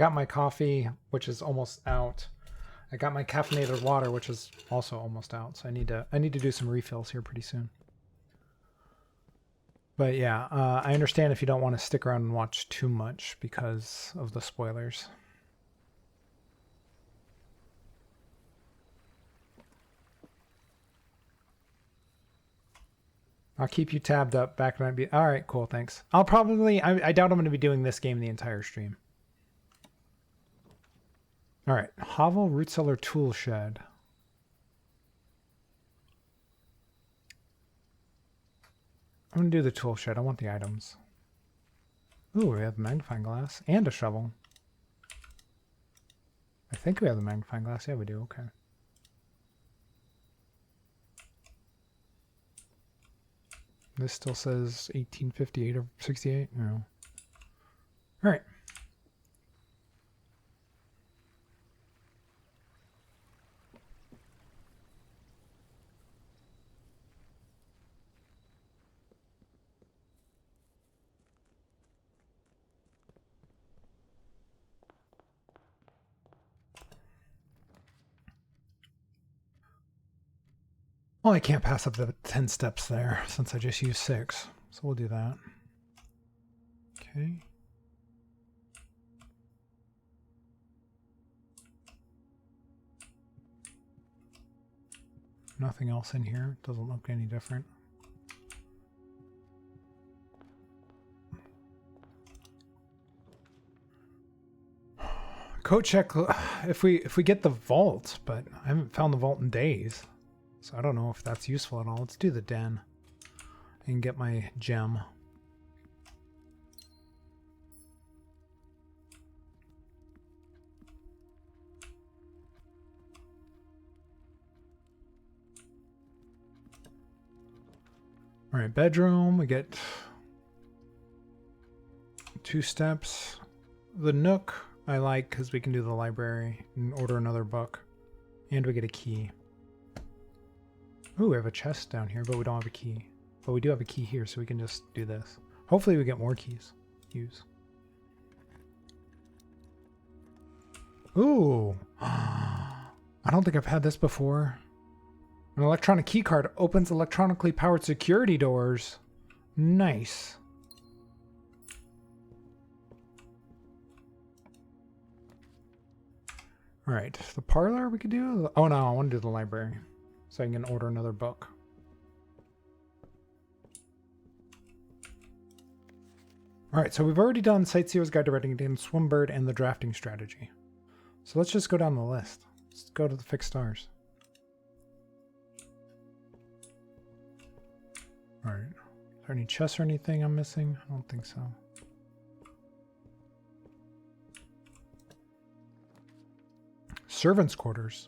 got my coffee, which is almost out. I got my caffeinated water, which is also almost out. So I need to do some refills here pretty soon. But yeah, I understand if you don't want to stick around and watch too much because of the spoilers. I'll keep you tabbed up back when I be. All right, cool, thanks. I'll probably. I doubt I'm going to be doing this game the entire stream. All right, Hovel Root Cellar Tool Shed. I'm going to do the tool shed. I want the items. Ooh, we have the magnifying glass and a shovel. I think we have the magnifying glass. Yeah, we do. Okay. This still says 1858 or 68. No. All right. Well, I can't pass up the 10 steps there since I just used 6. So we'll do that. Okay. Nothing else in here. Doesn't look any different. Coat check if we get the vault, but I haven't found the vault in days. So I don't know if that's useful at all. Let's do the den and get my gem. All right, bedroom, we get 2 steps. The nook I like because we can do the library and order another book. And we get a key. Ooh, we have a chest down here, but we don't have a key. But we do have a key here, so we can just do this. Hopefully we get more keys. Use. Ooh. I don't think I've had this before. An electronic key card opens electronically powered security doors. Nice. All right, the parlor we could do. Oh no, I want to do the library so I can order another book. All right, so we've already done Sightseer's Guide to Reddington, Swimbird, and the drafting strategy. So let's just go down the list. Let's go to the fixed stars. All right, is there any chests or anything I'm missing? I don't think so. Servants' quarters.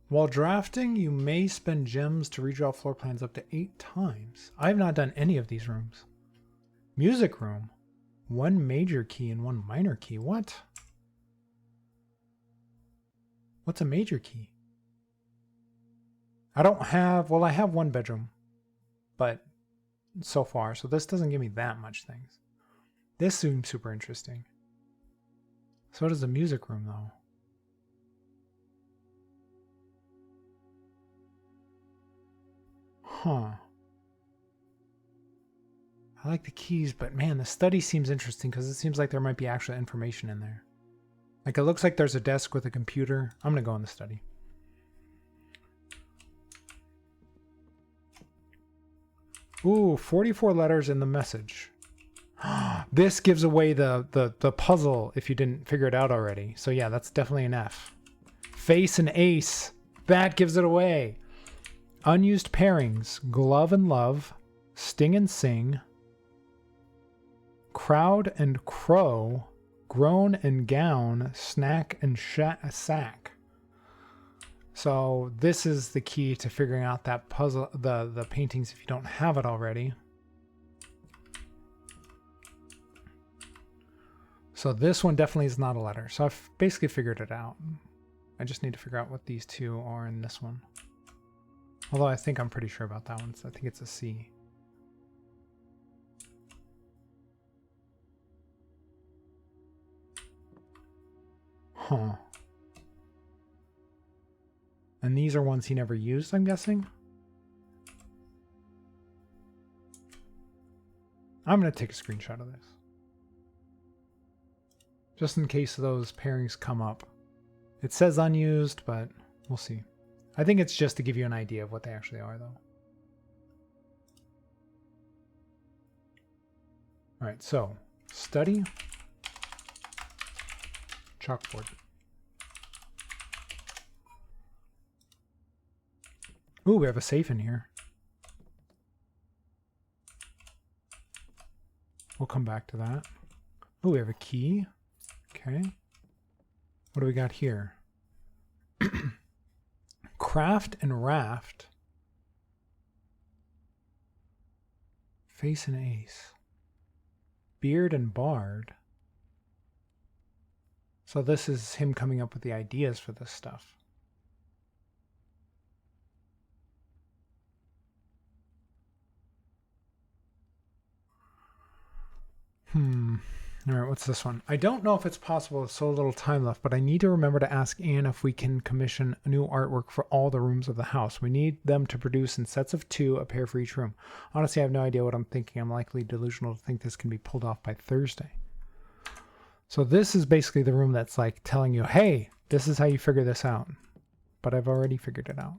While drafting, you may spend gems to redraw floor plans up to 8 times. I have not done any of these rooms. Music room. 1 major key and 1 minor key. What? What's a major key? I don't have... Well, I have 1 bedroom. But so far. So this doesn't give me that much things. This seems super interesting. So does the music room, though. Huh. I like the keys, but man, the study seems interesting because it seems like there might be actual information in there. Like it looks like there's a desk with a computer. I'm going to go in the study. Ooh, 44 letters in the message. This gives away the puzzle if you didn't figure it out already. So yeah, that's definitely an F. Face and ace. That gives it away. Unused pairings. Glove and love. Sting and sing. Crowd and crow. Groan and gown. Snack and sack. So this is the key to figuring out that puzzle, the paintings if you don't have it already. So this one definitely is not a letter. So I've basically figured it out. I just need to figure out what these 2 are in this one. Although I think I'm pretty sure about that one. So I think it's a C. Huh. And these are ones he never used, I'm guessing. I'm going to take a screenshot of this. Just in case those pairings come up. It says unused, but we'll see. I think it's just to give you an idea of what they actually are, though. All right, so study, chalkboard. Ooh, we have a safe in here. We'll come back to that. Ooh, we have a key. Okay. What do we got here? Craft and raft. Face and ace. Beard and bard. So this is him coming up with the ideas for this stuff. All right, what's this one? I don't know if it's possible with so little time left, but I need to remember to ask Anne if we can commission a new artwork for all the rooms of the house. We need them to produce in sets of 2, a pair for each room. Honestly, I have no idea what I'm thinking. I'm likely delusional to think this can be pulled off by Thursday. So this is basically the room that's like telling you, hey, this is how you figure this out. But I've already figured it out.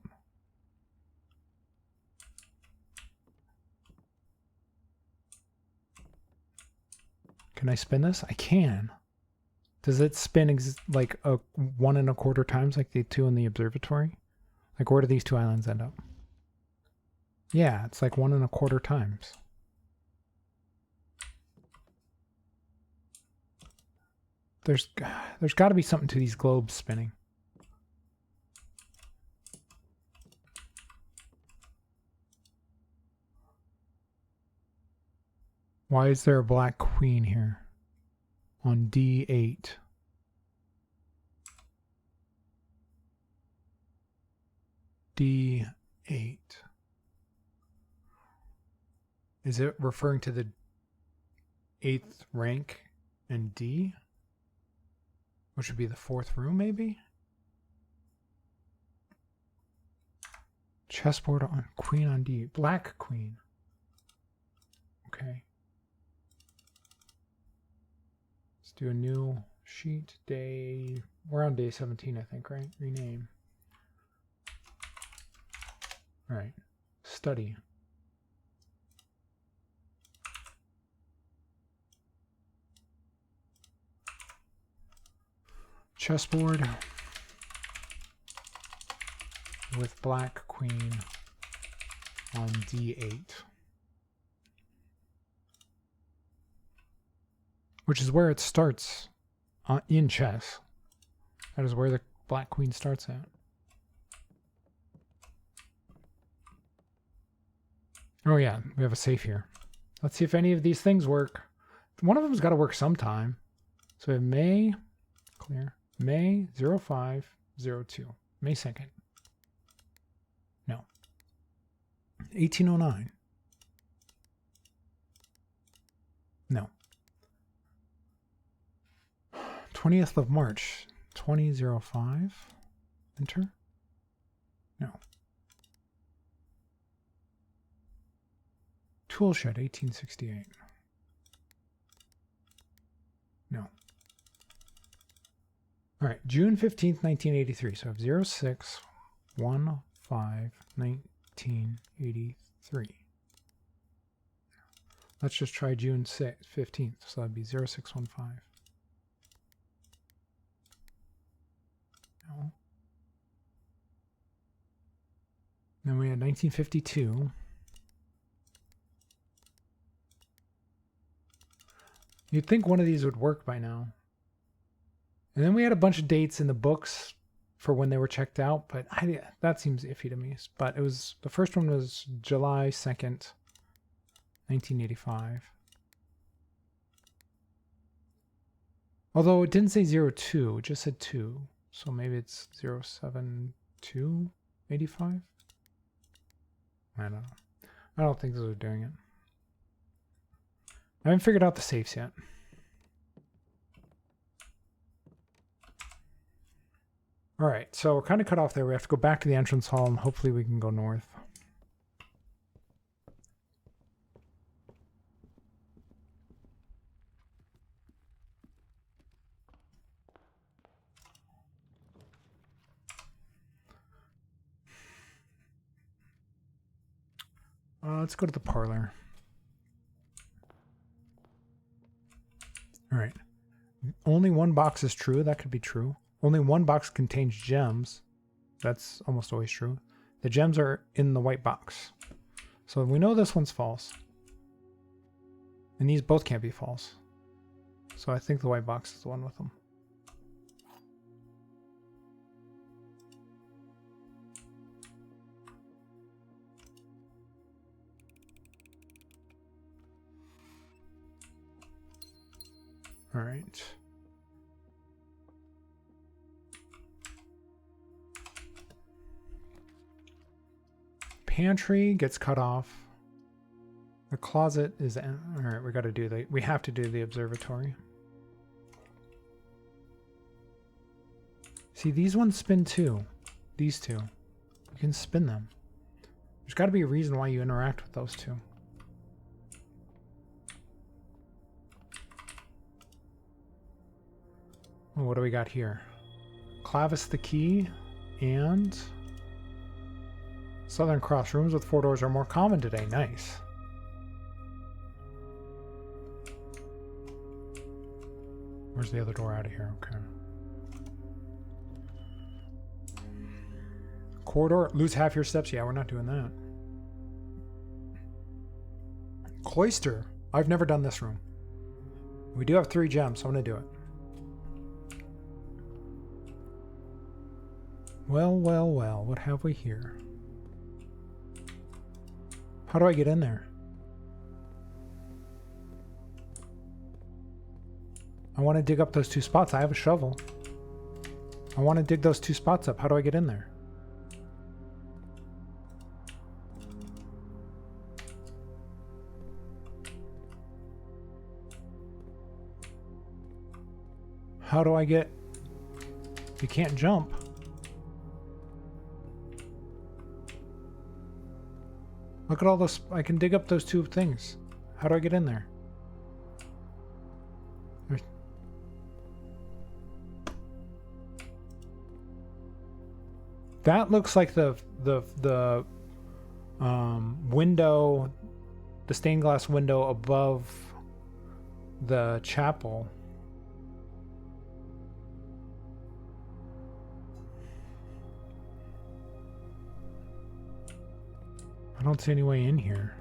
Can I spin this? I can. Does it spin like a 1 1/4 times like the 2 in the observatory? Like where do these 2 islands end up? Yeah, it's like 1 1/4 times. There's got to be something to these globes spinning. Why is there a black queen here on D8? D8. Is it referring to the 8th rank and D? Which would be the 4th room, maybe? Chessboard on queen on D. Black queen. Okay. Let's do a new sheet. Day. We're on day 17, I think, right? Rename. All right. Study. Chessboard with black queen on D8. Which is where it starts in chess. That is where the black queen starts at. Oh yeah, we have a safe here. Let's see if any of these things work. One of them's got to work sometime. So we have May, clear. May 0502. May 2nd. No. 1809. No. 20th of March. 2005. Enter. No. Toolshed 1868. No. All right, June 15th, 1983. So I have 0615/1983. Let's just try June 15th. So that'd be 0615. No. Then we had 1952. You'd think one of these would work by now. And then we had a bunch of dates in the books for when they were checked out, but that seems iffy to me. But it was, the first one was July 2nd, 1985. Although it didn't say 02, it just said 2. So maybe it's 07285? I don't know. I don't think those are doing it. I haven't figured out the safes yet. All right, so we're kind of cut off there. We have to go back to the entrance hall, and hopefully we can go north. Let's go to the parlor. All right. Only one box is true. That could be true. Only one box contains gems. That's almost always true. The gems are in the white box. So we know this one's false. And these both can't be false. So I think the white box is the one with them. All right. Pantry gets cut off. The closet is all right. We have to do the observatory. See, these ones spin too. These two, you can spin them. There's got to be a reason why you interact with those two. Oh, what do we got here? Clavis the key and Southern Cross. Rooms with 4 doors are more common today. Nice. Where's the other door out of here? Okay. Corridor. Lose half your steps. Yeah, we're not doing that. Cloister. I've never done this room. We do have 3 gems, so I'm going to do it. Well, well, well. What have we here? How do I get in there? I want to dig up those 2 spots. I have a shovel. I want to dig those 2 spots up. How do I get in there? How do I get... You can't jump. Look at all those... I can dig up those 2 things. How do I get in there? That looks like the window, the stained glass window above the chapel. I don't see any way in here.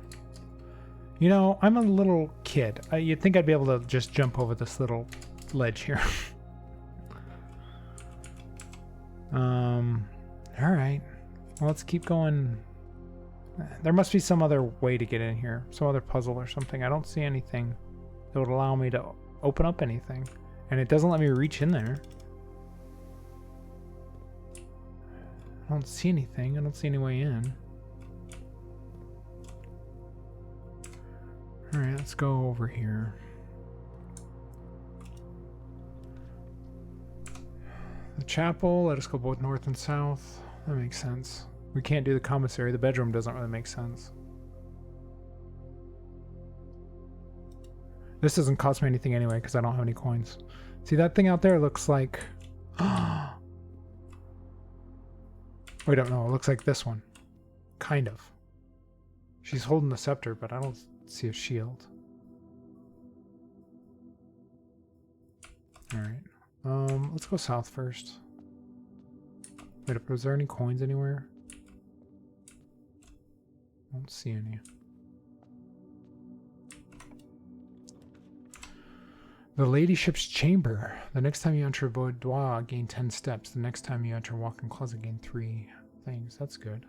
You know, I'm a little kid. You'd think I'd be able to just jump over this little ledge here. All right. Well, let's keep going. There must be some other way to get in here. Some other puzzle or something. I don't see anything that would allow me to open up anything. And it doesn't let me reach in there. I don't see anything. I don't see any way in. All right, let's go over here. The chapel, let us go both north and south. That makes sense. We can't do the commissary. The bedroom doesn't really make sense. This doesn't cost me anything anyway because I don't have any coins. See, that thing out there looks like... Wait, don't know. It looks like this one. Kind of. She's holding the scepter, but I don't see a shield. Alright. Let's go south first. Wait, was there any coins anywhere? I don't see any. The ladyship's chamber. The next time you enter a boudoir, gain 10 steps. The next time you enter a walk-in closet, gain 3 things. That's good.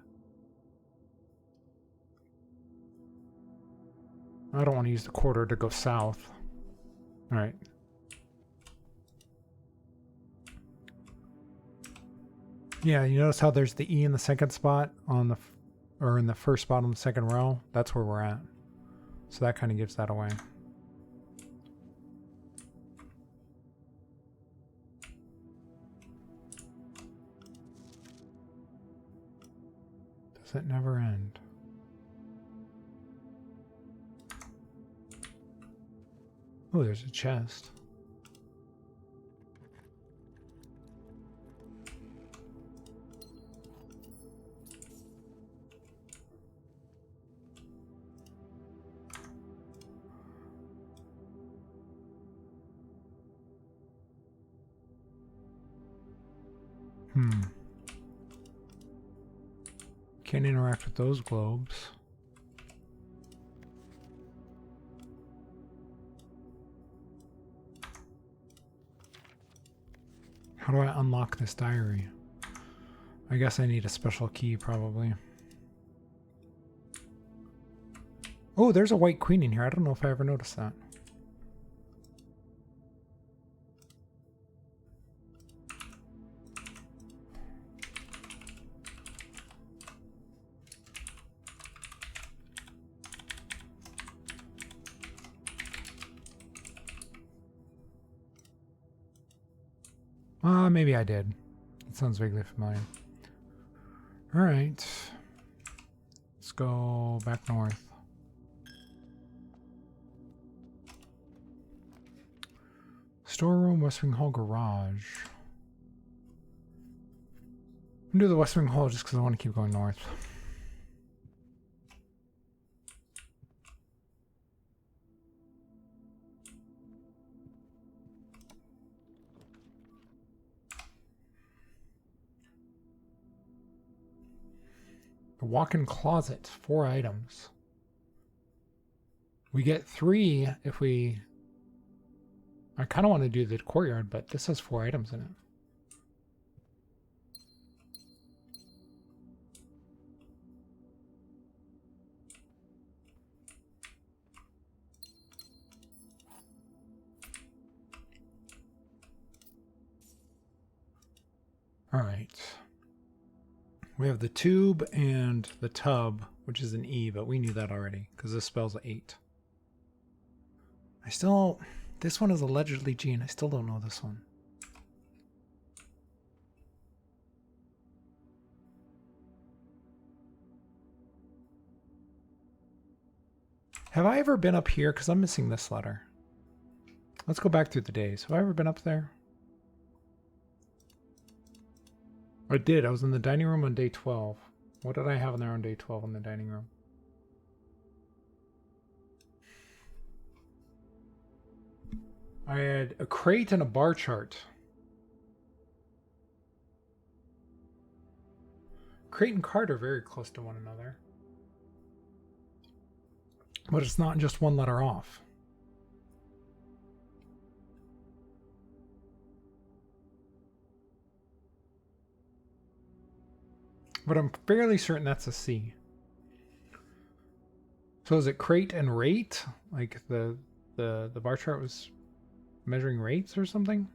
I don't want to use the corridor to go south. Alright. Yeah, you notice how there's the E in the second spot on the, or in the first spot on the second row? That's where we're at. So that kind of gives that away. Does it never end? Oh, there's a chest. Can't interact with those globes. How do I unlock this diary? I guess I need a special key, probably. Oh, there's a white queen in here. I don't know if I ever noticed that. Maybe I did. It sounds vaguely familiar. All right. Let's go back north. Storeroom, West Wing Hall, garage. I'm gonna do the West Wing Hall just because I want to keep going north. The walk-in closet, 4 items. We get 3 if we... I kind of want to do the courtyard, but this has 4 items in it. All right. We have the tube and the tub, which is an E, but we knew that already because this spells 8. I still... This one is allegedly G, and I still don't know this one. Have I ever been up here? Because I'm missing this letter. Let's go back through the days. Have I ever been up there? I did. I was in the dining room on day 12. What did I have in there on day 12 in the dining room? I had a crate and a bar chart. Crate and cart are very close to one another. But it's not just one letter off. But I'm fairly certain that's a C. So is it crate and rate? Like the bar chart was measuring rates or something?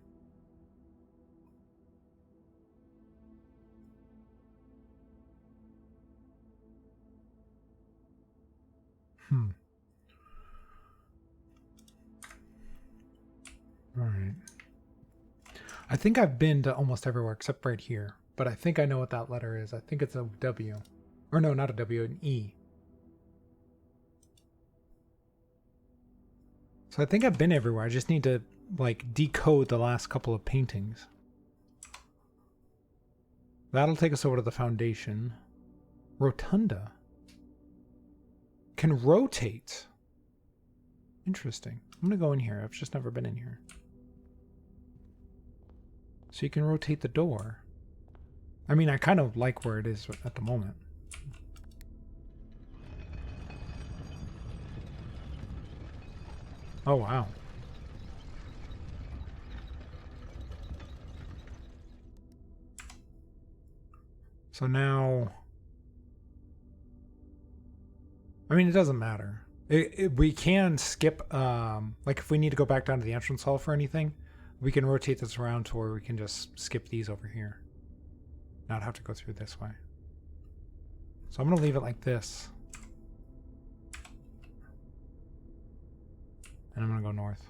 All right. I think I've been to almost everywhere except right here. But I think I know what that letter is. I think it's a W. Or no, not a W, an E. So I think I've been everywhere. I just need to, like, decode the last couple of paintings. That'll take us over to the foundation. Rotunda. Can rotate. Interesting. I'm going to go in here. I've just never been in here. So you can rotate the door. I mean, I kind of like where it is at the moment. Oh, wow. So now... I mean, it doesn't matter. We can skip, like if we need to go back down to the entrance hall for anything, we can rotate this around to where we can just skip these over here. Not have to go through this way. So I'm going to leave it like this. And I'm going to go north.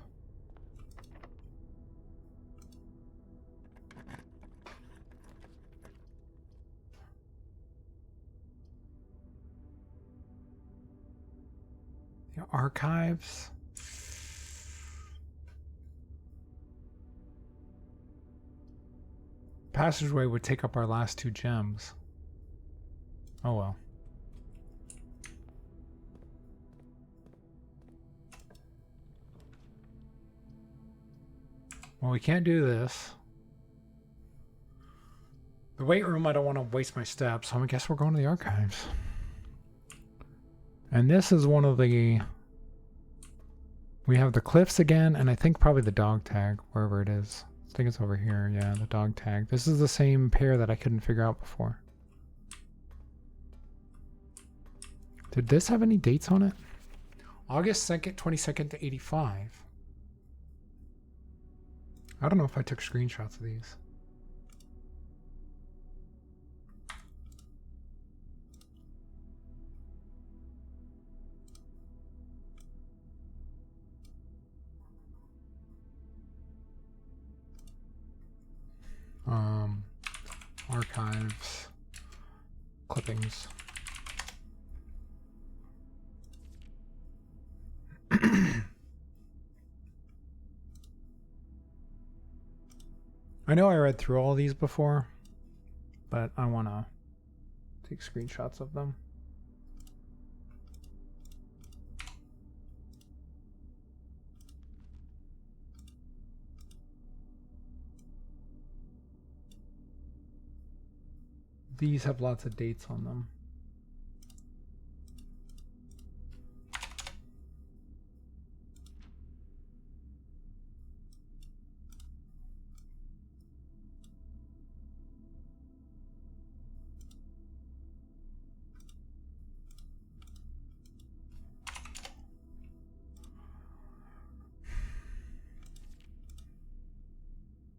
Archives. Passageway would take up our last 2 gems. Oh well. Well, we can't do this. The weight room, I don't want to waste my steps, so I guess we're going to the archives. And this is one of the... We have the cliffs again, and I think probably the dog tag, wherever it is. I think it's over here, yeah, the dog tag. This is the same pair that I couldn't figure out before. Did this have any dates on it? August 2nd, 22nd to 85. I don't know if I took screenshots of these. Archives, clippings. I know I read through all these before, but I want to take screenshots of them. These have lots of dates on them.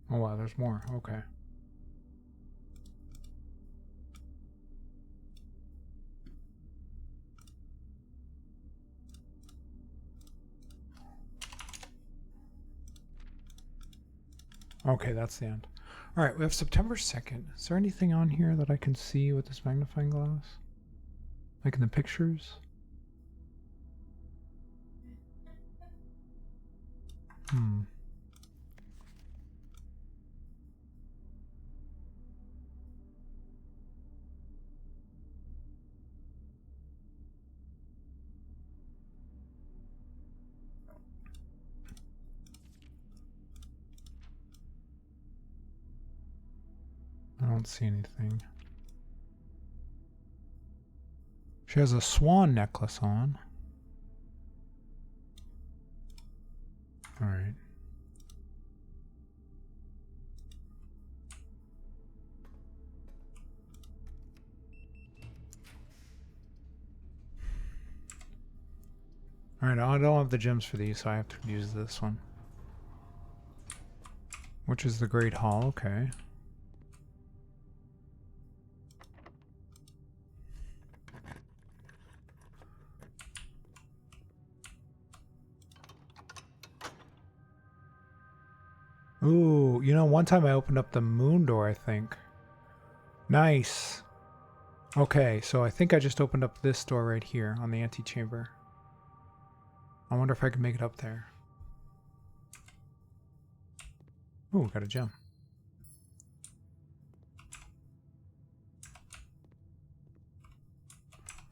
Oh wow, there's more. Okay. Okay, that's the end. All right, we have September 2nd. Is there anything on here that I can see with this magnifying glass? Like in the pictures? I don't see anything. She has a swan necklace on. All right. All right, I don't have the gems for these, so I have to use this one. Which is the Great Hall, okay. Ooh, you know, one time I opened up the moon door, I think. Nice. Okay, so I think I just opened up this door right here on the antechamber. I wonder if I can make it up there. Ooh, got a gem.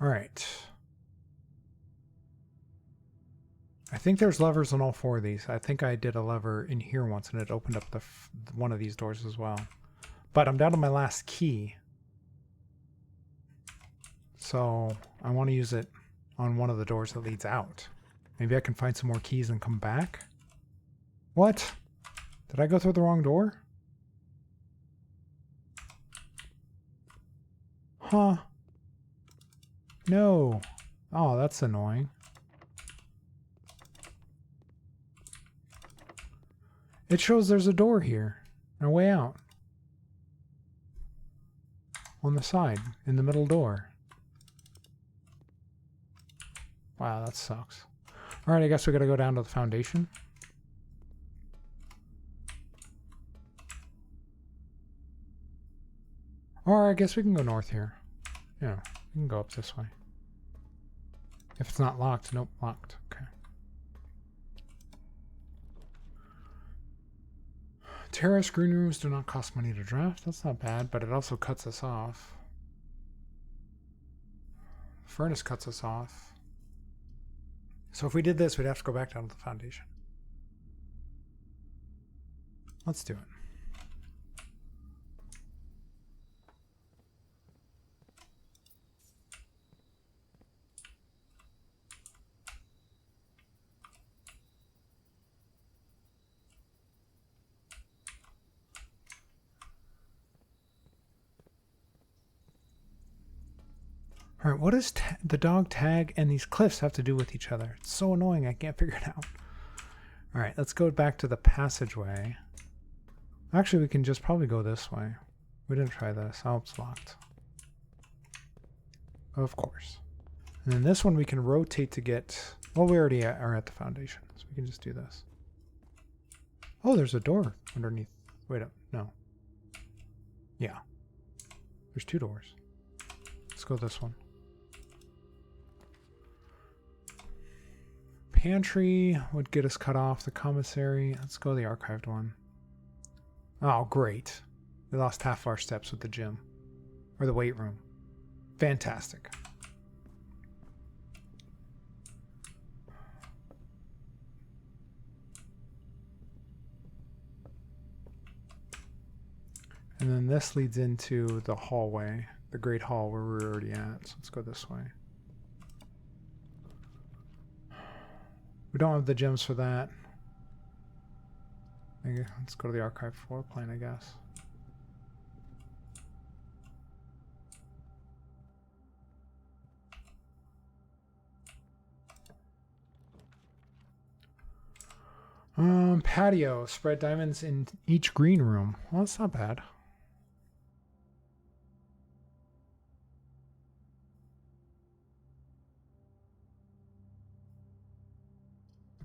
All right. I think there's levers on all 4 of these. I think I did a lever in here once and it opened up one of these doors as well. But I'm down to my last key. So I want to use it on one of the doors that leads out. Maybe I can find some more keys and come back. What? Did I go through the wrong door? Huh. No. Oh, that's annoying. It shows there's a door here. And a way out. On the side. In the middle door. Wow, that sucks. Alright, I guess we gotta go down to the foundation. Or I guess we can go north here. Yeah, we can go up this way. If it's not locked, nope, locked. Okay. Terrace green rooms do not cost money to draft. That's not bad, but it also cuts us off. Furnace cuts us off. So if we did this, we'd have to go back down to the foundation. Let's do it. All right, what does the dog tag and these cliffs have to do with each other? It's so annoying, I can't figure it out. All right, let's go back to the passageway. Actually, we can just probably go this way. We didn't try this. Oh, it's locked. Of course. And then this one we can rotate to get... Well, we already are at the foundation, so we can just do this. Oh, there's a door underneath. Wait up, no. Yeah. There's two doors. Let's go this one. Pantry would get us cut off. The commissary. Let's go the archived one. Oh, great. We lost half our steps with the gym. Or the weight room. Fantastic. And then this leads into the hallway. The Great Hall where we're already at. So let's go this way. We don't have the gems for that. Maybe let's go to the archive floor plan, I guess. Patio. Spread diamonds in each green room. Well, that's not bad.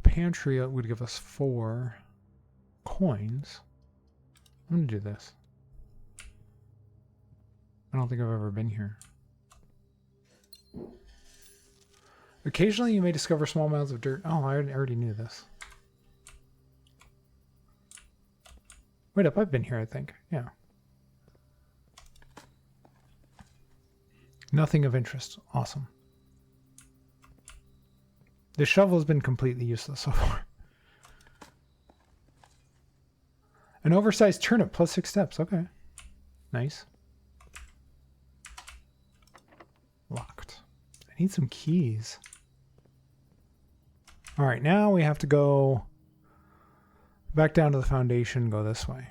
Pantry would give us 4 coins. I'm gonna do this. I don't think I've ever been here. Occasionally you may discover small mounds of dirt. Oh, I already knew this. Wait up, I've been here, I think. Yeah. Nothing of interest. Awesome. The shovel has been completely useless so far. An oversized turnip plus 6 steps. Okay. Nice. Locked. I need some keys. All right, now we have to go back down to the foundation, go this way.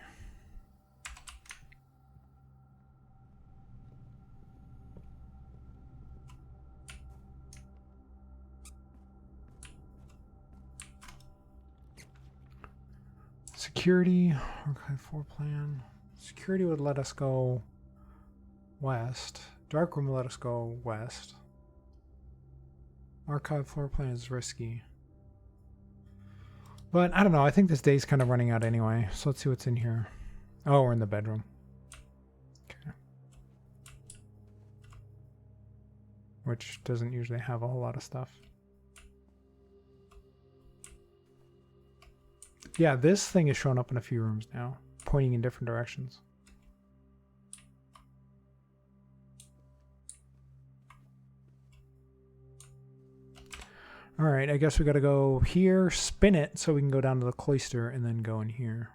Security, archive floor plan. Security would let us go west. Dark room will let us go west. Archive floor plan is risky. But I don't know, I think this day's kind of running out anyway. So let's see what's in here. Oh, we're in the bedroom. Okay. Which doesn't usually have a whole lot of stuff. Yeah, this thing is showing up in a few rooms now, pointing in different directions. All right, I guess we got to go here, spin it so we can go down to the cloister and then go in here.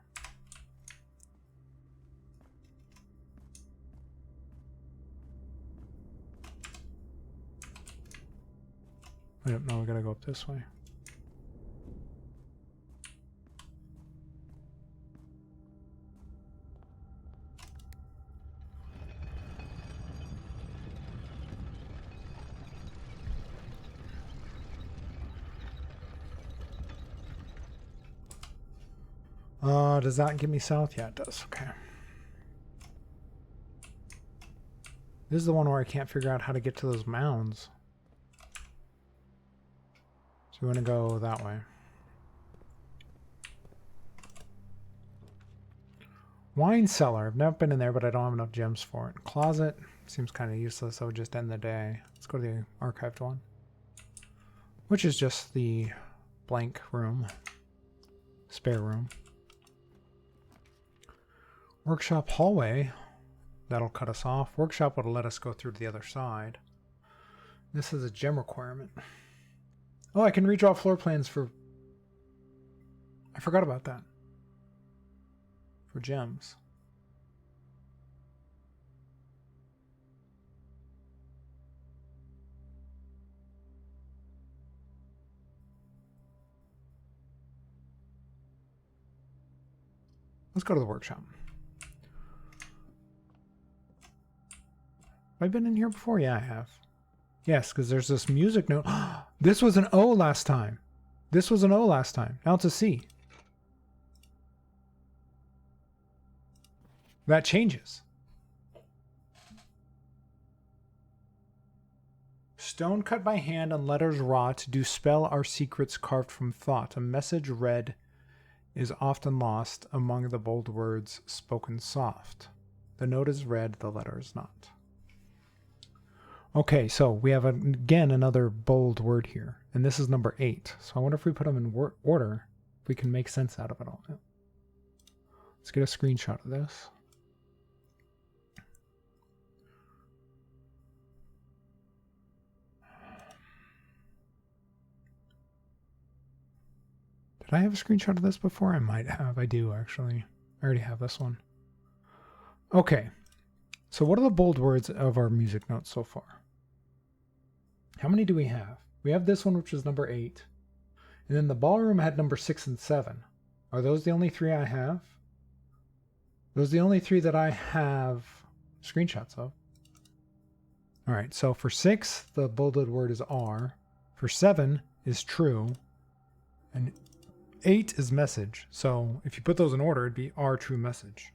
I don't know, we got to go up this way. Does that get me south? Yeah, it does. Okay. This is the one where I can't figure out how to get to those mounds. So we want to go that way. Wine cellar. I've never been in there, but I don't have enough gems for it. Closet. Seems kind of useless. I would just end the day. Let's go to the archived one. which is just the blank room, spare room. Workshop hallway, that'll cut us off. Workshop will let us go through to the other side. This is a gem requirement. Oh, I can redraw floor plans for... I forgot about that. For gems. Let's go to the workshop. Have I been in here before? Yeah, I have. Yes, because there's this music note. This was an O last time. This was an O last time. Now it's a C. That changes. Stone cut by hand on letters wrought do spell our secrets carved from thought. A message read is often lost among the bold words spoken soft. The note is read, the letter is not. Okay, so we have, again, another bold word here. And this is number 8. So I wonder if we put them in order, if we can make sense out of it all. Let's get a screenshot of this. Did I have a screenshot of this before? I might have. I do, actually. I already have this one. Okay. So what are the bold words of our music notes so far? How many do we have? We have this one, which is number 8. And then the ballroom had number 6 and 7. Are those the only 3 I have? Those are the only 3 that I have screenshots of. All right, so for 6, the bolded word is R. For 7 is true. And 8 is message. So if you put those in order, it'd be R true message.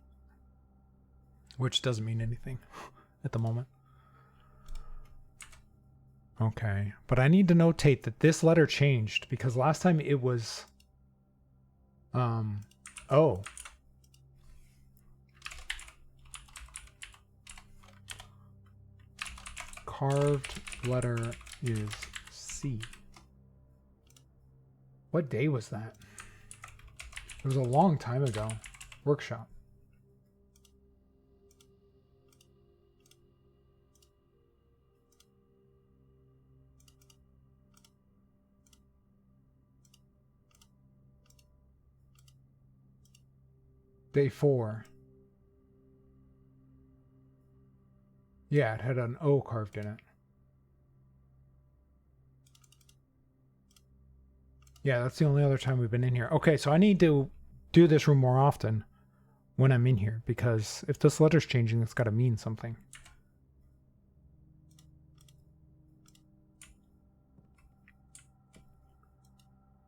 Which doesn't mean anything at the moment. Okay, but I need to notate that this letter changed because last time it was O. Carved letter is C. What day was that? It was a long time ago. Workshop. Day 4. Yeah, it had an O carved in it. Yeah, that's the only other time we've been in here. Okay, so I need to do this room more often when I'm in here, because if this letter's changing, it's got to mean something.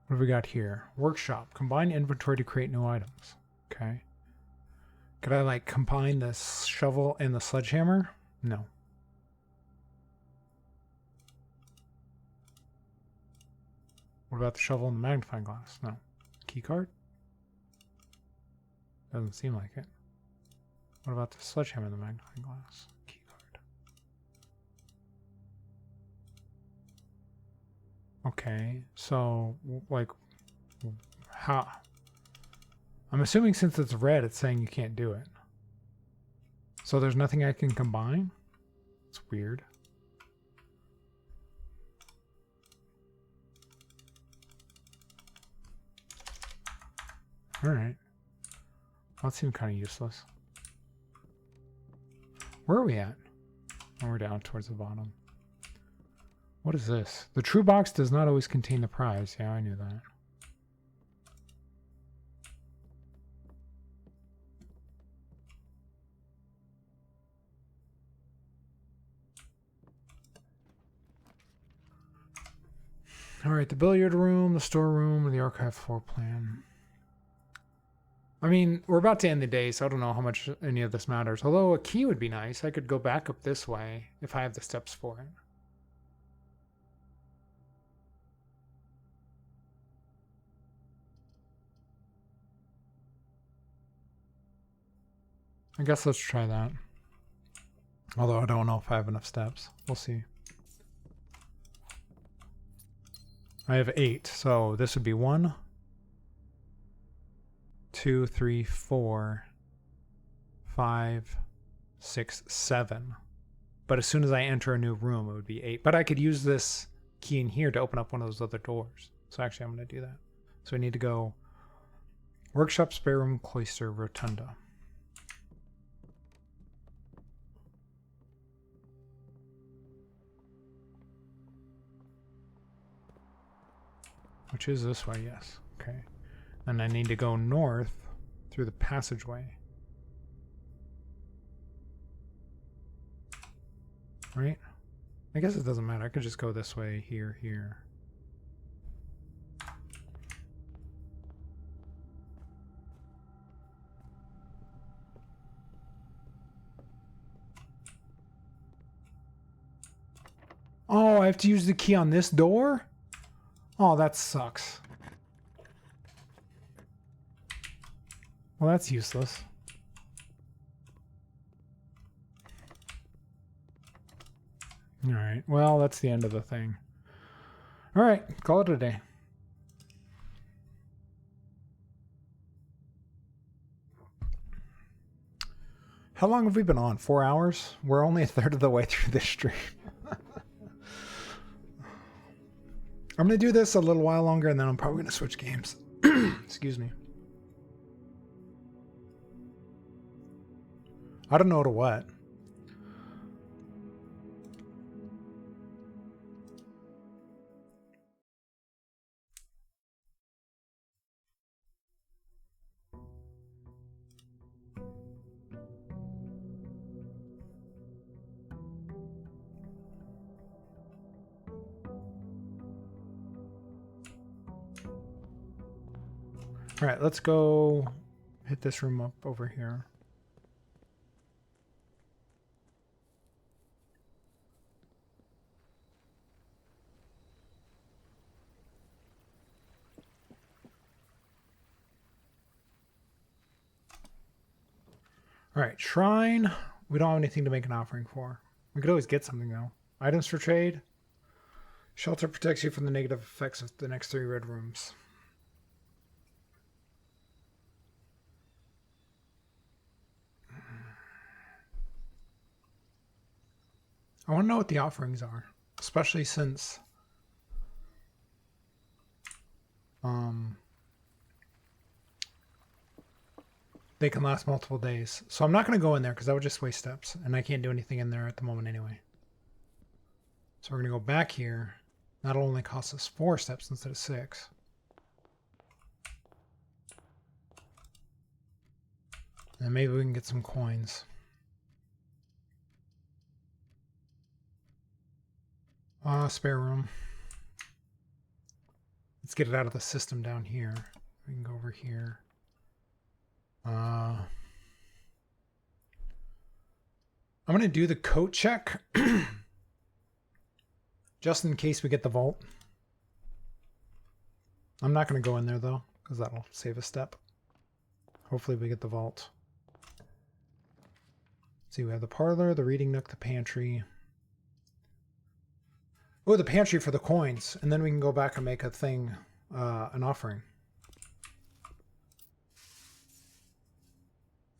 What have we got here? Workshop. Combine inventory to create new items. Okay. Could I like combine the shovel and the sledgehammer? No. What about the shovel and the magnifying glass? No. Keycard? Doesn't seem like it. What about the sledgehammer and the magnifying glass? Keycard. Okay, so like how? I'm assuming since it's red, it's saying you can't do it. So there's nothing I can combine? It's weird. Alright. That seemed kind of useless. Where are we at? Oh, we're down towards the bottom. What is this? The true box does not always contain the prize. Yeah, I knew that. Alright, the billiard room, the storeroom, and the archive floor plan. I mean, we're about to end the day, so I don't know how much any of this matters. Although a key would be nice. I could go back up this way if I have the steps for it. I guess let's try that. Although I don't know if I have enough steps. We'll see. I have 8, so this would be 1, 2, 3, 4, 5, 6, 7. But as soon as I enter a new room, it would be 8. But I could use this key in here to open up one of those other doors. So actually, I'm going to do that. So I need to go workshop, spare room, cloister, rotunda. Which is this way, yes. Okay. And I need to go north through the passageway. Right? I guess it doesn't matter. I could just go this way, here, here. Oh, I have to use the key on this door? Oh, that sucks. Well, that's useless. Alright, well, that's the end of the thing. Alright, call it a day. How long have we been on? 4 hours? We're only a third of the way through this stream. I'm going to do this a little while longer, and then I'm probably going to switch games. Excuse me. I don't know to what. All right, let's go hit this room up over here. All right, shrine. We don't have anything to make an offering for. We could always get something though. Items for trade. Shelter protects you from the negative effects of the next 3 red rooms. I want to know what the offerings are, especially since they can last multiple days. So I'm not going to go in there because that would just waste steps, and I can't do anything in there at the moment anyway. So we're going to go back here. That'll only cost us 4 steps instead of 6. And maybe we can get some coins. Spare room. Let's get it out of the system down here. We can go over here. I'm going to do the coat check. Just in case we get the vault. I'm not going to go in there though, because that'll save a step. Hopefully we get the vault. See, we have the parlor, the reading nook, the pantry. Oh, the pantry for the coins. And then we can go back and make a thing, an offering.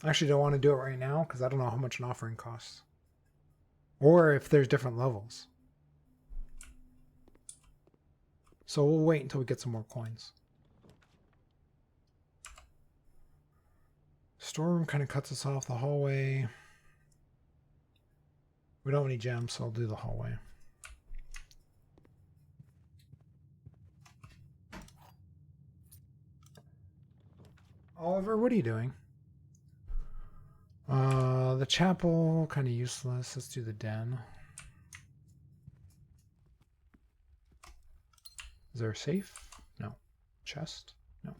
I actually don't want to do it right now because I don't know how much an offering costs. Or if there's different levels. So we'll wait until we get some more coins. Storeroom kind of cuts us off the hallway. We don't have any gems, so I'll do the hallway. Oliver, what are you doing? The chapel, kind of useless. Let's do the den. Is there a safe? No. Chest? No.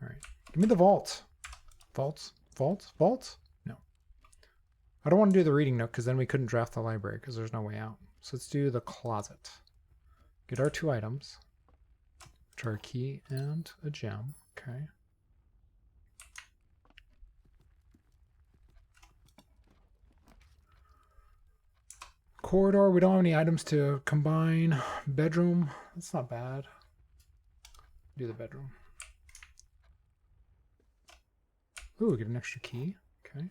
All right. Give me the vault. Vaults? Vaults? Vaults? No. I don't want to do the reading nook because then we couldn't draft the library because there's no way out. So let's do the closet. Get our 2 items, which are a key and a gem. Okay. corridor. We don't have any items to combine. Bedroom. That's not bad. Do the bedroom. Ooh, get an extra key. Okay.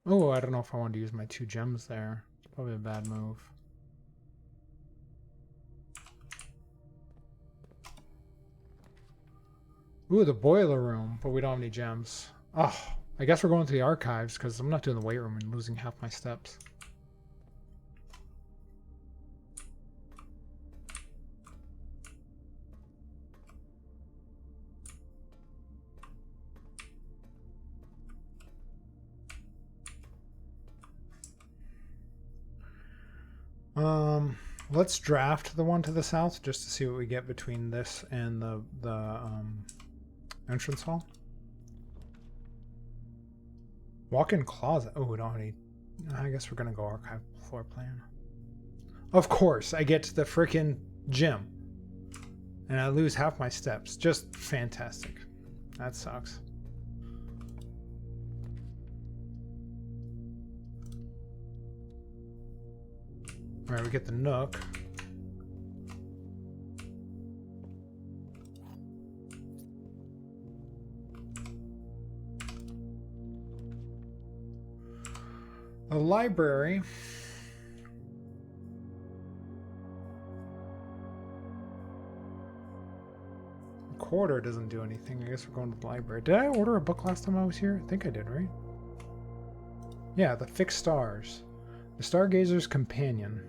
Oh, I don't know if I want to use my 2 gems there. It's probably a bad move. Ooh, the boiler room, but we don't have any gems. Oh, I guess we're going to the archives because I'm not doing the weight room and losing half my steps. Let's draft the one to the south just to see what we get between this and the entrance hall. Walk-in closet. Oh, we don't have any. I guess we're gonna go archive floor plan. Of course, I get to the frickin' gym, and I lose half my steps. Just fantastic. That sucks. All right, we get the nook. The library. The corridor doesn't do anything. I guess we're going to the library. Did I order a book last time I was here? I think I did, right? Yeah, the Fixed Stars. The Stargazer's Companion.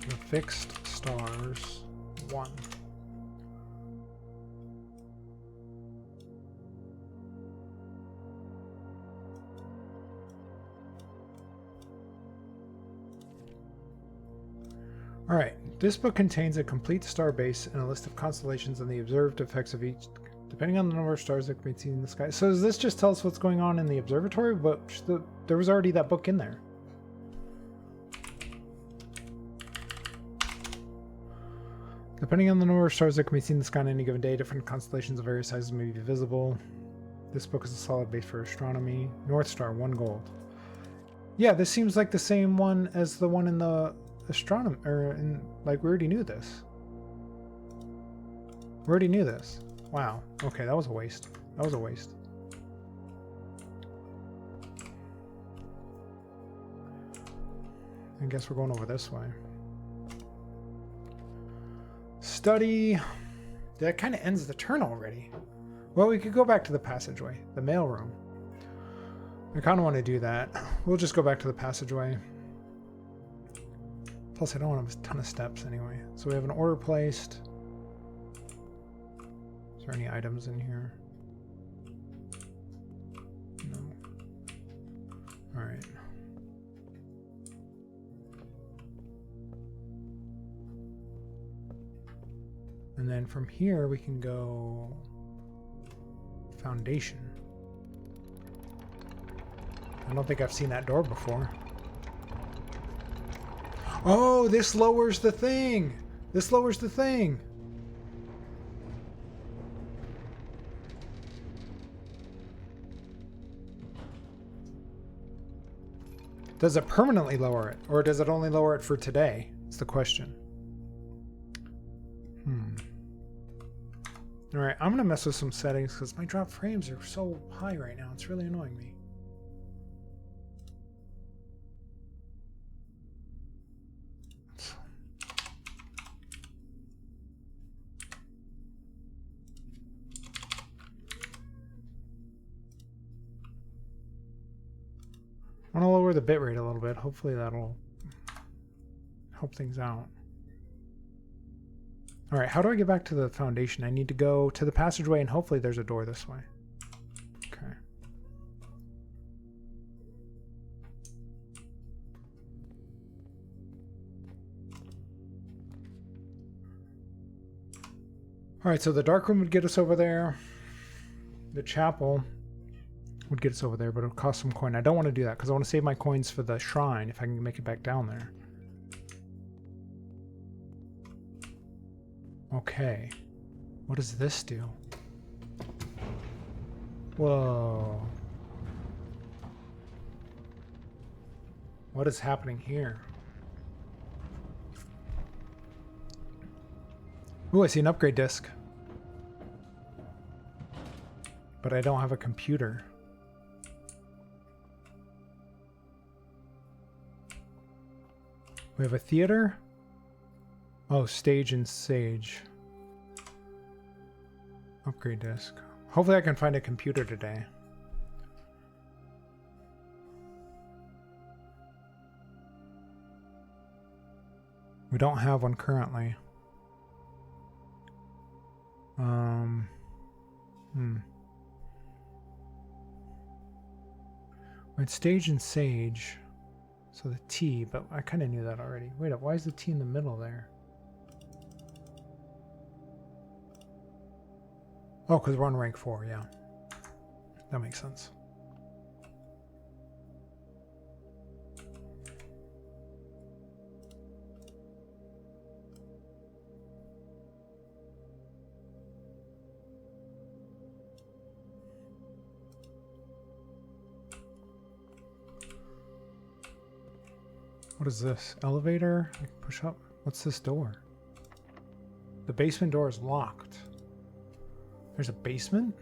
The Fixed Stars 1. All right, this book contains a complete star base and a list of constellations and the observed effects of each, depending on the number of stars that can be seen in the sky. So does this just tell us what's going on in the observatory? But there was already that book in there. Depending on the number of stars that can be seen in the sky on any given day, different constellations of various sizes may be visible. This book is a solid base for astronomy. North Star, 1 gold. Yeah, this seems like the same one as the one in the astronomy, or in, like, we already knew this. We already knew this. Wow. Okay, that was a waste. That was a waste. I guess we're going over this way. Study. That kind of ends the turn already. Well, we could go back to the passageway, the mailroom. I kind of want to do that. We'll just go back to the passageway. Plus, I don't want a ton of steps anyway. So we have an order placed. Is there any items in here? No. All right. And then from here, we can go foundation. I don't think I've seen that door before. Oh, this lowers the thing. This lowers the thing. Does it permanently lower it? Or does it only lower it for today? That's the question. All right, I'm gonna mess with some settings because my drop frames are so high right now. It's really annoying me. I want to lower the bitrate a little bit. Hopefully that'll help things out. All right, how do I get back to the foundation? I need to go to the passageway and hopefully there's a door this way. Okay. All right, so the dark room would get us over there. The chapel would get us over there, but it'll cost some coin. I don't want to do that because I want to save my coins for the shrine if I can make it back down there. Okay. What does this do? Whoa. What is happening here? Ooh, I see an upgrade disc. But I don't have a computer. We have a theater? Oh, stage and sage. Upgrade disc. Hopefully I can find a computer today. We don't have one currently. We had stage and sage. So the T, but I kind of knew that already. Wait up, why is the T in the middle there? Oh, because we're on rank 4, yeah. That makes sense. What is this? Elevator? I can push up. What's this door? The basement door is locked. There's a basement?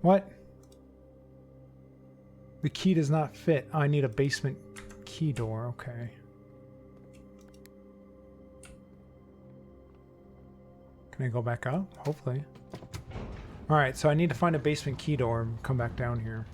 What? The key does not fit. I need a basement key door. Okay. Can I go back up? Hopefully. Alright, so I need to find a basement key door and come back down here.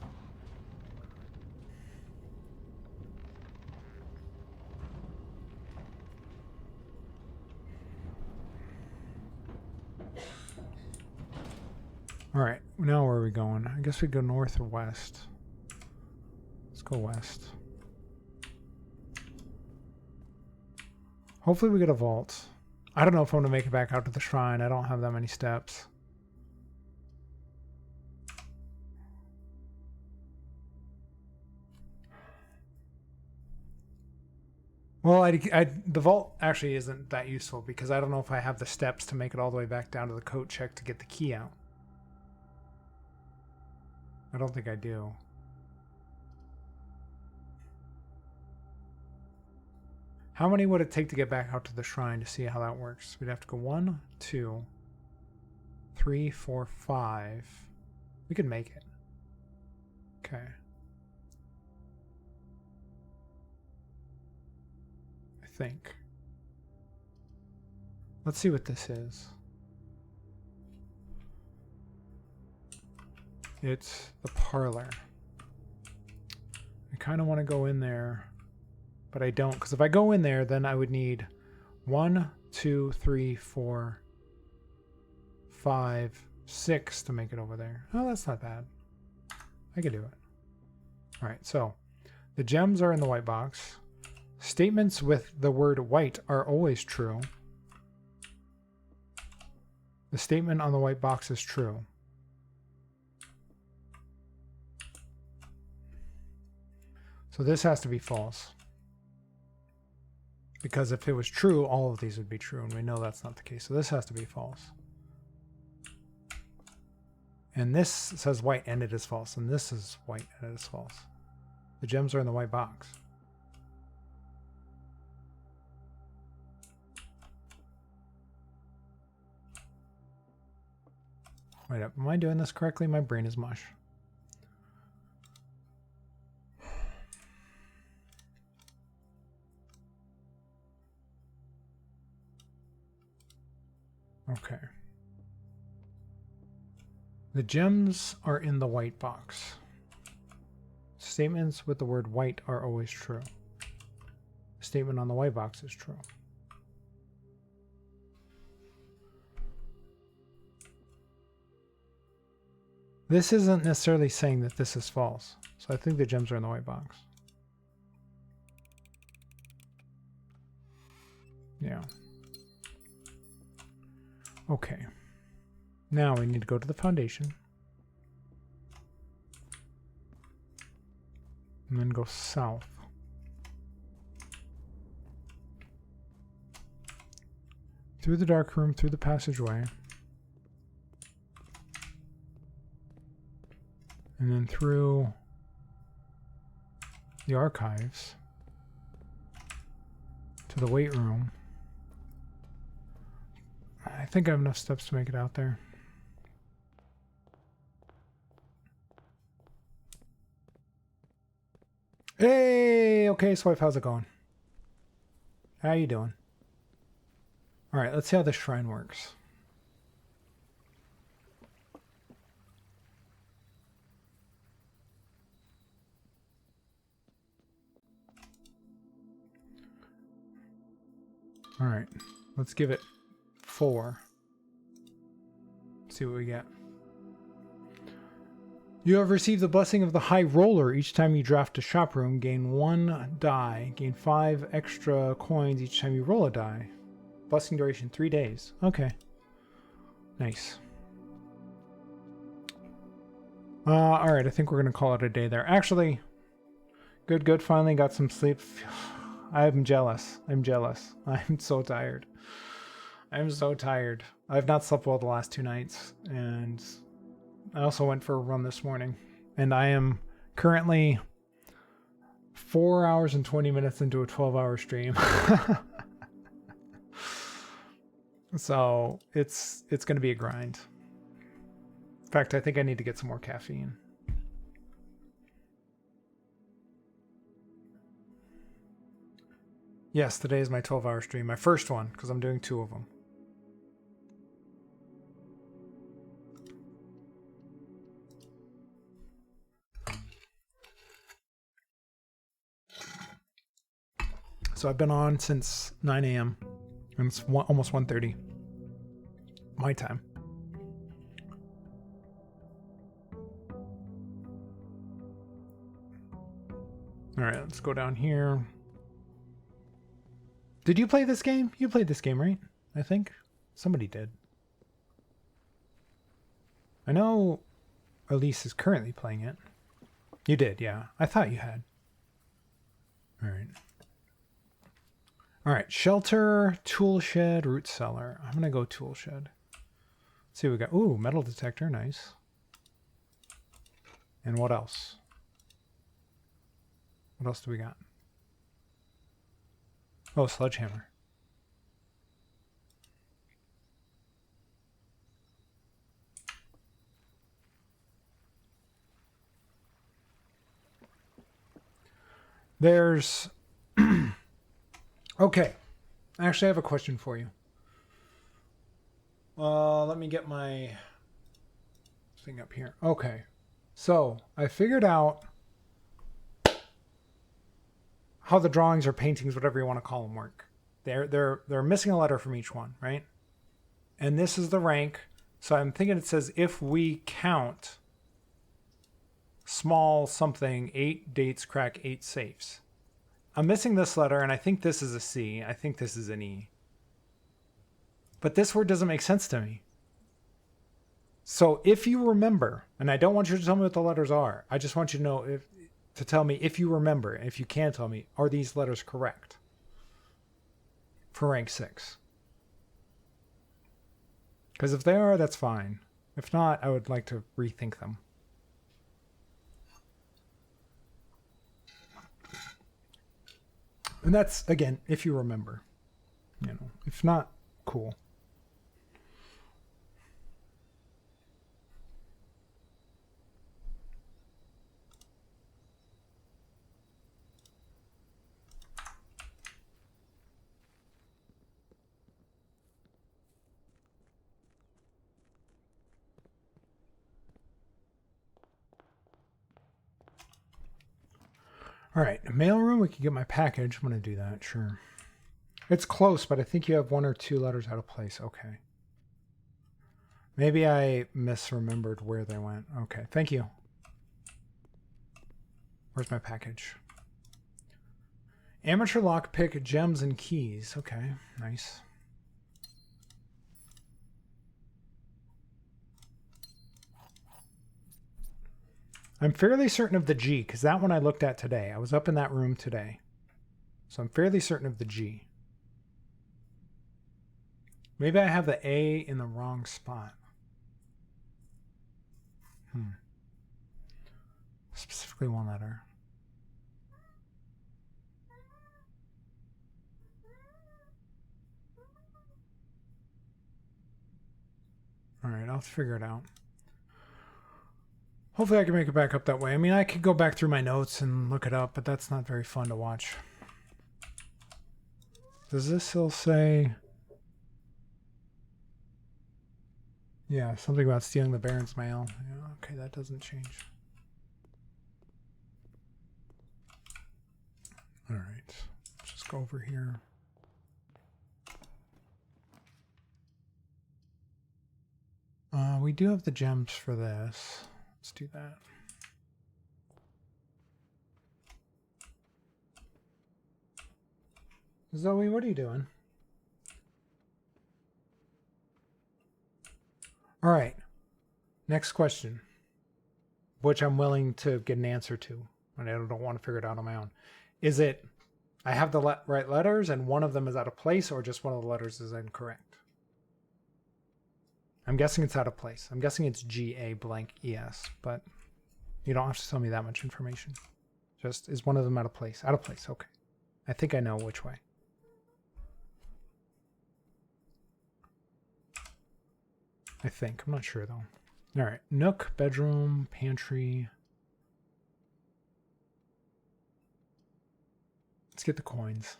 Alright, now where are we going? I guess we go north or west. Let's go west. Hopefully we get a vault. I don't know if I'm going to make it back out to the shrine. I don't have that many steps. Well, the vault actually isn't that useful because I don't know if I have the steps to make it all the way back down to the coat check to get the key out. I don't think I do. How many would it take to get back out to the shrine to see how that works? We'd have to go 1, 2, 3, 4, 5. We could make it. Okay. I think. Let's see what this is. It's the parlor. I kind of want to go in there, but I don't, because if I go in there, then I would need 1, 2, 3, 4, 5, 6 to make it over there. Oh, that's not bad. I could do it. All right, so the gems are in the white box. Statements with the word white are always true. The statement on the white box is true. So this has to be false. Because if it was true, all of these would be true, and we know that's not the case. So this has to be false. And this says white and it is false, and this is white and it is false. The gems are in the white box. Wait up, am I doing this correctly? My brain is mush. Okay. The gems are in the white box. Statements with the word white are always true. The statement on the white box is true. This isn't necessarily saying that this is false. So I think the gems are in the white box. Yeah. Okay. Now we need to go to the foundation. And then go south. Through the dark room, through the passageway. And then through the archives to the weight room. I think I have enough steps to make it out there. Hey, okay, Swipe, how's it going? How you doing? All right, let's see how this shrine works. All right, let's give it 4. See what we get. You have received the blessing of the High Roller. Each time you draft a shop room, gain 1 die. Gain 5 extra coins each time you roll a die. Blessing duration 3 days. Okay. Nice. Alright, I think we're going to call it a day there. Actually, good. Finally got some sleep. I'm jealous. I'm so tired. I'm so tired. I've not slept well the last 2 nights, and I also went for a run this morning, and I am currently 4 hours and 20 minutes into a 12-hour stream. So it's going to be a grind. In fact, I think I need to get some more caffeine. Yes, today is my 12-hour stream. My first one, because I'm doing 2 of them. So I've been on since 9 a.m. and it's almost 1:30 my time. All right, let's go down here. Did you play this game? You played this game, right? I think somebody did. I know Elise is currently playing it. You did, yeah. I thought you had. All right. All right, shelter, tool shed, root cellar. I'm gonna go tool shed. Let's see what we got. Ooh, metal detector, nice. And what else? What else do we got? Oh, sledgehammer. There's... Okay. Actually, I have a question for you. Let me get my thing up here. Okay. So, I figured out how the drawings or paintings, whatever you want to call them, work. They're missing a letter from each one, right? And this is the rank. So I'm thinking it says if we count small something, 8 dates crack 8 safes. I'm missing this letter, and I think this is a C. I think this is an E. But this word doesn't make sense to me. So if you remember, and I don't want you to tell me what the letters are, I just want you to know to tell me if you remember, and if you can tell me, are these letters correct for rank 6? Because if they are, that's fine. If not, I would like to rethink them. And that's, again, if you remember. You know, if not, cool. All right, mailroom, we can get my package. I'm going to do that, sure. It's close, but I think you have 1 or 2 letters out of place. Okay. Maybe I misremembered where they went. Okay, thank you. Where's my package? Amateur lockpick, gems, and keys. Okay, nice. I'm fairly certain of the G, because that one I looked at today. I was up in that room today. So I'm fairly certain of the G. Maybe I have the A in the wrong spot. Specifically one letter. All right, I'll figure it out. Hopefully I can make it back up that way. I mean, I could go back through my notes and look it up, but that's not very fun to watch. Does this still say... Yeah, something about stealing the Baron's mail. Yeah, okay, that doesn't change. All right, let's just go over here. We do have the gems for this. Let's do that. Zoe, what are you doing? All right. Next question, which I'm willing to get an answer to, and I don't want to figure it out on my own. Is it I have the right letters and one of them is out of place, or just one of the letters is incorrect? I'm guessing it's out of place. I'm guessing it's G-A blank E-S, but you don't have to tell me that much information. Just, is one of them out of place? Out of place, okay. I think I know which way. I think. I'm not sure, though. All right. Nook, bedroom, pantry. Let's get the coins.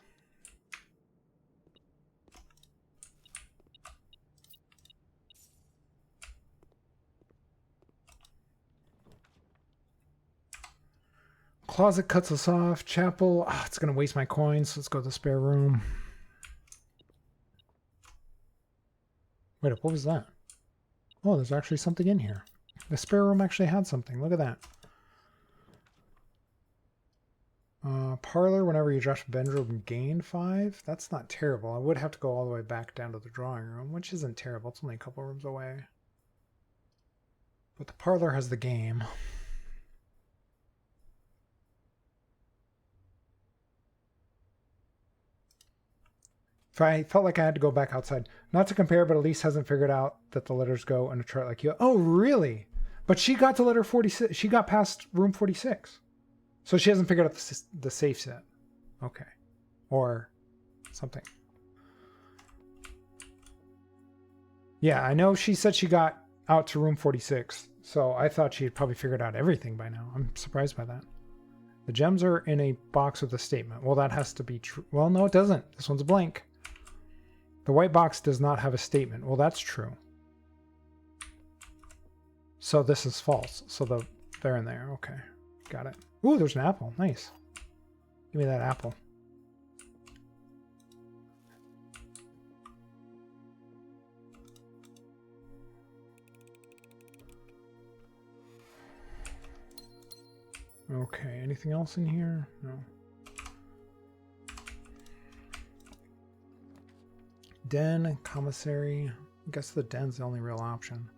Closet cuts us off. Chapel. Oh, it's going to waste my coins. Let's go to the spare room. Wait, what was that? Oh, there's actually something in here. The spare room actually had something. Look at that. Parlor, whenever you drop a bedroom, gain 5. That's not terrible. I would have to go all the way back down to the drawing room, which isn't terrible. It's only a couple rooms away. But the parlor has the game. If I felt like I had to go back outside, not to compare, but Elise hasn't figured out that the letters go in a chart like you. Oh, really? But she got to letter 46. She got past room 46. So she hasn't figured out the safe set. Okay. Or something. Yeah, I know she said she got out to room 46. So I thought she had probably figured out everything by now. I'm surprised by that. The gems are in a box with a statement. Well, that has to be true. Well, no, it doesn't. This one's blank. The white box does not have a statement. Well, that's true. So this is false. So they're in there. Okay. Got it. Ooh, there's an apple. Nice. Give me that apple. Okay. Anything else in here? No. Den, commissary. I guess the den's the only real option.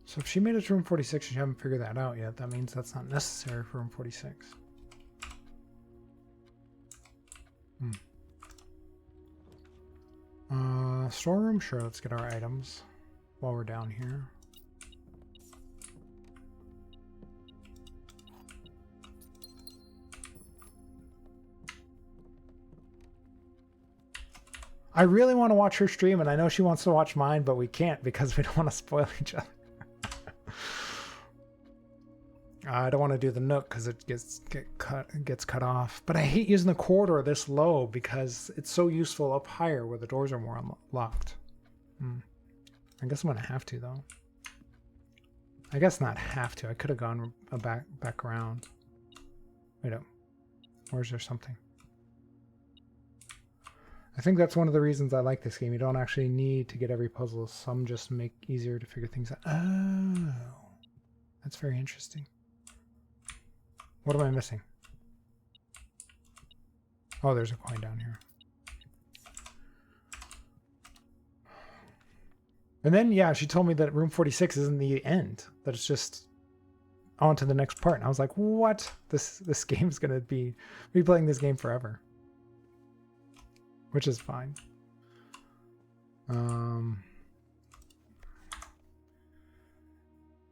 So if she made it to room 46 and you haven't figured that out yet, that means that's not necessary for room 46. Storeroom? Sure, let's get our items while we're down here. I really want to watch her stream, and I know she wants to watch mine, but we can't because we don't want to spoil each other. I don't want to do the Nook because it gets cut off. But I hate using the corridor this low because it's so useful up higher where the doors are more unlocked. I guess I'm gonna have to though. I guess not have to. I could have gone back around. Wait up. Where's there something? I think that's one of the reasons I like this game. You don't actually need to get every puzzle. Some just make easier to figure things out. Oh, that's very interesting. What am I missing? Oh, there's a coin down here. And then, yeah, she told me that room 46 isn't the end, that it's just on to the next part. And I was like, what? This game's going to be playing this game forever. Which is fine.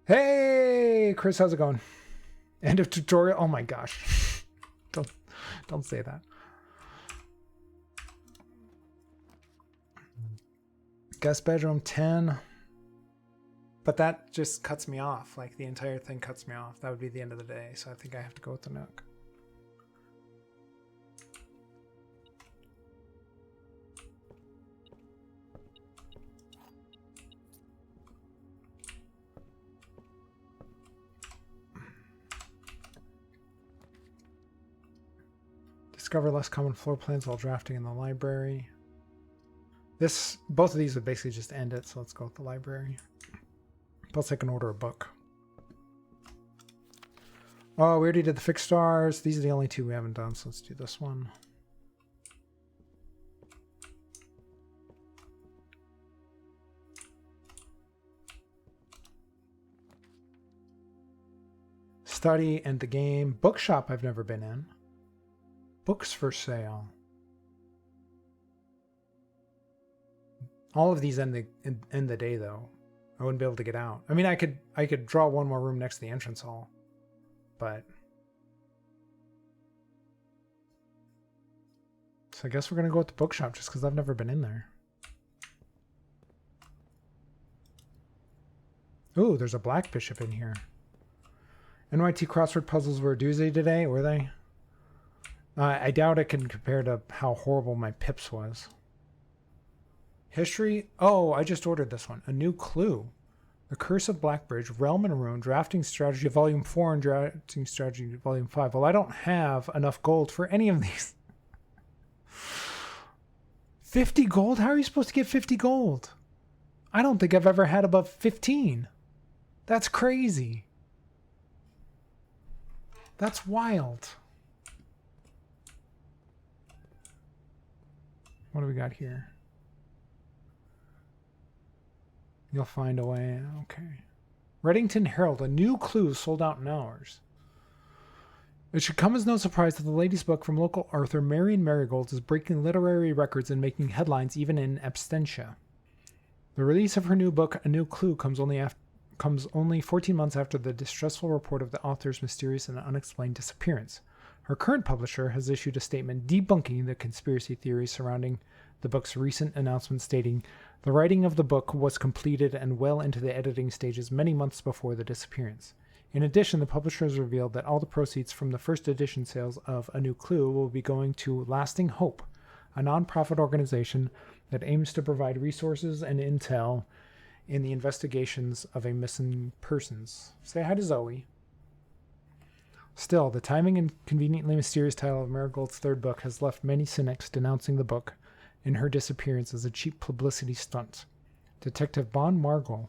Hey, Chris, how's it going? End of tutorial. Oh my gosh. Don't say that. Guest bedroom 10. But that just cuts me off. Like the entire thing cuts me off. That would be the end of the day. So I think I have to go with the Nook. Discover less common floor plans while drafting in the library. Both of these would basically just end it, so let's go with the library. Plus I can order a book. Oh, we already did the fixed stars. These are the only two we haven't done, so let's do this one. Study and the game. Bookshop I've never been in. Books for sale. All of these end the day though. I wouldn't be able to get out. I mean, I could draw one more room next to the entrance hall, but so I guess we're gonna go with the bookshop just because I've never been in there. Ooh, there's a black bishop in here. NYT crossword puzzles were a doozy today, were they? I doubt it can compare to how horrible my Pips was. History? Oh, I just ordered this one. A New Clue. The Curse of Blackbridge, Realm and Ruin, Drafting Strategy Volume 4 and Drafting Strategy Volume 5. Well, I don't have enough gold for any of these. 50 gold? How are you supposed to get 50 gold? I don't think I've ever had above 15. That's crazy. That's wild. What do we got here? You'll find a way. Okay. Reddington Herald, A New Clue sold out in hours. It should come as no surprise that the latest book from local author Marion Marigold is breaking literary records and making headlines even in absentia. The release of her new book, A New Clue, comes only 14 months after the distressful report of the author's mysterious and unexplained disappearance. Her current publisher has issued a statement debunking the conspiracy theories surrounding the book's recent announcement stating, the writing of the book was completed and well into the editing stages many months before the disappearance. In addition, the publisher has revealed that all the proceeds from the first edition sales of A New Clue will be going to Lasting Hope, a nonprofit organization that aims to provide resources and intel in the investigations of a missing persons. Say hi to Zoe. Still, the timing and conveniently mysterious title of Marigold's third book has left many cynics denouncing the book and her disappearance as a cheap publicity stunt. Detective Bon Margol,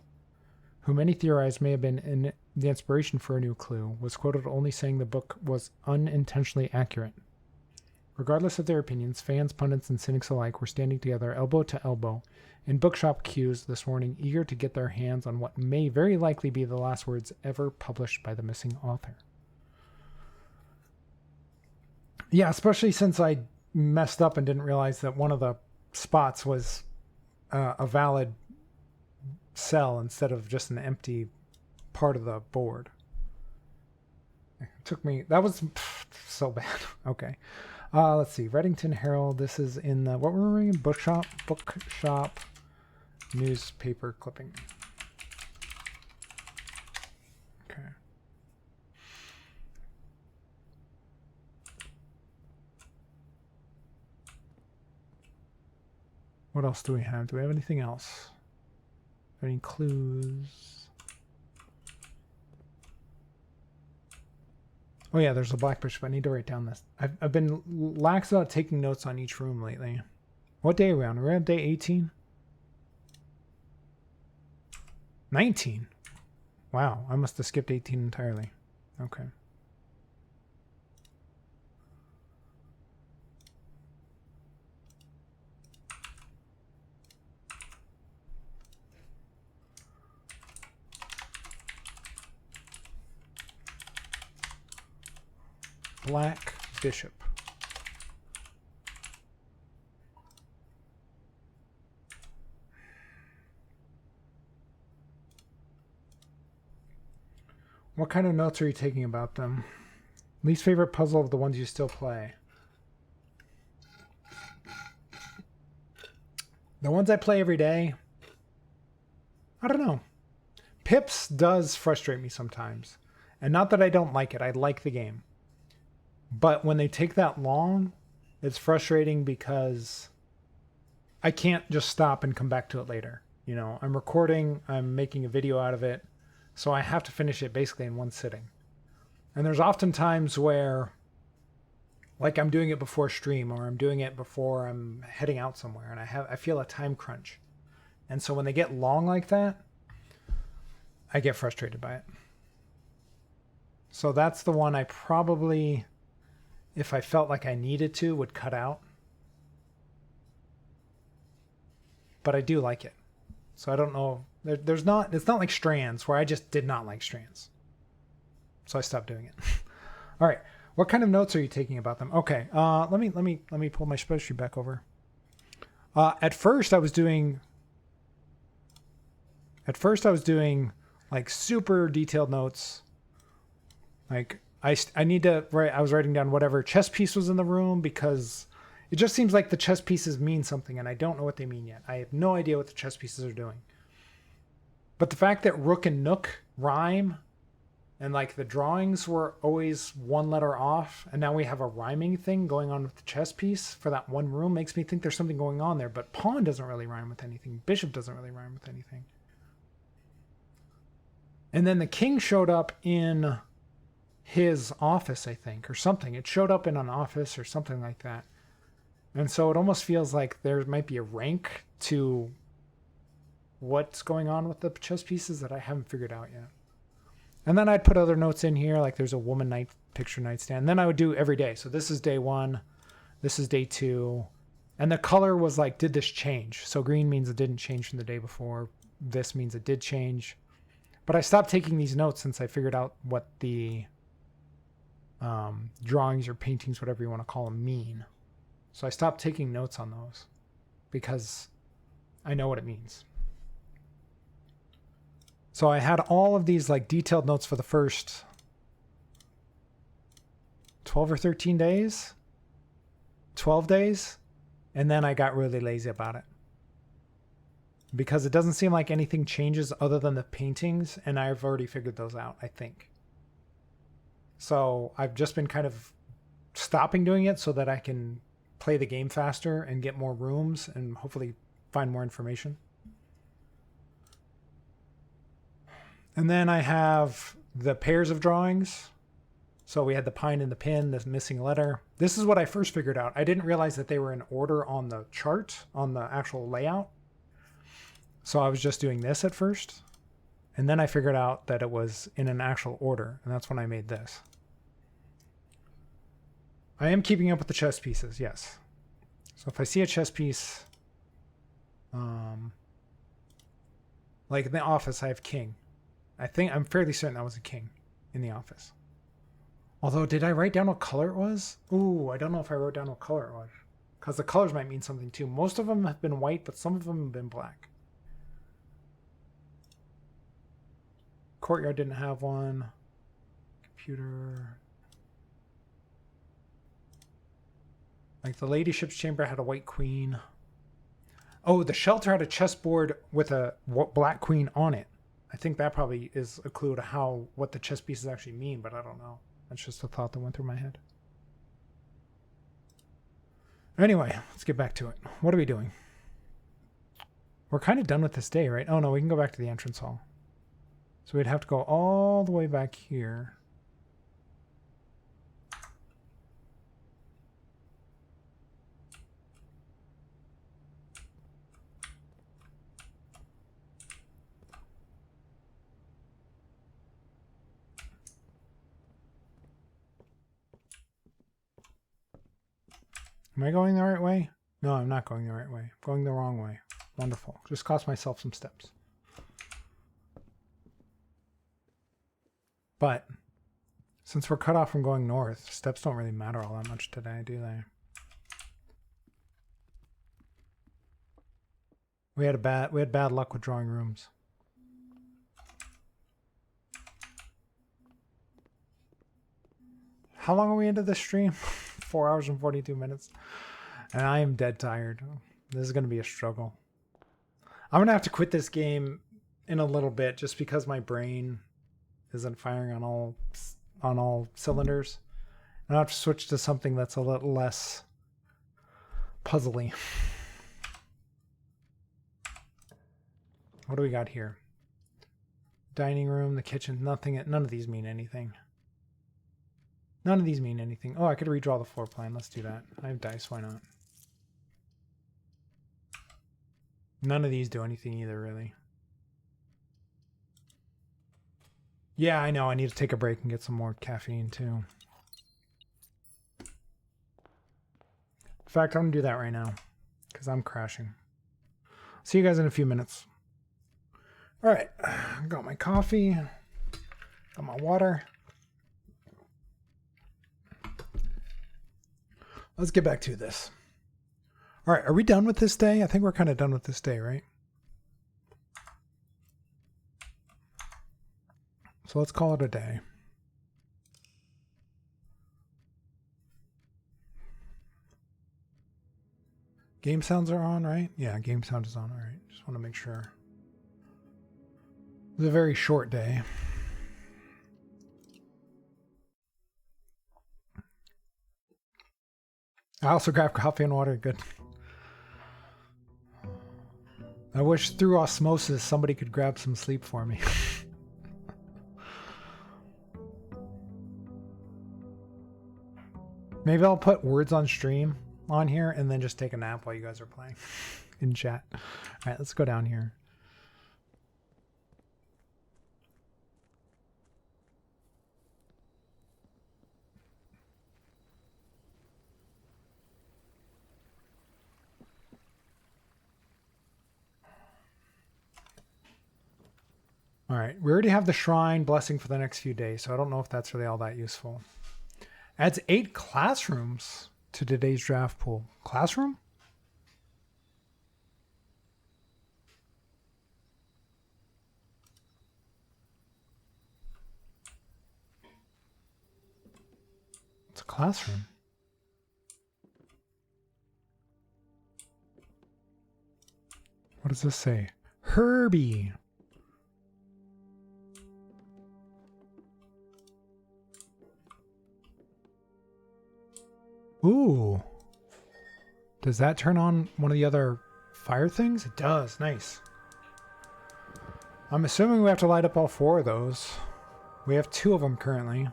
who many theorize may have been the inspiration for A New Clue, was quoted only saying the book was unintentionally accurate. Regardless of their opinions, fans, pundits, and cynics alike were standing together elbow to elbow in bookshop queues this morning, eager to get their hands on what may very likely be the last words ever published by the missing author. Yeah, especially since I messed up and didn't realize that one of the spots was a valid cell instead of just an empty part of the board. It took me, that was so bad. Okay. Let's see. Reddington Herald. This is in the, what were we reading? Bookshop newspaper clipping. Okay. What else do we have? Do we have anything else? Any clues? Oh yeah, there's a black bishop. I need to write down this. I've been lax about taking notes on each room lately. What day are we on? We're on day 18? 19? Wow, I must have skipped 18 entirely. Okay. black bishop. What kind of notes are you taking about them? Least favorite puzzle of the ones you still play. The ones I play every day, I don't know. Pips does frustrate me sometimes. And not that I don't like it. I like the game. But when they take that long, it's frustrating because I can't just stop and come back to it later. You know, I'm recording, I'm making a video out of it, so I have to finish it basically in one sitting. And there's often times where, like, I'm doing it before stream, or I'm doing it before I'm heading out somewhere, and I feel a time crunch. And so when they get long like that, I get frustrated by it. So that's the one I probably, if I felt like I needed to, would cut out. But I do like it. So I don't know. It's not like Strands, where I just did not like Strands. So I stopped doing it. All right. What kind of notes are you taking about them? Okay. Let me pull my spreadsheet back over. At first I was doing like super detailed notes. Like I need to write, I was writing down whatever chess piece was in the room, because it just seems like the chess pieces mean something and I don't know what they mean yet. I have no idea what the chess pieces are doing. But the fact that rook and nook rhyme, and like the drawings were always one letter off, and now we have a rhyming thing going on with the chess piece for that one room, makes me think there's something going on there. But pawn doesn't really rhyme with anything. Bishop doesn't really rhyme with anything. And then the king showed up in his office, I think, or something. It showed up in an office or something like that. And so it almost feels like there might be a rank to what's going on with the chess pieces that I haven't figured out yet. And then I'd put other notes in here, like there's a woman night picture nightstand. And then I would do every day. So this is day 1. This is day 2. And the color was like, did this change? So green means it didn't change from the day before. This means it did change. But I stopped taking these notes since I figured out what the drawings or paintings, whatever you want to call them, mean. So I stopped taking notes on those because I know what it means. So I had all of these like detailed notes for the first 12 or 13 days, 12 days, and then I got really lazy about it because it doesn't seem like anything changes other than the paintings, and I've already figured those out, I think. So I've just been kind of stopping doing it so that I can play the game faster and get more rooms and hopefully find more information. And then I have the pairs of drawings. So we had the pine and the pin, the missing letter. This is what I first figured out. I didn't realize that they were in order on the chart, on the actual layout. So I was just doing this at first. And then I figured out that it was in an actual order. And that's when I made this. I am keeping up with the chess pieces, yes. So if I see a chess piece, like in the office, I have king. I'm fairly certain that was a king in the office. Although, did I write down what color it was? Ooh, I don't know if I wrote down what color it was. Because the colors might mean something too. Most of them have been white, but some of them have been black. Courtyard didn't have one. Computer. Like the ladyship's chamber had a white queen. Oh, the shelter had a chessboard with a black queen on it. I think that probably is a clue to what the chess pieces actually mean, but I don't know. That's just a thought that went through my head. Anyway, let's get back to it. What are we doing? We're kind of done with this day, right? Oh no, we can go back to the entrance hall. So we'd have to go all the way back here. Am I going the right way? No, I'm not going the right way. I'm going the wrong way. Wonderful. Just cost myself some steps. But, Since we're cut off from going north, steps don't really matter all that much today, do they? We had bad luck with drawing rooms. How long are we into this stream? 4 hours and 42 minutes. And I am dead tired. This is going to be a struggle. I'm going to have to quit this game in a little bit just because my brain isn't firing on all cylinders. And I'll have to switch to something that's a little less puzzly. What do we got here? Dining room, the kitchen, nothing. None of these mean anything. None of these mean anything. Oh, I could redraw the floor plan. Let's do that. I have dice. Why not? None of these do anything either, really. Yeah, I know. I need to take a break and get some more caffeine, too. In fact, I'm going to do that right now because I'm crashing. See you guys in a few minutes. All right. Got my coffee. Got my water. Let's get back to this. All right. Are we done with this day? I think we're kind of done with this day, right? So let's call it a day. Game sounds are on, right? Yeah, game sound is on. All right. Just want to make sure. It was a very short day. I also grabbed coffee and water. Good. I wish through osmosis somebody could grab some sleep for me. Maybe I'll put words on stream on here and then just take a nap while you guys are playing in chat. All right, let's go down here. All right, we already have the shrine blessing for the next few days, so I don't know if that's really all that useful. Adds 8 classrooms to today's draft pool. Classroom? It's a classroom. What does this say? Herbie. Ooh. Does that turn on one of the other fire things? It does. Nice. I'm assuming we have to light up all 4 of those. We have 2 of them currently.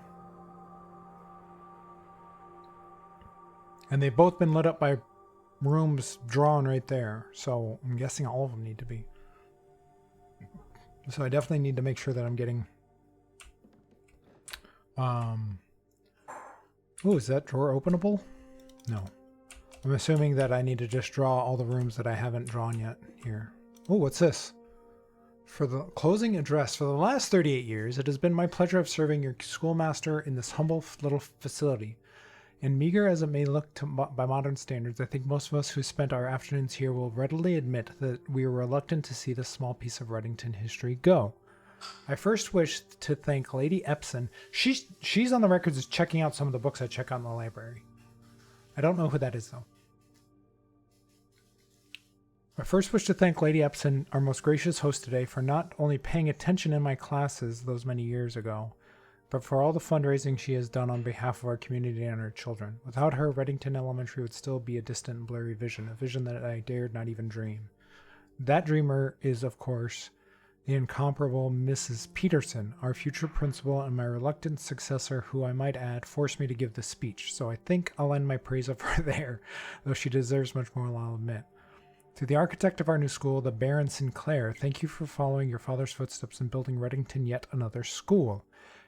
And they've both been lit up by rooms drawn right there. So I'm guessing all of them need to be. So I definitely need to make sure that I'm getting... Ooh, is that drawer openable? No. I'm assuming that I need to just draw all the rooms that I haven't drawn yet here. Oh, what's this? For the closing address, for the last 38 years, it has been my pleasure of serving your schoolmaster in this humble little facility. And meager as it may look by modern standards, I think most of us who spent our afternoons here will readily admit that we are reluctant to see this small piece of Reddington history go. I first wish to thank Lady Epson. She's on the records as checking out some of the books I check out in the library. I don't know who that is, though. I first wish to thank Lady Epson, our most gracious host today, for not only paying attention in my classes those many years ago, but for all the fundraising she has done on behalf of our community and our children. Without her, Reddington Elementary would still be a distant and blurry vision, a vision that I dared not even dream. That dreamer is, of course, the incomparable Mrs. Peterson, our future principal and my reluctant successor, who I might add, forced me to give this speech, so I think I'll end my praise of her there, though she deserves much more, I'll admit. To the architect of our new school, the Baron Sinclair, thank you for following your father's footsteps and building Reddington yet another school,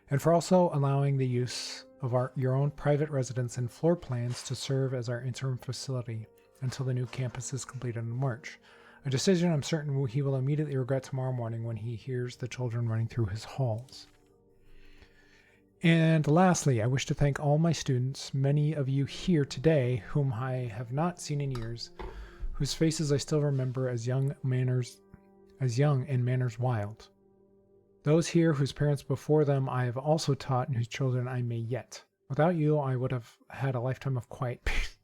and for also allowing the use of your own private residence and floor plans to serve as our interim facility until the new campus is completed in March. A decision I'm certain he will immediately regret tomorrow morning when he hears the children running through his halls. And lastly, I wish to thank all my students, many of you here today whom I have not seen in years, whose faces I still remember as young and manners wild. Those here whose parents before them I have also taught and whose children I may yet. Without you, I would have had a lifetime of quiet peace.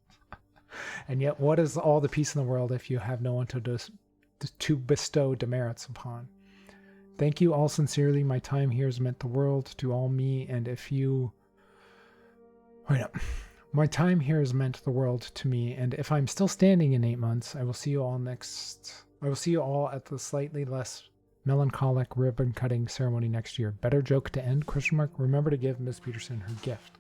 And yet, what is all the peace in the world if you have no one to bestow demerits upon? Thank you all sincerely. My time here has meant the world to all me, and if you... Wait up. My time here has meant the world to me, and if I'm still standing in 8 months, I will see you all at the slightly less melancholic ribbon cutting ceremony next year. Better joke to end? ? Remember to give Miss Peterson her gift.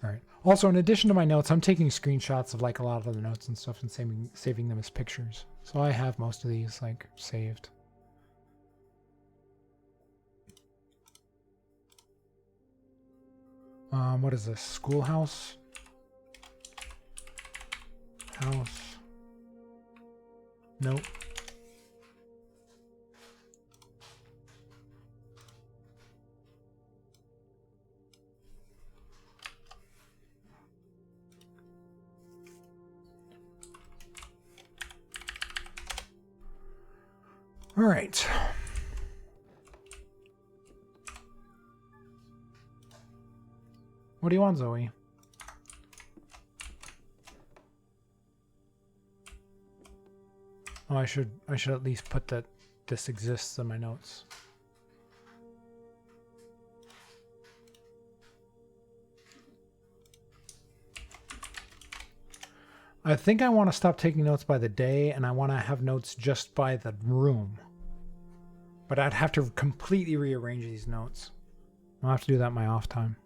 All right. Also, in addition to my notes, I'm taking screenshots of like a lot of the notes and stuff and saving them as pictures. So I have most of these like saved. What is this? Schoolhouse? House? Nope. All right. What do you want, Zoe? Oh, I should at least put that this exists in my notes. I think I want to stop taking notes by the day, and I want to have notes just by the room. But I'd have to completely rearrange these notes. I'll have to do that in my off time.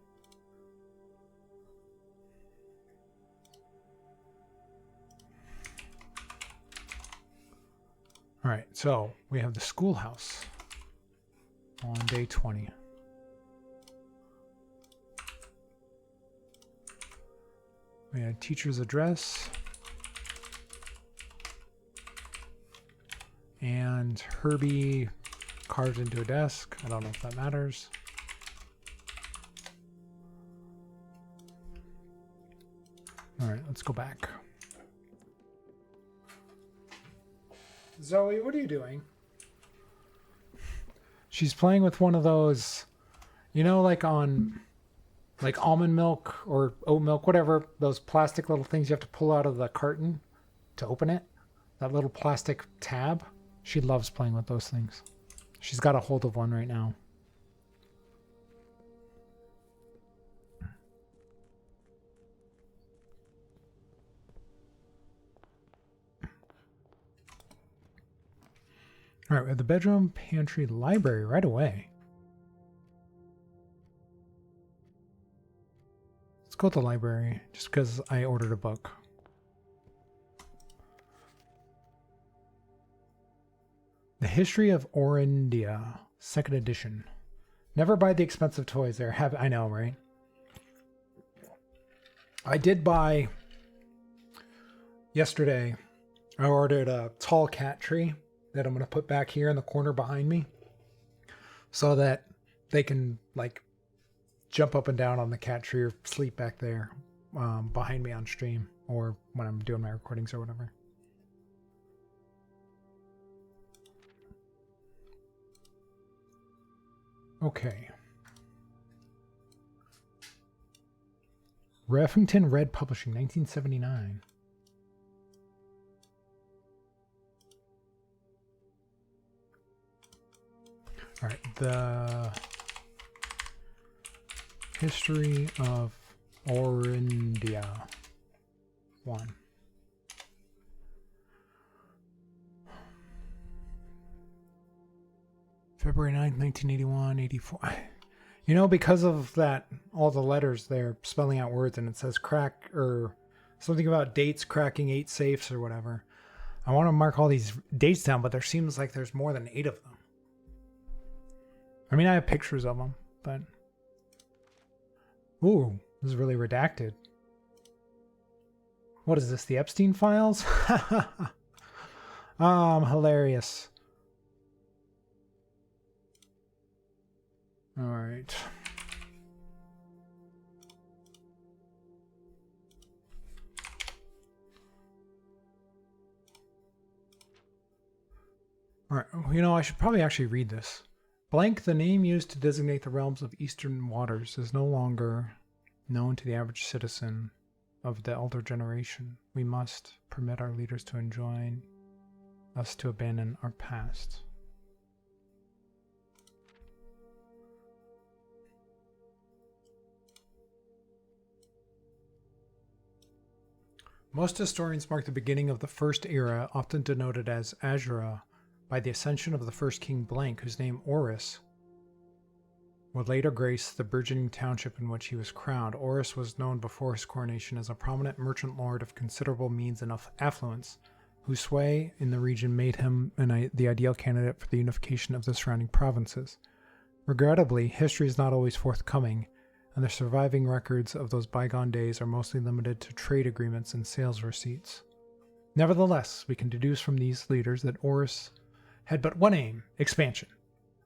All right, so we have the schoolhouse on day 20. We had teacher's address. And Herbie carved into a desk. I don't know if that matters. All right, let's go back. Zoe, what are you doing? She's playing with one of those, you know, like on like almond milk or oat milk, whatever, those plastic little things you have to pull out of the carton to open it. That little plastic tab. She loves playing with those things. She's got a hold of one right now. All right, we have the bedroom, pantry, library right away. Let's go to the library just because I ordered a book. The History of Orindia, 2nd edition. Never buy the expensive toys there. I know, right? I did buy yesterday. I ordered a tall cat tree that I'm going to put back here in the corner behind me so that they can like jump up and down on the cat tree or sleep back there behind me on stream or when I'm doing my recordings or whatever. Okay. Reffington Red Publishing, 1979. All right, the History of Orindia 1. February 9th, 1981, 84. You know, because of that, all the letters there spelling out words and it says crack or something about dates cracking 8 safes or whatever. I want to mark all these dates down, but there seems like there's more than 8 of them. I mean, I have pictures of them, but... Ooh, this is really redacted. What is this, the Epstein files? I'm hilarious. All right. All right. You know, I should probably actually read this. Blank, the name used to designate the realms of eastern waters, is no longer known to the average citizen of the elder generation. We must permit our leaders to enjoin us to abandon our past. Most historians mark the beginning of the first era, often denoted as Azura, by the ascension of the first king Blank, whose name Horus would later grace the burgeoning township in which he was crowned. Horus was known before his coronation as a prominent merchant lord of considerable means and affluence, whose sway in the region made him the ideal candidate for the unification of the surrounding provinces. Regrettably, history is not always forthcoming, and the surviving records of those bygone days are mostly limited to trade agreements and sales receipts. Nevertheless, we can deduce from these leaders that Horus had but one aim: expansion.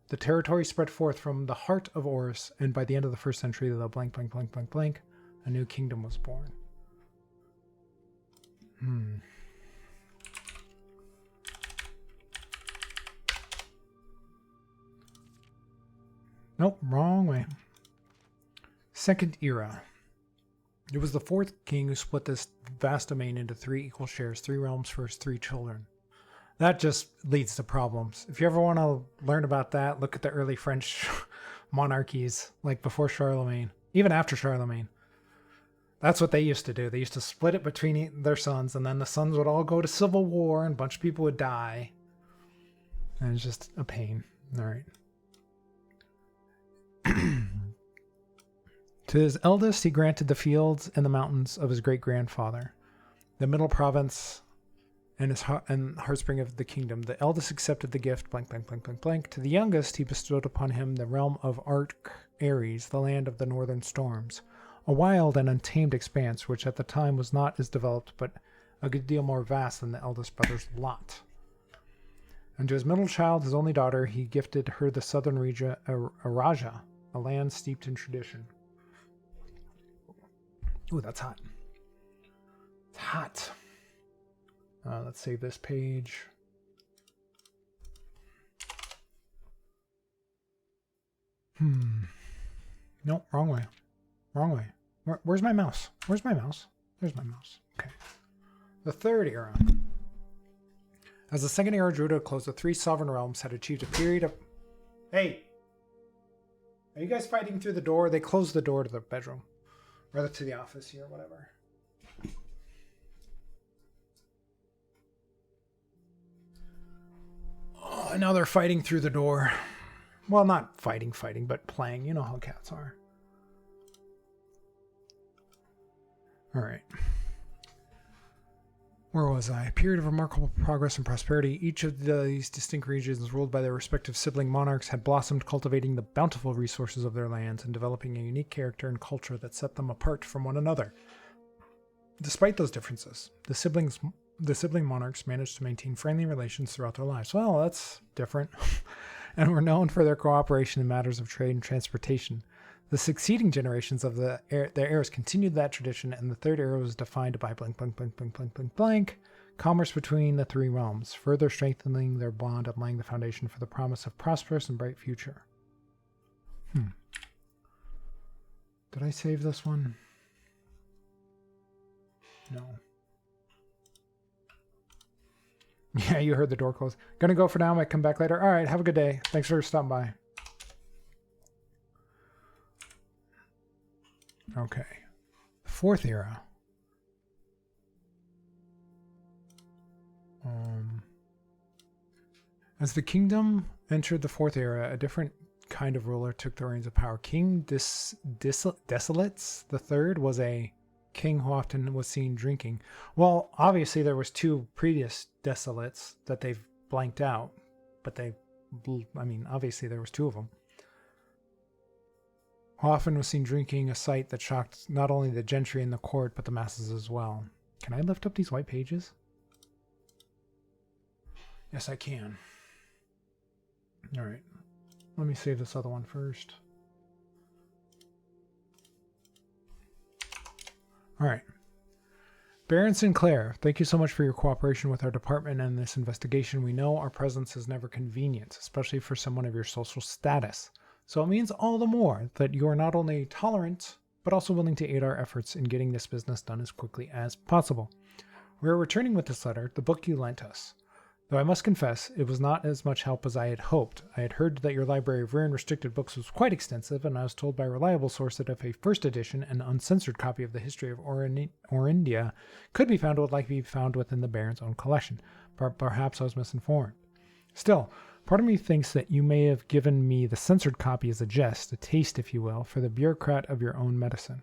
The territory spread forth from the heart of Horus, and by the end of the first century, the blank, blank, blank, blank, blank, a new kingdom was born. Nope, wrong way. Second era. It was the fourth king who split this vast domain into 3 equal shares, 3 realms for his 3 children. That just leads to problems. If you ever want to learn about that, look at the early French monarchies, like before Charlemagne, even after Charlemagne. That's what they used to do. They used to split it between their sons, and then the sons would all go to civil war, and a bunch of people would die. And it's just a pain. All right. To his eldest, he granted the fields and the mountains of his great-grandfather, the middle province and heartspring of the kingdom. The eldest accepted the gift, blank, blank, blank, blank, blank. To the youngest, he bestowed upon him the realm of Arc Ares, the land of the northern storms, a wild and untamed expanse, which at the time was not as developed, but a good deal more vast than the eldest brother's lot. And to his middle child, his only daughter, he gifted her the southern region, Araja, a land steeped in tradition. Ooh, that's hot. It's hot. Let's save this page. Nope, wrong way. Wrong way. Where's my mouse? Where's my mouse? There's my mouse. Okay. The third era. As the second era drew to a close, the 3 sovereign realms had achieved a period of... Hey! Are you guys fighting through the door? They closed the door to the bedroom. Rather to the office here, whatever. Oh, now they're fighting through the door. Well, not fighting, but playing. You know how cats are. All right. Where was I? A period of remarkable progress and prosperity. Each of these distinct regions, ruled by their respective sibling monarchs, had blossomed, cultivating the bountiful resources of their lands and developing a unique character and culture that set them apart from one another. Despite those differences, the sibling monarchs managed to maintain friendly relations throughout their lives. Well, that's different. And were known for their cooperation in matters of trade and transportation. The succeeding generations of their heirs continued that tradition, and the third era was defined by blank, blank, blank, blank, blank, blank, blank, commerce between the 3 realms, further strengthening their bond and laying the foundation for the promise of prosperous and bright future. Did I save this one? No. Yeah, you heard the door close. Gonna go for now. Might come back later. All right, have a good day. Thanks for stopping by. Okay. The fourth era. As the kingdom entered the fourth era, a different kind of ruler took the reins of power. King Desolates the Third was a king who often was seen drinking. Well, obviously there was 2 previous Desolates that they've blanked out, but obviously there was 2 of them. Often was seen drinking, a sight that shocked not only the gentry in the court, but the masses as well. Can I lift up these white pages? Yes, I can. All right. Let me save this other one first. All right. Baron Sinclair, thank you so much for your cooperation with our department and this investigation. We know our presence is never convenient, especially for someone of your social status. So it means all the more that you are not only tolerant, but also willing to aid our efforts in getting this business done as quickly as possible. We are returning with this letter, the book you lent us. Though I must confess, it was not as much help as I had hoped. I had heard that your library of rare and restricted books was quite extensive, and I was told by a reliable source that if a first edition and uncensored copy of the history of Orindia could be found, it would likely be found within the Baron's own collection. But perhaps I was misinformed. Still, part of me thinks that you may have given me the censored copy as a jest, a taste, if you will, for the bureaucrat of your own medicine.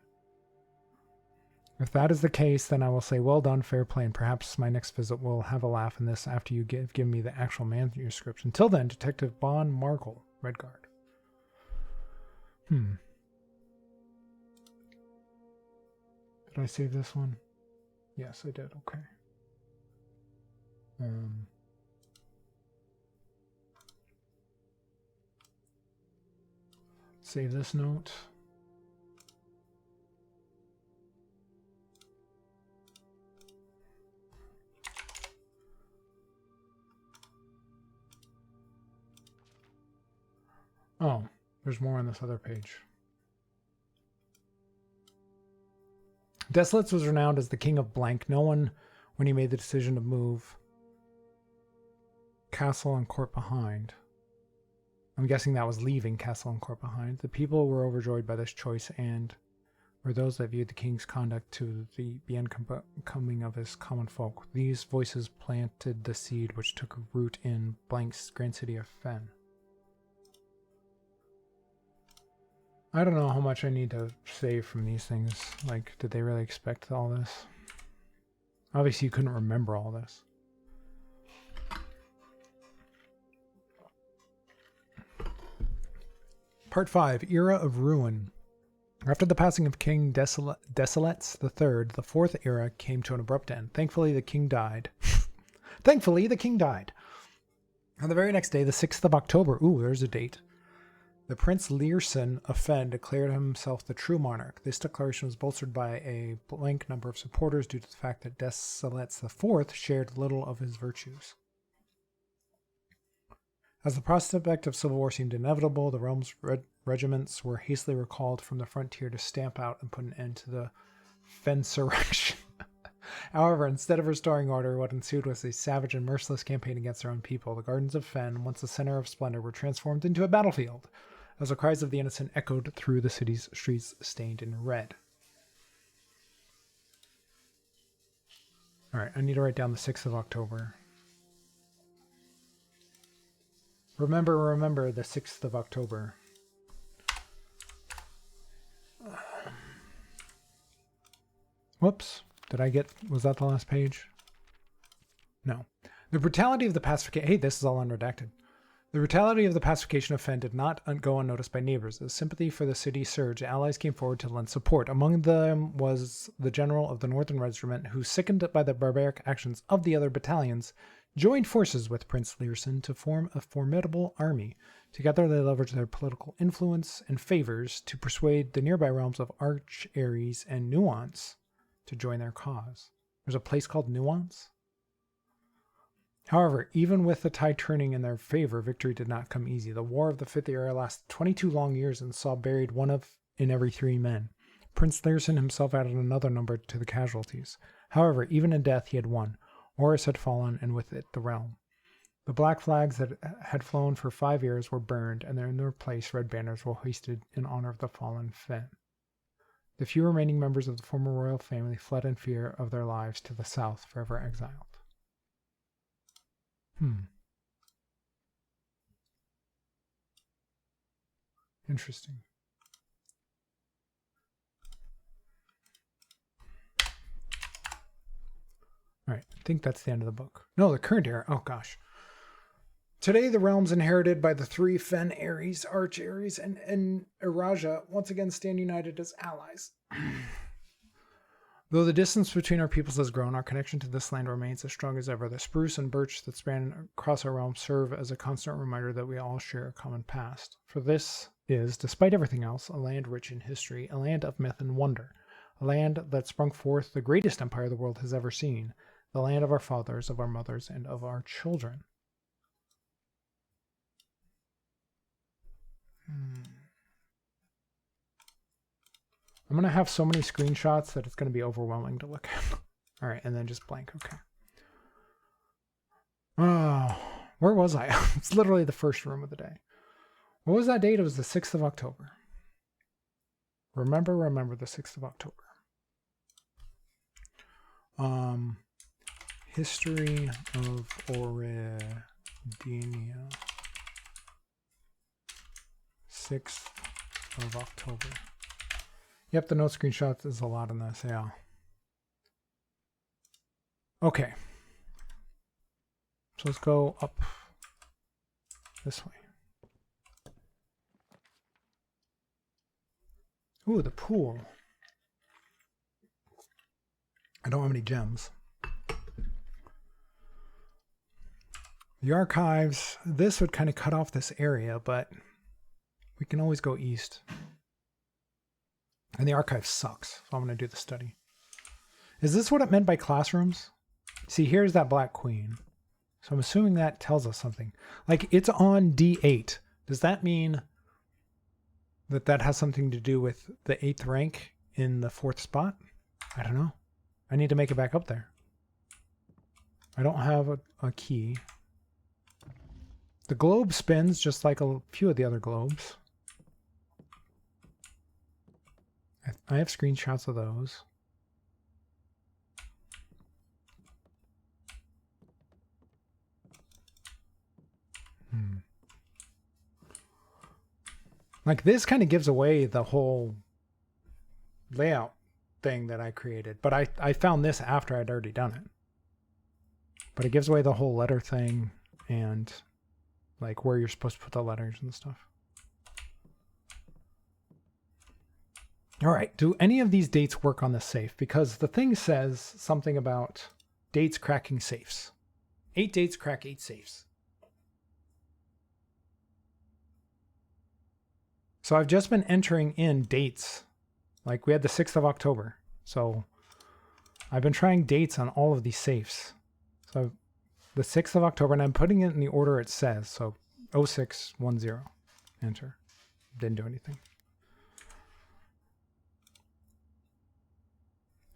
If that is the case, then I will say, well done, fair play, and perhaps my next visit will have a laugh in this after you give me the actual manuscript. Until then, Detective Bon Markle, Redguard. Did I save this one? Yes, I did. Okay. Save this note. Oh, there's more on this other page. Desolates was renowned as the king of blank. No one, when he made the decision to move castle and court behind. I'm guessing that was leaving castle and court behind. The people were overjoyed by this choice and were those that viewed the king's conduct to the becoming of his common folk. These voices planted the seed which took root in blank's grand city of Fen. I don't know how much I need to save from these things. Like, did they really expect all this? Obviously, you couldn't remember all this. Part 5, Era of Ruin. After the passing of King Desolates III, the fourth era came to an abrupt end. Thankfully, the king died. On the very next day, the 6th of October, ooh, there's a date, the Prince Learson of Fen declared himself the true monarch. This declaration was bolstered by a blank number of supporters due to the fact that Desolates IV shared little of his virtues. As the prospect of civil war seemed inevitable, the realm's regiments were hastily recalled from the frontier to stamp out and put an end to the Fensurrection. However, instead of restoring order, what ensued was a savage and merciless campaign against their own people. The gardens of Fen, once a center of splendor, were transformed into a battlefield, as the cries of the innocent echoed through the city's streets stained in red. Alright, I need to write down the 6th of October. Remember the 6th of October. Whoops. Was that the last page? No. The brutality of the pacification... Hey, this is all unredacted. The brutality of the pacification of Fen did not go unnoticed by neighbors. As sympathy for the city surged, allies came forward to lend support. Among them was the general of the Northern Regiment, who, sickened by the barbaric actions of the other battalions, joined forces with Prince Learson to form a formidable army. Together they leveraged their political influence and favors to persuade the nearby realms of Arch, Ares, and Nuance to join their cause. There's a place called Nuance? However, even with the tide turning in their favor, victory did not come easy. The War of the Fifth Era lasted 22 long years and saw buried one in every 3 men. Prince Learson himself added another number to the casualties. However, even in death he had won. Horus had fallen, and with it the realm. The black flags that had flown for 5 years were burned, and in their place red banners were hoisted in honor of the fallen Fen. The few remaining members of the former royal family fled in fear of their lives to the south, forever exiled. Interesting. All right, I think that's the end of the book. No, the current era. Oh, gosh. Today, the realms inherited by the 3 Fen Ares, Arch Ares, and Eraja once again stand united as allies. Though the distance between our peoples has grown, our connection to this land remains as strong as ever. The spruce and birch that span across our realm serve as a constant reminder that we all share a common past. For this is, despite everything else, a land rich in history, a land of myth and wonder, a land that sprung forth the greatest empire the world has ever seen, the land of our fathers, of our mothers, and of our children. I'm going to have so many screenshots that it's going to be overwhelming to look at. All right, and then just blank. Okay. Oh, where was I? It's literally the first room of the day. What was that date? It was the 6th of October. Remember the 6th of October. History of Oredinia. 6th of October. Yep, the note screenshots is a lot in this, yeah. Okay. So let's go up this way. Ooh, the pool. I don't have any gems. The archives, this would kind of cut off this area, but we can always go east. And the archive sucks, so I'm going to do the study. Is this what it meant by classrooms? See, here's that Black Queen. So I'm assuming that tells us something. Like, it's on D8. Does that mean that that has something to do with the 8th rank in the 4th spot? I don't know. I need to make it back up there. I don't have a key. The globe spins just like a few of the other globes. I have screenshots of those. Like, this kind of gives away the whole layout thing that I created. But I found this after I'd already done it. But it gives away the whole letter thing and like where you're supposed to put the letters and stuff. All right, do any of these dates work on the safe? Because the thing says something about dates cracking safes. 8 dates crack 8 safes. So I've just been entering in dates. Like we had the 6th of October. So I've been trying dates on all of these safes. So the 6th of October, and I'm putting it in the order it says. So 0610, enter. Didn't do anything.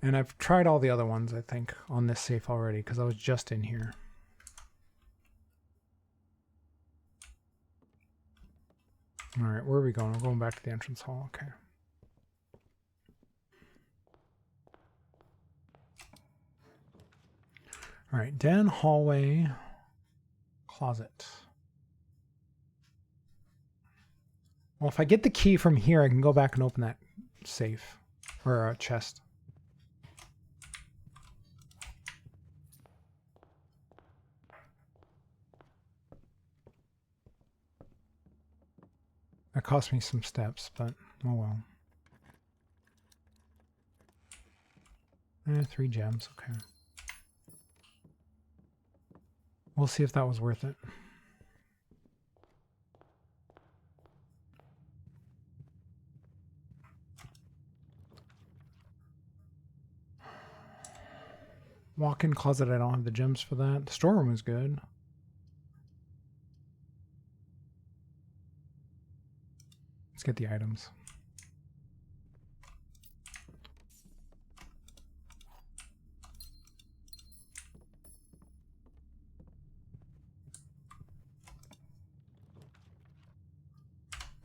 And I've tried all the other ones, I think, on this safe already, because I was just in here. All right, where are we going? We're going back to the entrance hall. Okay. All right, den, hallway, closet. Well, if I get the key from here, I can go back and open that safe or chest. That cost me some steps, but oh well. 3 gems, okay. We'll see if that was worth it. Walk-in closet, I don't have the gems for that. The storeroom is good. Let's get the items.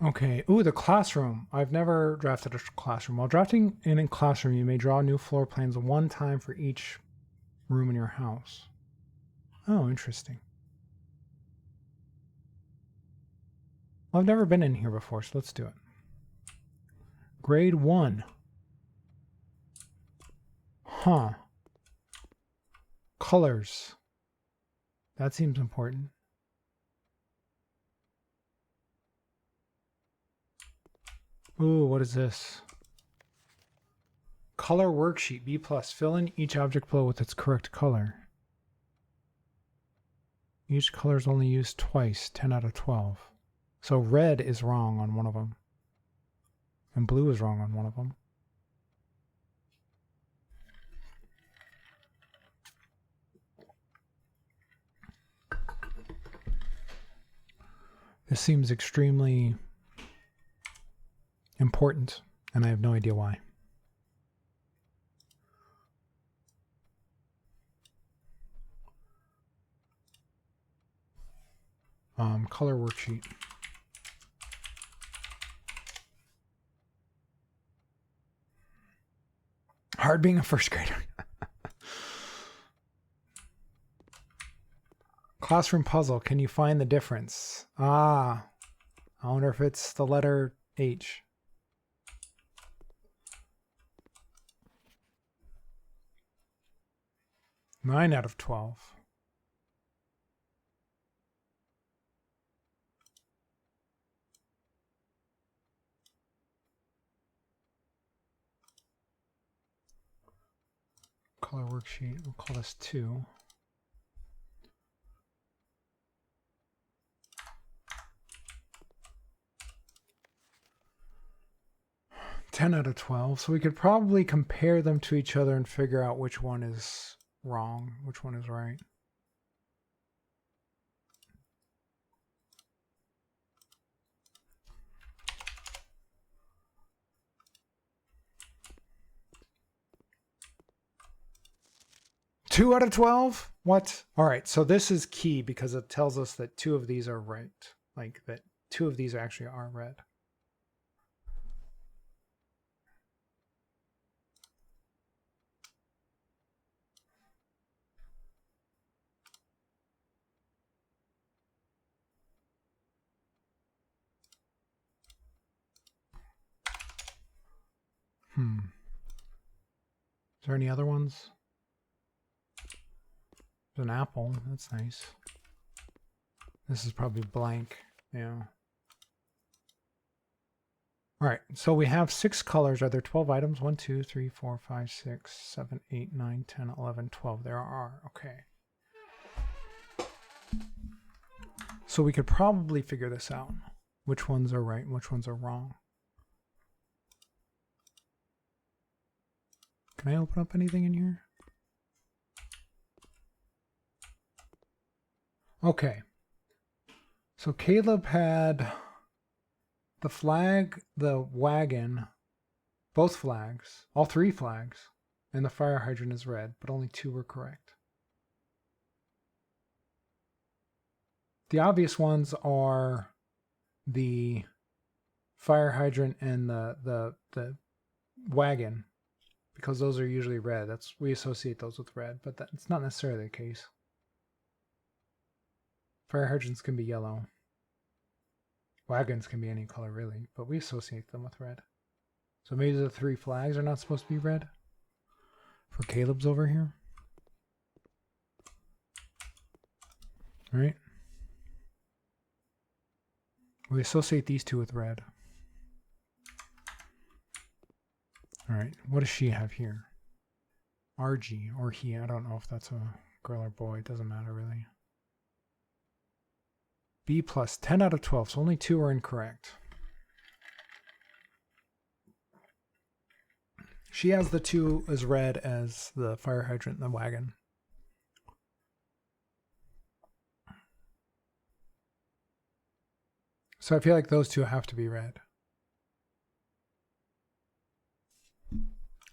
Okay. Ooh, the classroom. I've never drafted a classroom. While drafting in a classroom, you may draw new floor plans one time for each room in your house. Oh, interesting. Well, I've never been in here before, so let's do it. Grade 1. Huh. Colors. That seems important. Ooh, what is this? Color worksheet, B+. Fill in each object below with its correct color. Each color is only used twice, 10 out of 12. So red is wrong on one of them. And blue is wrong on one of them. This seems extremely important, and I have no idea why. Color worksheet. Hard being a first grader. Classroom puzzle. Can you find the difference? Ah, I wonder if it's the letter H. Nine out of 12. Color worksheet. We'll call this 2. Ten out of 12. So we could probably compare them to each other and figure out which one is wrong, which one is right. Two out of 12? What? All right, so this is key because it tells us that 2 of these are right. Like that 2 of these actually are red. Is there any other ones? There's an apple. That's nice. This is probably blank. Yeah. All right. So we have 6 colors. Are there 12 items? 1, 2, 3, 4, 5, 6, 7, 8, 9, 10, 11, 12. There are. Okay. So we could probably figure this out. Which ones are right and which ones are wrong. Can I open up anything in here? Okay. So Caleb had the flag, the wagon, both flags, all 3 flags, and the fire hydrant is red, but only 2 were correct. The obvious ones are the fire hydrant and the wagon, because those are usually red. We associate those with red, but that's not necessarily the case. Fire hydrants can be yellow. Wagons can be any color really, but we associate them with red. So maybe the 3 flags are not supposed to be red for Caleb's over here. All right. We associate these 2 with red. All right, what does she have here? RG or he, I don't know if that's a girl or boy, it doesn't matter really. B plus, 10 out of 12, so only 2 are incorrect. She has the 2 as red as the fire hydrant and the wagon. So I feel like those 2 have to be red.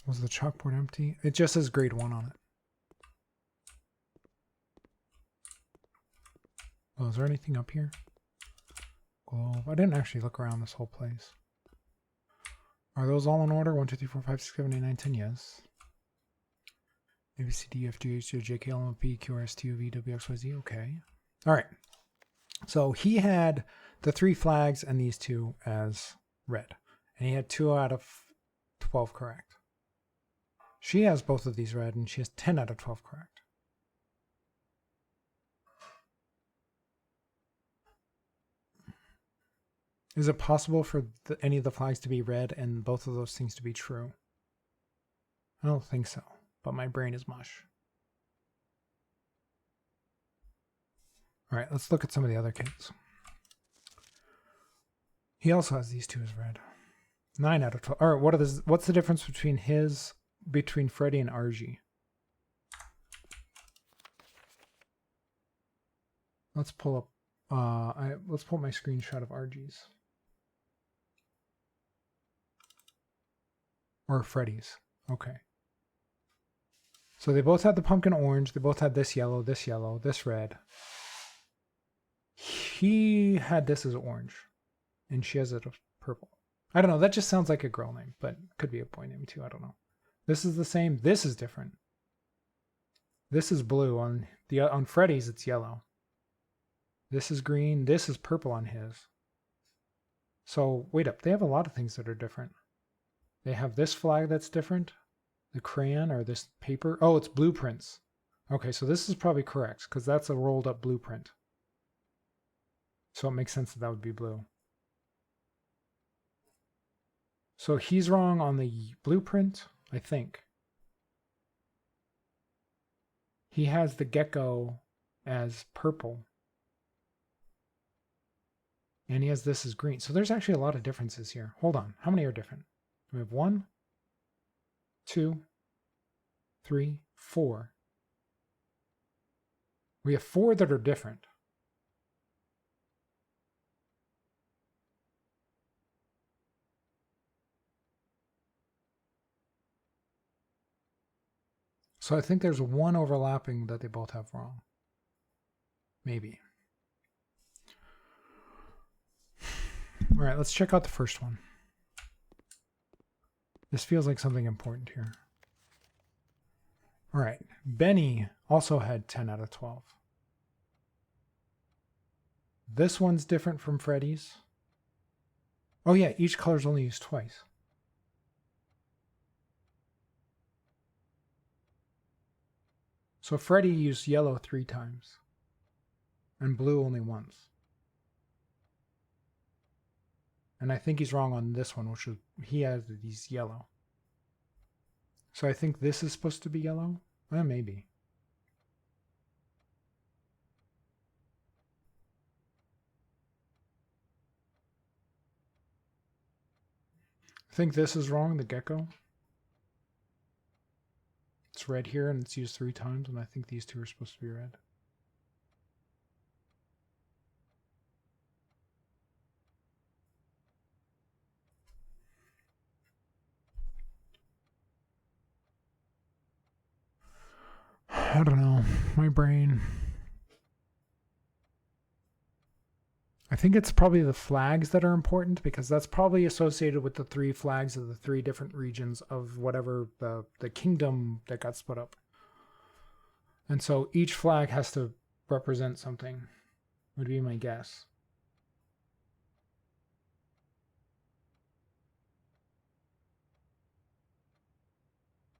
Was the chalkboard empty? It just says grade 1 on it. Oh, is there anything up here? Globe. I didn't actually look around this whole place. Are those all in order? 1, 2, 3, 4, 5, 6, 7, 8, 9, 10. Yes. A, B, C, D, F, G, H, J, K, L, M, N, P, Q, R, S, T, U, V, W, X, Y, Z. Okay. All right. So he had the 3 flags and these 2 as red. And he had 2 out of 12 correct. She has both of these red and she has 10 out of 12 correct. Is it possible for any of the flags to be red and both of those things to be true? I don't think so, but my brain is mush. All right, let's look at some of the other kids. He also has these 2 as red. 9 out of 12. All right, what's the difference between Freddie and RG? Let's pull up. Let's pull my screenshot of RG's. Or Freddy's. Okay. So they both had the pumpkin orange. They both had this yellow, this red. He had this as orange. And she has it as purple. I don't know. That just sounds like a girl name, but could be a boy name too. I don't know. This is the same. This is different. This is blue. On Freddy's, it's yellow. This is green. This is purple on his. So wait up. They have a lot of things that are different. They have this flag that's different. The crayon or this paper. Oh, it's blueprints. Okay, so this is probably correct because that's a rolled up blueprint. So it makes sense that that would be blue. So he's wrong on the blueprint, I think. He has the gecko as purple. And he has this as green. So there's actually a lot of differences here. Hold on. How many are different? We have 1, 2, 3, 4. We have 4 that are different. So I think there's 1 overlapping that they both have wrong. Maybe. All right, let's check out the first one. This feels like something important here. All right, Benny also had 10 out of 12. This one's different from Freddy's. Oh yeah, each color's only used twice. So Freddy used yellow 3 times and blue only once. And I think he's wrong on this one, which is he has these yellow. So I think this is supposed to be yellow? Maybe. I think this is wrong, the gecko. It's red here and it's used 3 times, and I think these 2 are supposed to be red. I don't know. My brain. I think it's probably the flags that are important because that's probably associated with the 3 flags of the 3 different regions of whatever the kingdom that got split up. And so each flag has to represent something, would be my guess.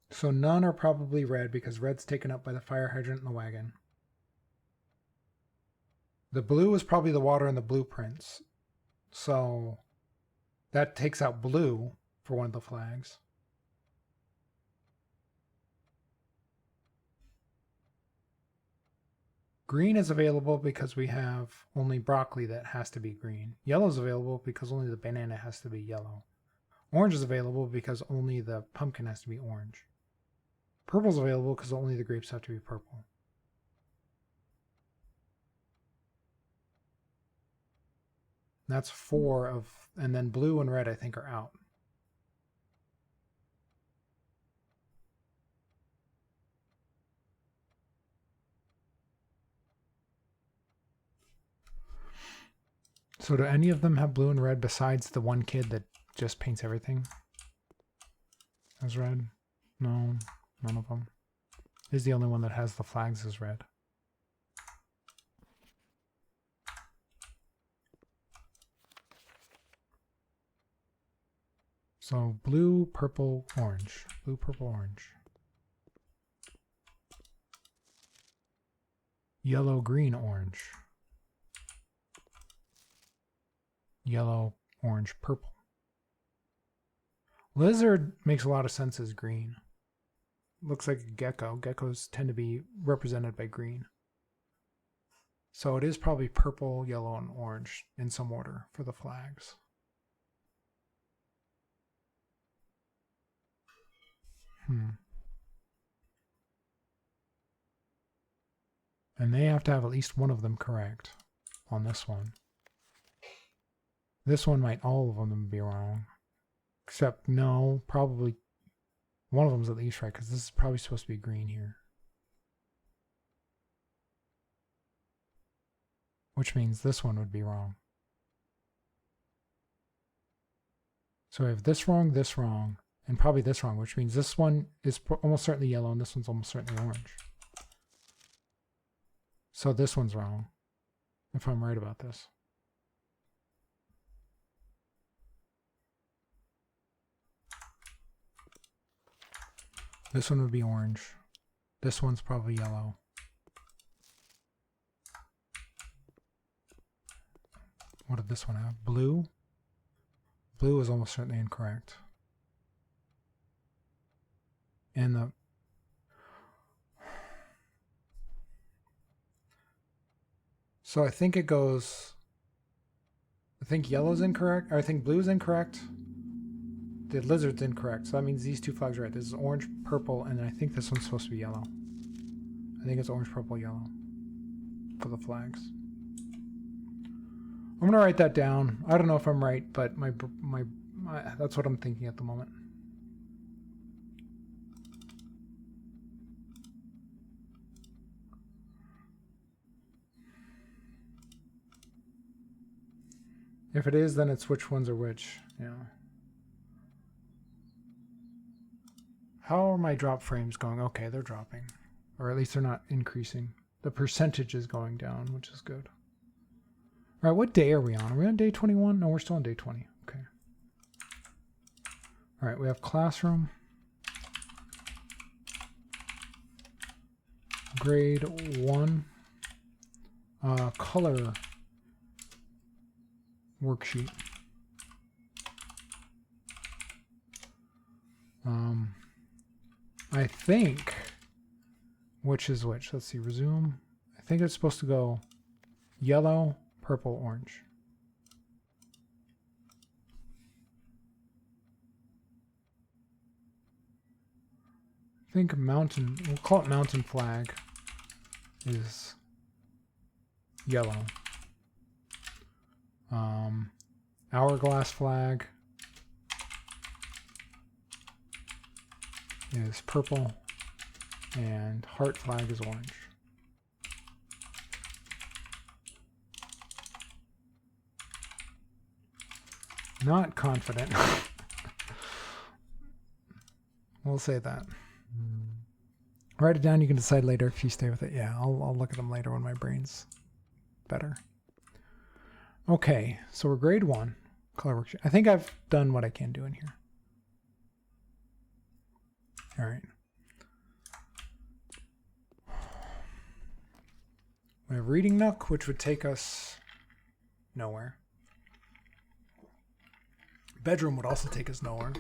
So none are probably red because red's taken up by the fire hydrant and the wagon. The blue is probably the water and the blueprints. So that takes out blue for one of the flags. Green is available because we have only broccoli that has to be green. Yellow is available because only the banana has to be yellow. Orange is available because only the pumpkin has to be orange. Purple is available because only the grapes have to be purple. That's 4 of, and then blue and red I think are out. So do any of them have blue and red besides the one kid that just paints everything as red? No, none of them. He's the only one that has the flags as red. So blue, purple, orange. Blue, purple, orange. Yellow, green, orange. Yellow, orange, purple. Lizard makes a lot of sense as green. Looks like a gecko. Geckos tend to be represented by green. So it is probably purple, yellow, and orange in some order for the flags. And they have to have at least one of them correct. on this one. This one might all of them be wrong. Except, no, probably one of them's at least right, because this is probably supposed to be green here. Which means this one would be wrong. So we have this wrong, and probably this wrong, which means this one is almost certainly yellow and this one's almost certainly orange. So this one's wrong, if I'm right about this. This one would be orange. This one's probably yellow. What did this one have? Blue? Blue is almost certainly incorrect. And the... So I think it goes... I think yellow's incorrect, or I think blue's incorrect. The lizard's incorrect, so that means these two flags are right. This is orange, purple, and I think this one's supposed to be yellow. I think it's orange, purple, yellow for the flags. I'm gonna write that down. I don't know if I'm right, but my that's what I'm thinking at the moment. If it is, then it's which ones are which. Yeah. How are my drop frames going? Okay, they're dropping. Or at least they're not increasing. The percentage is going down, which is good. All right, what day are we on? Are we on day 21? No, we're still on day 20. Okay. All right, we have classroom. Grade 1. Color worksheet. I think, which is which? Let's see, resume. I think it's supposed to go yellow, purple, orange. I think mountain, we'll call it mountain flag, is yellow. Hourglass flag is purple, and heart flag is orange. Not confident. We'll say that. Write it down. You can decide later if you stay with it. Yeah, I'll look at them later when my brain's better. Okay, so we're grade 1. Color worksheet. I think I've done what I can do in here. All right. We have Reading Nook, which would take us nowhere. Bedroom would also take us nowhere.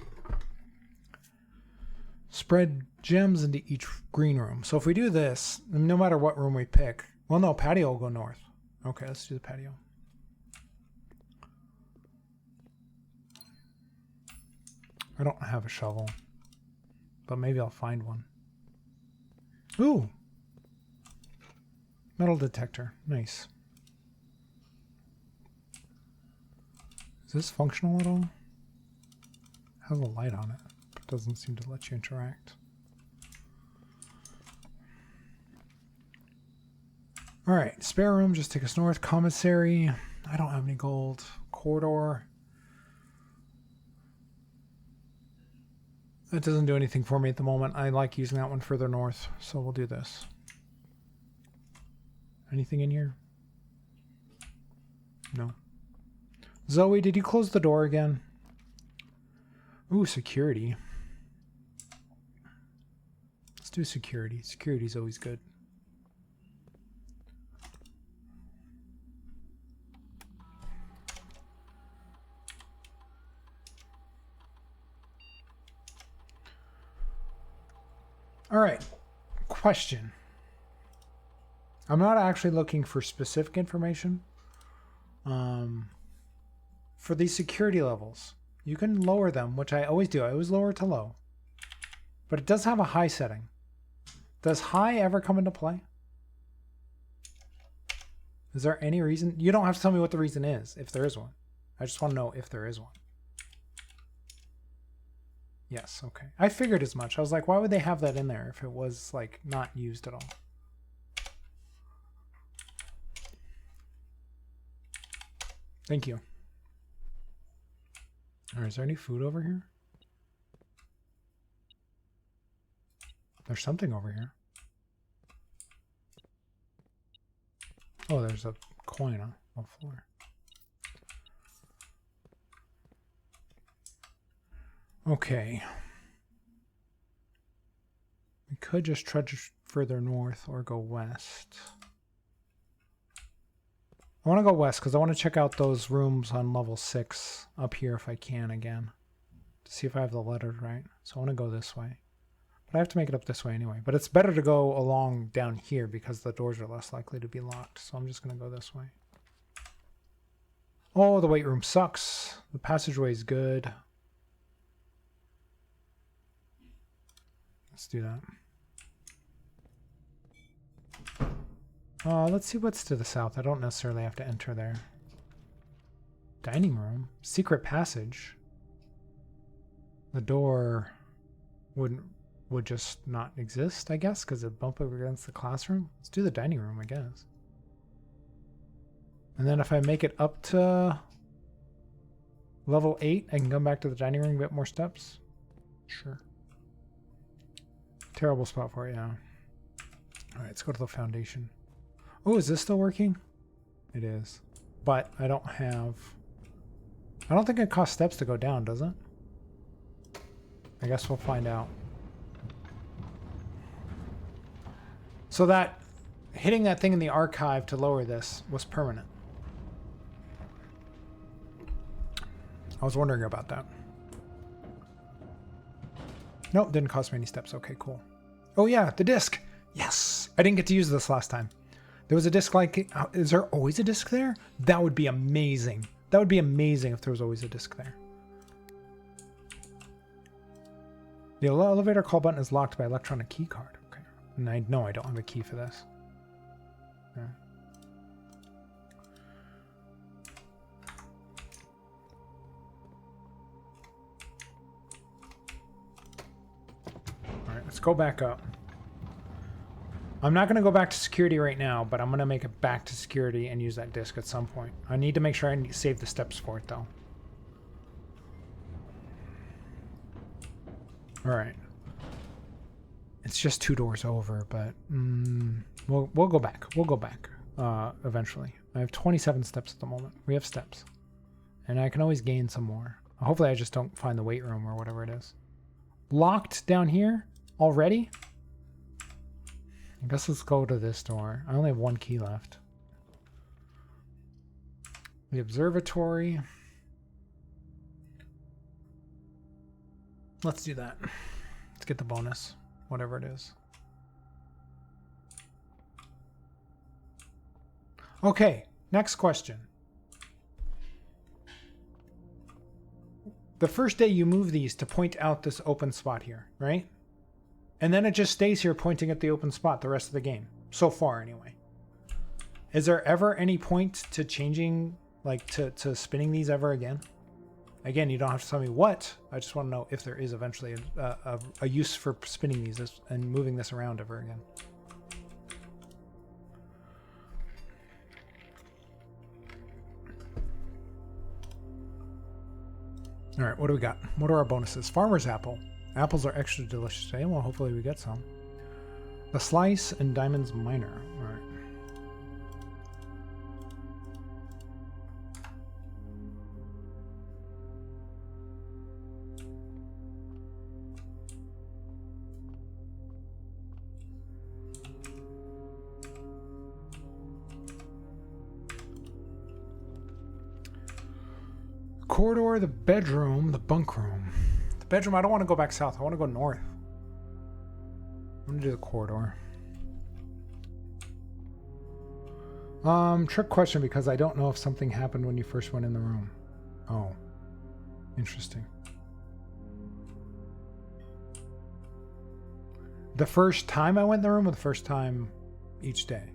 Spread gems into each green room. So if we do this, no matter what room we pick, well, no, patio will go north. Okay, let's do the patio. I don't have a shovel, but maybe I'll find one. Ooh! Metal detector. Nice. Is this functional at all? It has a light on it, but it doesn't seem to let you interact. Alright, spare room, just take us north. Commissary. I don't have any gold. Corridor. That doesn't do anything for me at the moment. I like using that one further north, so we'll do this. Anything in here? No. Zoe, did you close the door again? Ooh, security. Let's do security. Security's always good. All right, question. I'm not actually looking for specific information. For these security levels, you can lower them, which I always do. I always lower it to low. But it does have a high setting. Does high ever come into play? Is there any reason? You don't have to tell me what the reason is, if there is one. I just want to know if there is one. Yes, okay. I figured as much. I was like, why would they have that in there if it was like not used at all? Thank you. All right, is there any food over here? There's something over here. Oh, there's a coin on the floor. Okay. We could just trudge further north or go west. I want to go west because I want to check out those rooms on level 6 up here if I can again. To see if I have the letters right. So I want to go this way. But I have to make it up this way anyway. But it's better to go along down here because the doors are less likely to be locked. So I'm just going to go this way. Oh, the weight room sucks. The passageway is good. Let's do that. Let's see what's to the south. I don't necessarily have to enter there. Dining room. Secret passage. The door would just not exist, I guess, because it bump up against the classroom. Let's do the dining room, I guess. And then if I make it up to level 8, I can come back to the dining room and get more steps. Sure. Terrible spot for it, yeah. Alright, let's go to the foundation. Oh, is this still working? It is. But I don't think it costs steps to go down, does it? I guess we'll find out. So that hitting that thing in the archive to lower this was permanent. I was wondering about that. Nope, didn't cost me any steps. Okay, cool. Oh yeah, the disc. Yes! I didn't get to use this last time. There was a disc like... Is there always a disc there? That would be amazing. That would be amazing if there was always a disc there. The elevator call button is locked by electronic key card. Okay. And I know I don't have a key for this. Yeah. Alright, let's go back up. I'm not going to go back to security right now, but I'm going to make it back to security and use that disc at some point. I need to make sure I save the steps for it, though. Alright. It's just 2 doors over, but we'll go back. We'll go back eventually. I have 27 steps at the moment. We have steps. And I can always gain some more. Hopefully I just don't find the weight room or whatever it is. Locked down here already? I guess let's go to this door. I only have 1 key left. The observatory. Let's do that. Let's get the bonus, whatever it is. Okay, next question. The first day you move these to point out this open spot here, right? And then it just stays here pointing at the open spot the rest of the game. So far, anyway. Is there ever any point to changing, like, to spinning these ever again? Again, you don't have to tell me what. I just want to know if there is eventually a use for spinning these and moving this around ever again. All right, what do we got? What are our bonuses? Farmer's apple. Apples are extra delicious today. Well, hopefully we get some. The slice and diamonds minor. All right. Corridor, the bedroom, the bunk room. The bedroom, I don't want to go back south. I want to go north. I'm going to do the corridor. Trick question because I don't know if something happened when you first went in the room. Oh. Interesting. The first time I went in the room or the first time each day?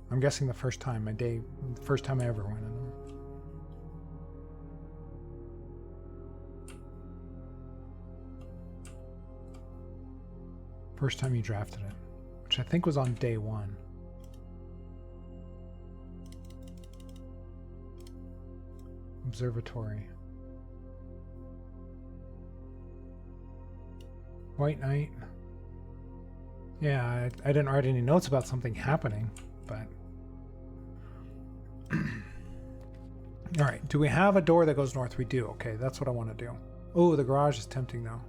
I'm guessing the first time, the first time I ever went in them. First time you drafted it, which I think was on day 1. Observatory. White Knight. Yeah, I didn't write any notes about something happening, but... Alright, do we have a door that goes north? We do. Okay, that's what I want to do. Oh, the garage is tempting though.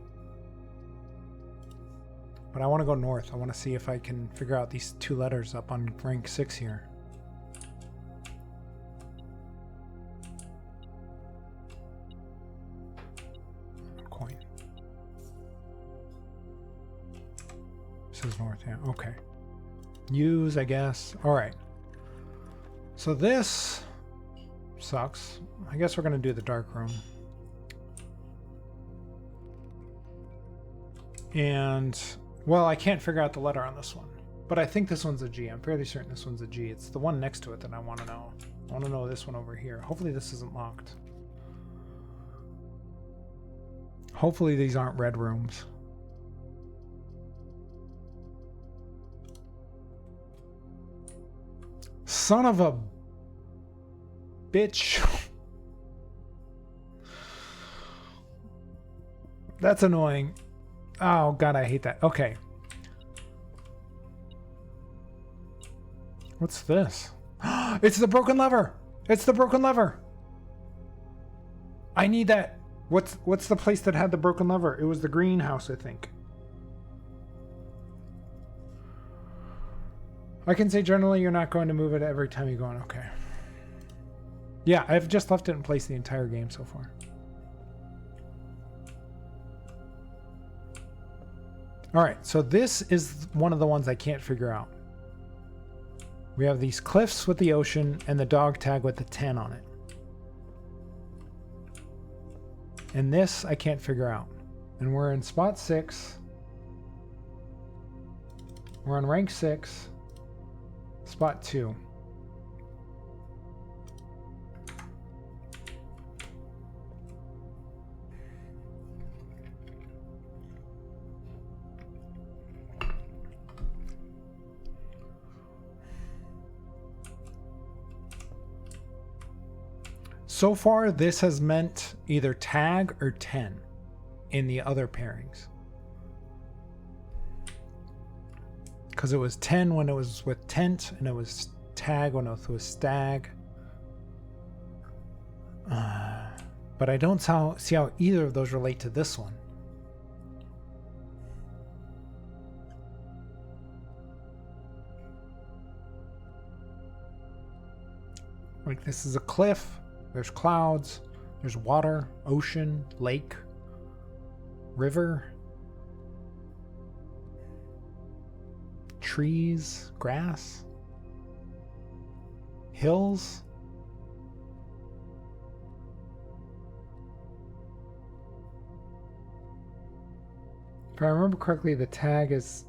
But I want to go north. I want to see if I can figure out these 2 letters up on rank 6 here. Coin. This is north, yeah. Okay. Use, I guess. Alright. So this sucks. I guess we're going to do the dark room. And... well, I can't figure out the letter on this one. But I think this one's a G. I'm fairly certain this one's a G. It's the one next to it that I want to know. I want to know this one over here. Hopefully this isn't locked. Hopefully these aren't red rooms. Son of a bitch. That's annoying. Oh god, I hate that. Okay. What's this? It's the broken lever. It's the broken lever. I need that. What's the place that had the broken lever? It was the greenhouse, I think. I can say generally you're not going to move it every time you go on. Okay. Yeah, I've just left it in place the entire game so far. Alright, so this is one of the ones I can't figure out. We have these cliffs with the ocean and the dog tag with the 10 on it. And this I can't figure out. And we're in spot 6. We're on rank 6. Spot 2. So far, this has meant either tag or 10 in the other pairings. Because it was 10 when it was with tent, and it was tag when it was stag. But I don't see how either of those relate to this one. Like, this is a cliff. There's clouds, there's water, ocean, lake, river, trees, grass, hills. If I remember correctly, the tag is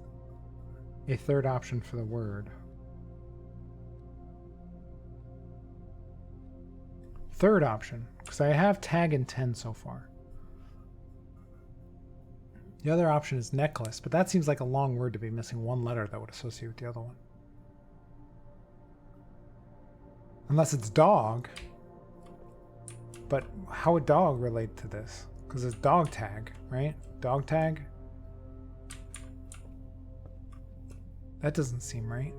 a third option for the word. Third option, because I have tag and 10 so far. The other option is necklace, but that seems like a long word to be missing one letter that would associate with the other one. Unless it's dog. But how would dog relate to this? Because it's dog tag, right? Dog tag? That doesn't seem right.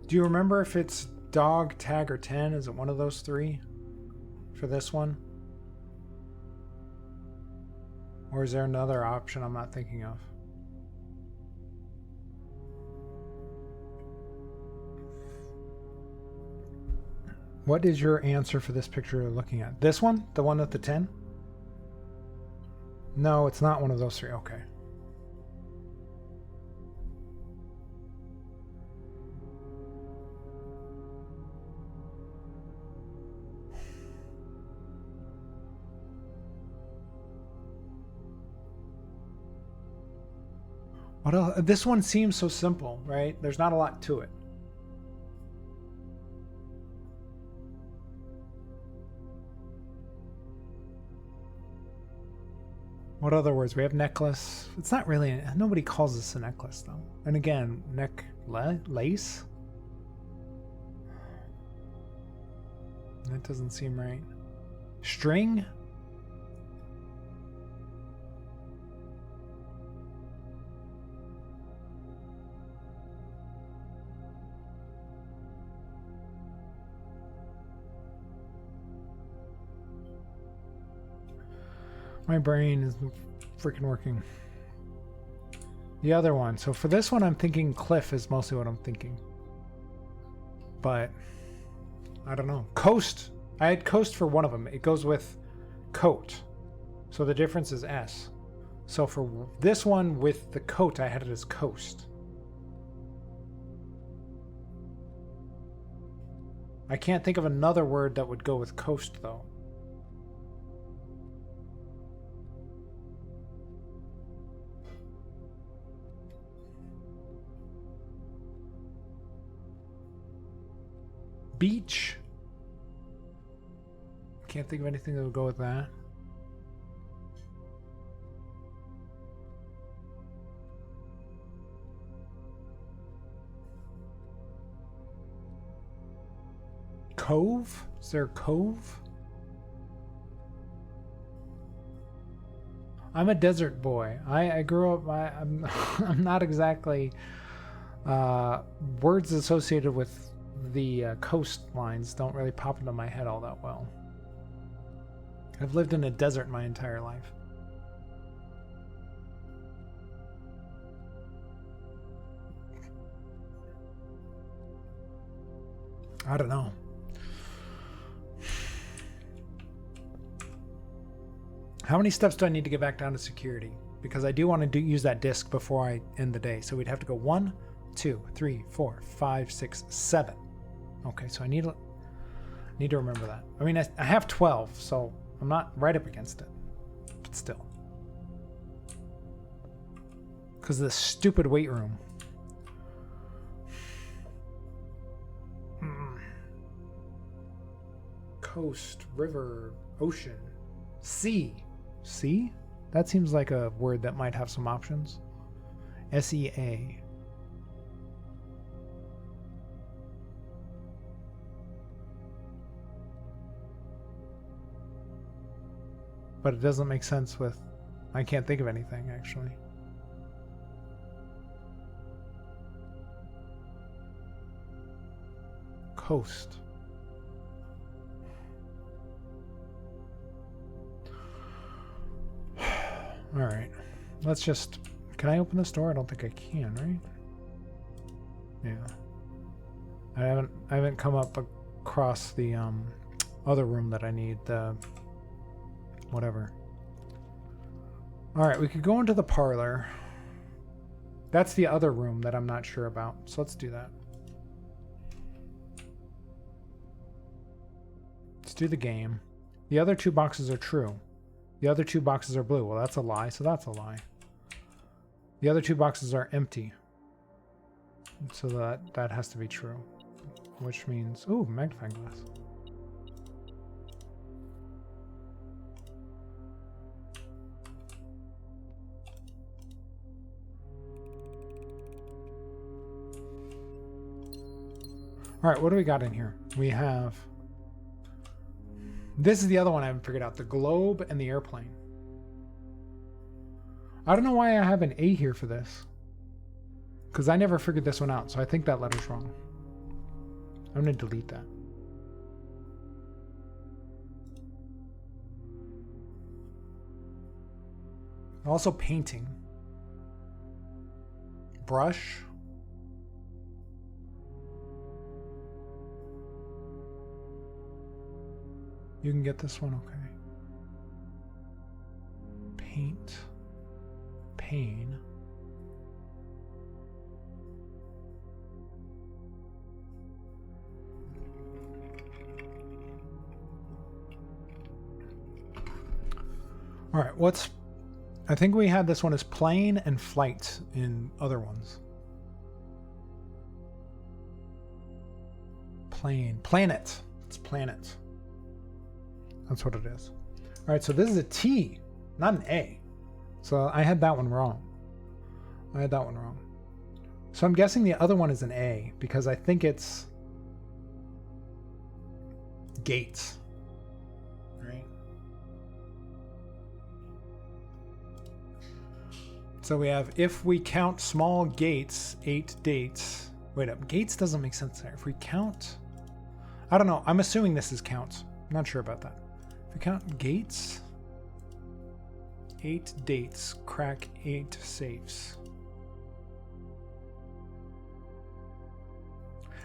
Do you remember if it's dog, tag, or 10? Is it one of those 3 for this one? Or is there another option I'm not thinking of? What is your answer for this picture you're looking at? This one? The one with the 10? No, it's not one of those 3. Okay. What else? This one seems so simple, right? There's not a lot to it. What other words? We have necklace. It's not really, nobody calls this a necklace though. And again, lace? That doesn't seem right. String? My brain is freaking working. The other one. So for this one, I'm thinking cliff is mostly what I'm thinking. But I don't know. Coast. I had coast for one of them. It goes with coat. So the difference is S. So for this one with the coat, I had it as coast. I can't think of another word that would go with coast though. Beach. Can't think of anything that would go with that. Cove? Is there a cove? I'm a desert boy. I grew up. I'm I'm not exactly words associated with the coastlines don't really pop into my head all that well. I've lived in a desert my entire life. I don't know. How many steps do I need to get back down to security? Because I do want to use that disc before I end the day. So we'd have to go 1, 2, 3, 4, 5, 6, 7. Okay, so I need to remember that. I mean, I have 12, so I'm not right up against it, but still. Because of this stupid weight room. Coast, river, ocean, sea. Sea? That seems like a word that might have some options. SEA. But it doesn't make sense with... I can't think of anything, actually. Coast. Alright. Let's just... Can I open this door? I don't think I can, right? Yeah. I haven't come up across the other room that I need, the whatever. Alright, we could go into the parlor. That's the other room that I'm not sure about, so let's do that. Let's do the game. The other two boxes are true. The other two boxes are blue. Well, that's a lie, so that's a lie. The other two boxes are empty. So that has to be true. Which means... Ooh, magnifying glass. Alright, what do we got in here? We have... This is the other one I haven't figured out. The globe and the airplane. I don't know why I have an A here for this. Because I never figured this one out, so I think that letter's wrong. I'm going to delete that. Also painting. Brush. You can get this one, okay. Paint. Pain. All right, what's I think we had this one as plane and flight in other ones. Plane. Planet. It's planet. That's what it is. All right, so this is a T, not an A. So I had that one wrong. So I'm guessing the other one is an A because I think it's gates. Right? So we have, if we count small gates, 8 dates. Wait up, gates doesn't make sense there. If we count, I don't know. I'm assuming this is counts. I'm not sure about that. If we count gates, 8 dates, crack 8 safes.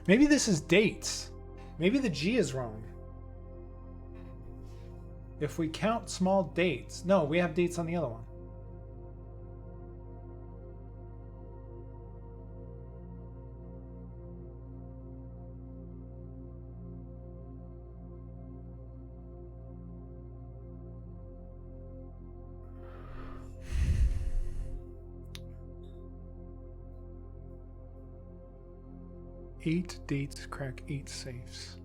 Maybe this is dates. Maybe the G is wrong. If we count small dates. No, we have dates on the other one. Eight dates, crack 8 safes.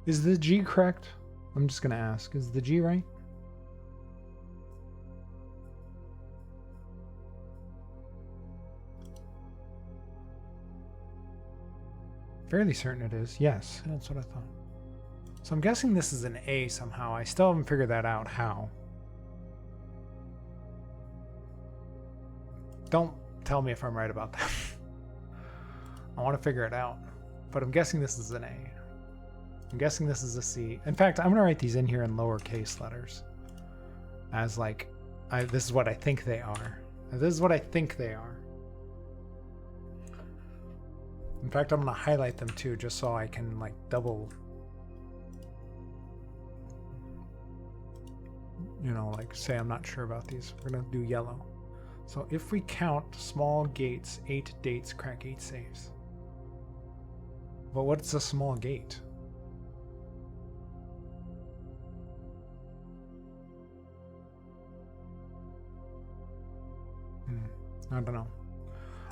Is the G correct? I'm just gonna ask. Is the G right? Fairly certain it is. Yes, that's what I thought. So I'm guessing this is an A somehow. I still haven't figured that out how. Don't tell me if I'm right about that. I want to figure it out. But I'm guessing this is an A. I'm guessing this is a C. In fact, I'm going to write these in here in lowercase letters. As like, this is what I think they are. This is what I think they are. In fact, I'm going to highlight them too, just so I can like double, you know, like say I'm not sure about these. We're going to do yellow. So if we count small gates, 8 dates, crack 8 saves. But what's a small gate? I don't know.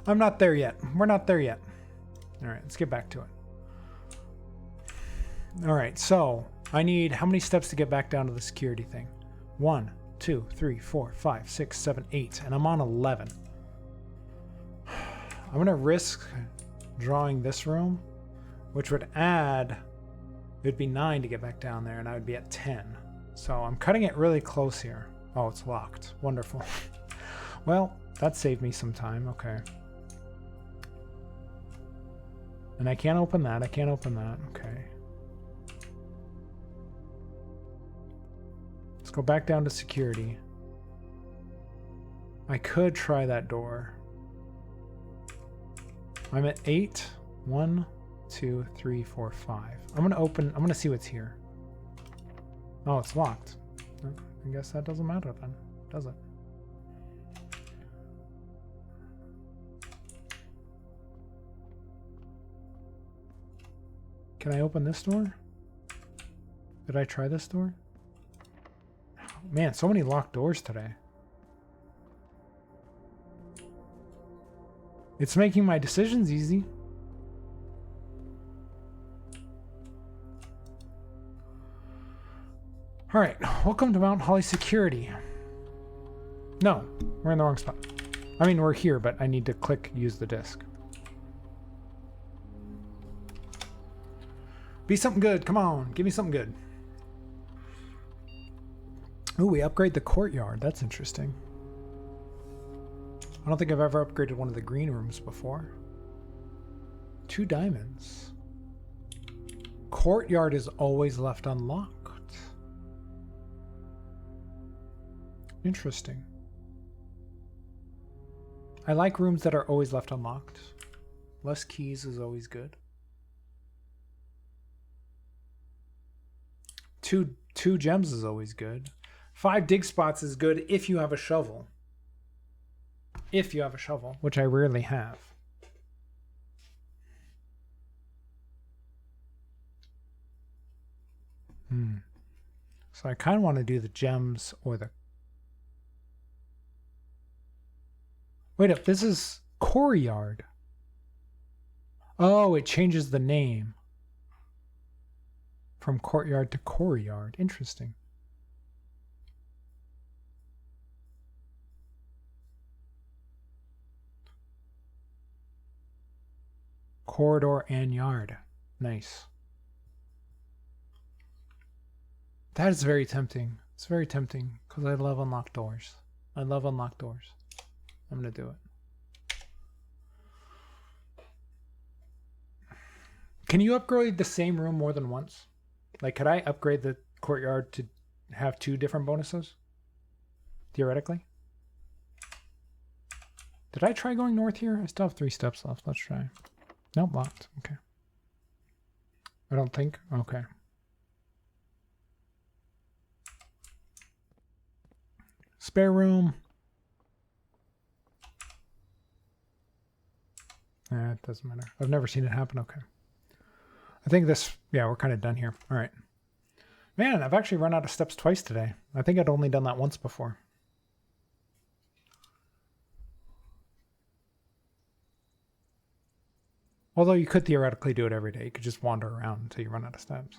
I'm not there yet. We're not there yet. All right, let's get back to it. All right, so I need how many steps to get back down to the security thing? 1, 2, 3, 4, 5, 6, 7, 8, and I'm on 11. I'm gonna risk drawing this room, which would add, it'd be 9 to get back down there, and I would be at 10. So I'm cutting it really close here. Oh, it's locked. Wonderful. Well, that saved me some time. Okay. And I can't open that. I can't open that. Okay. Let's go back down to security. I could try that door. I'm at 8. 1, 2, 3, 4, 5. I'm gonna see what's here. Oh, it's locked. I guess that doesn't matter then, does it? Can I open this door? Did I try this door? Man, so many locked doors today. It's making my decisions easy. All right, welcome to Mount Holly Security. No, we're in the wrong spot. I mean, we're here, but I need to click use the disc. Be something good. Come on, give me something good. Ooh, we upgrade the courtyard. That's interesting. I don't think I've ever upgraded one of the green rooms before. 2 diamonds. Courtyard is always left unlocked. Interesting. I like rooms that are always left unlocked. Less keys is always good. Two gems is always good. 5 dig spots is good if you have a shovel. If you have a shovel, which I rarely have. So I kind of want to do the gems or the... Wait up, this is Courtyard. Oh, it changes the name. From Courtyard to Courtyard. Interesting. Corridor and yard. Nice. That is very tempting. It's very tempting because I love unlocked doors. I love unlocked doors. I'm going to do it. Can you upgrade the same room more than once? Like, could I upgrade the courtyard to have 2 different bonuses? Theoretically? Did I try going north here? I still have 3 steps left. Let's try. Nope, locked. Okay. I don't think. Okay. Spare room. It doesn't matter. I've never seen it happen. Okay. I think this, yeah, we're kind of done here. All right. Man, I've actually run out of steps twice today. I think I'd only done that once before. Although you could theoretically do it every day. You could just wander around until you run out of steps.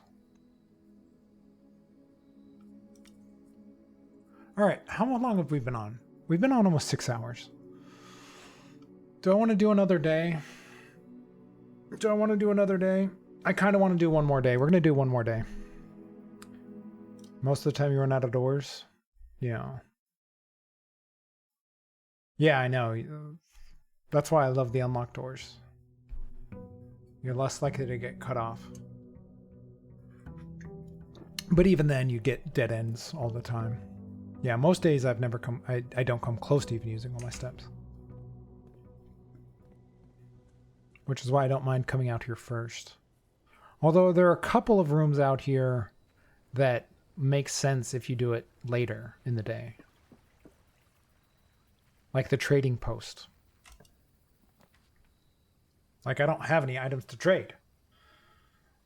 All right, how long have we been on? We've been on almost 6 hours. Do I want to do another day? Do I want to do another day? I kind of want to do one more day. We're going to do one more day. Most of the time you run out of doors. Yeah. Yeah, I know. That's why I love the unlocked doors. You're less likely to get cut off. But even then, you get dead ends all the time. Yeah, most days I've never come... I don't come close to even using all my steps. Which is why I don't mind coming out here first. Although there are a couple of rooms out here that make sense if you do it later in the day. Like the trading post. Like I don't have any items to trade.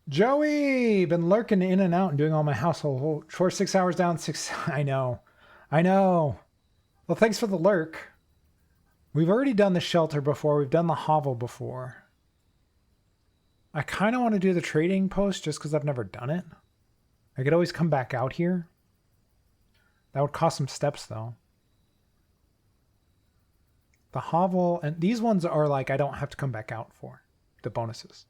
Joey! Been lurking in and out and doing all my household chores. 6 hours down, 6... I know. I know. Well, thanks for the lurk. We've already done the shelter before. We've done the hovel before. I kind of want to do the trading post just because I've never done it. I could always come back out here. That would cost some steps, though. The hovel, and these ones are like I don't have to come back out for the bonuses.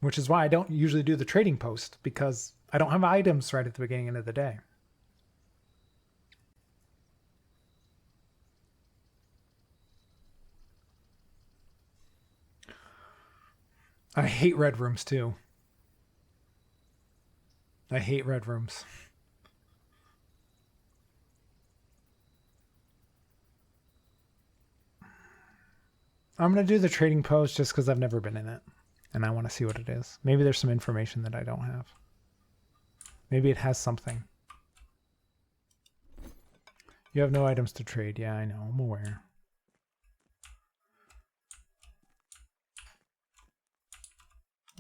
Which is why I don't usually do the trading post, because I don't have items right at the beginning of the day. I hate red rooms too. I hate red rooms. I'm going to do the trading post just because I've never been in it. And I want to see what it is. Maybe there's some information that I don't have. Maybe it has something. You have no items to trade. Yeah, I know. I'm aware.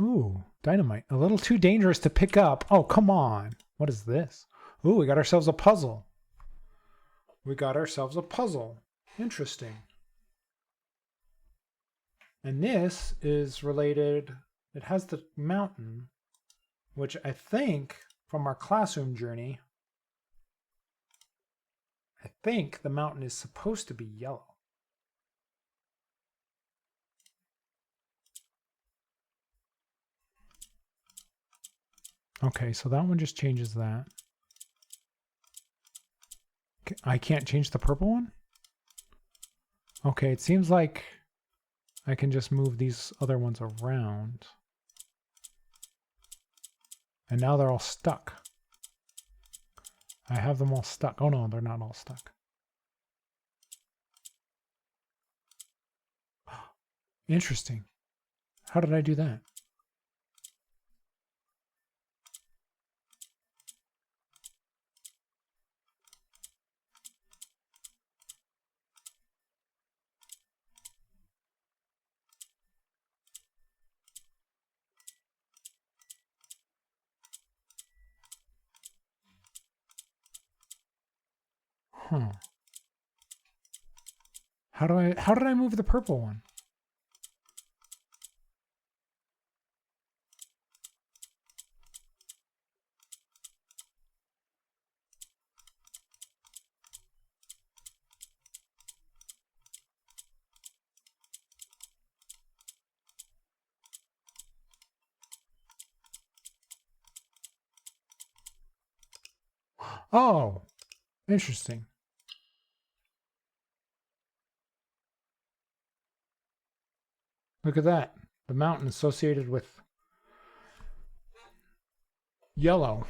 Ooh, dynamite. A little too dangerous to pick up. Oh, come on. What is this? Ooh, we got ourselves a puzzle. We got ourselves a puzzle. Interesting. And this is related, it has the mountain, which I think from our classroom journey, I think the mountain is supposed to be yellow. Okay, so that one just changes that. I can't change the purple one? Okay, it seems like I can just move these other ones around. And now they're all stuck. I have them all stuck. Oh no, they're not all stuck. Interesting. How did I do that? Huh. How did I move the purple one? Oh, interesting. Look at that. The mountain associated with yellow.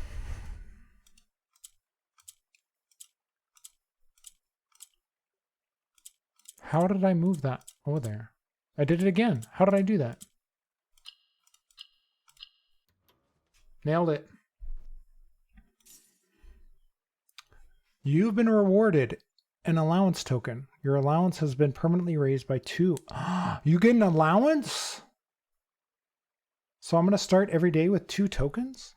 How did I move that? Oh, there. I did it again. How did I do that? Nailed it. You've been rewarded an allowance token. Your allowance has been permanently raised by 2. You get an allowance? So I'm going to start every day with 2 tokens?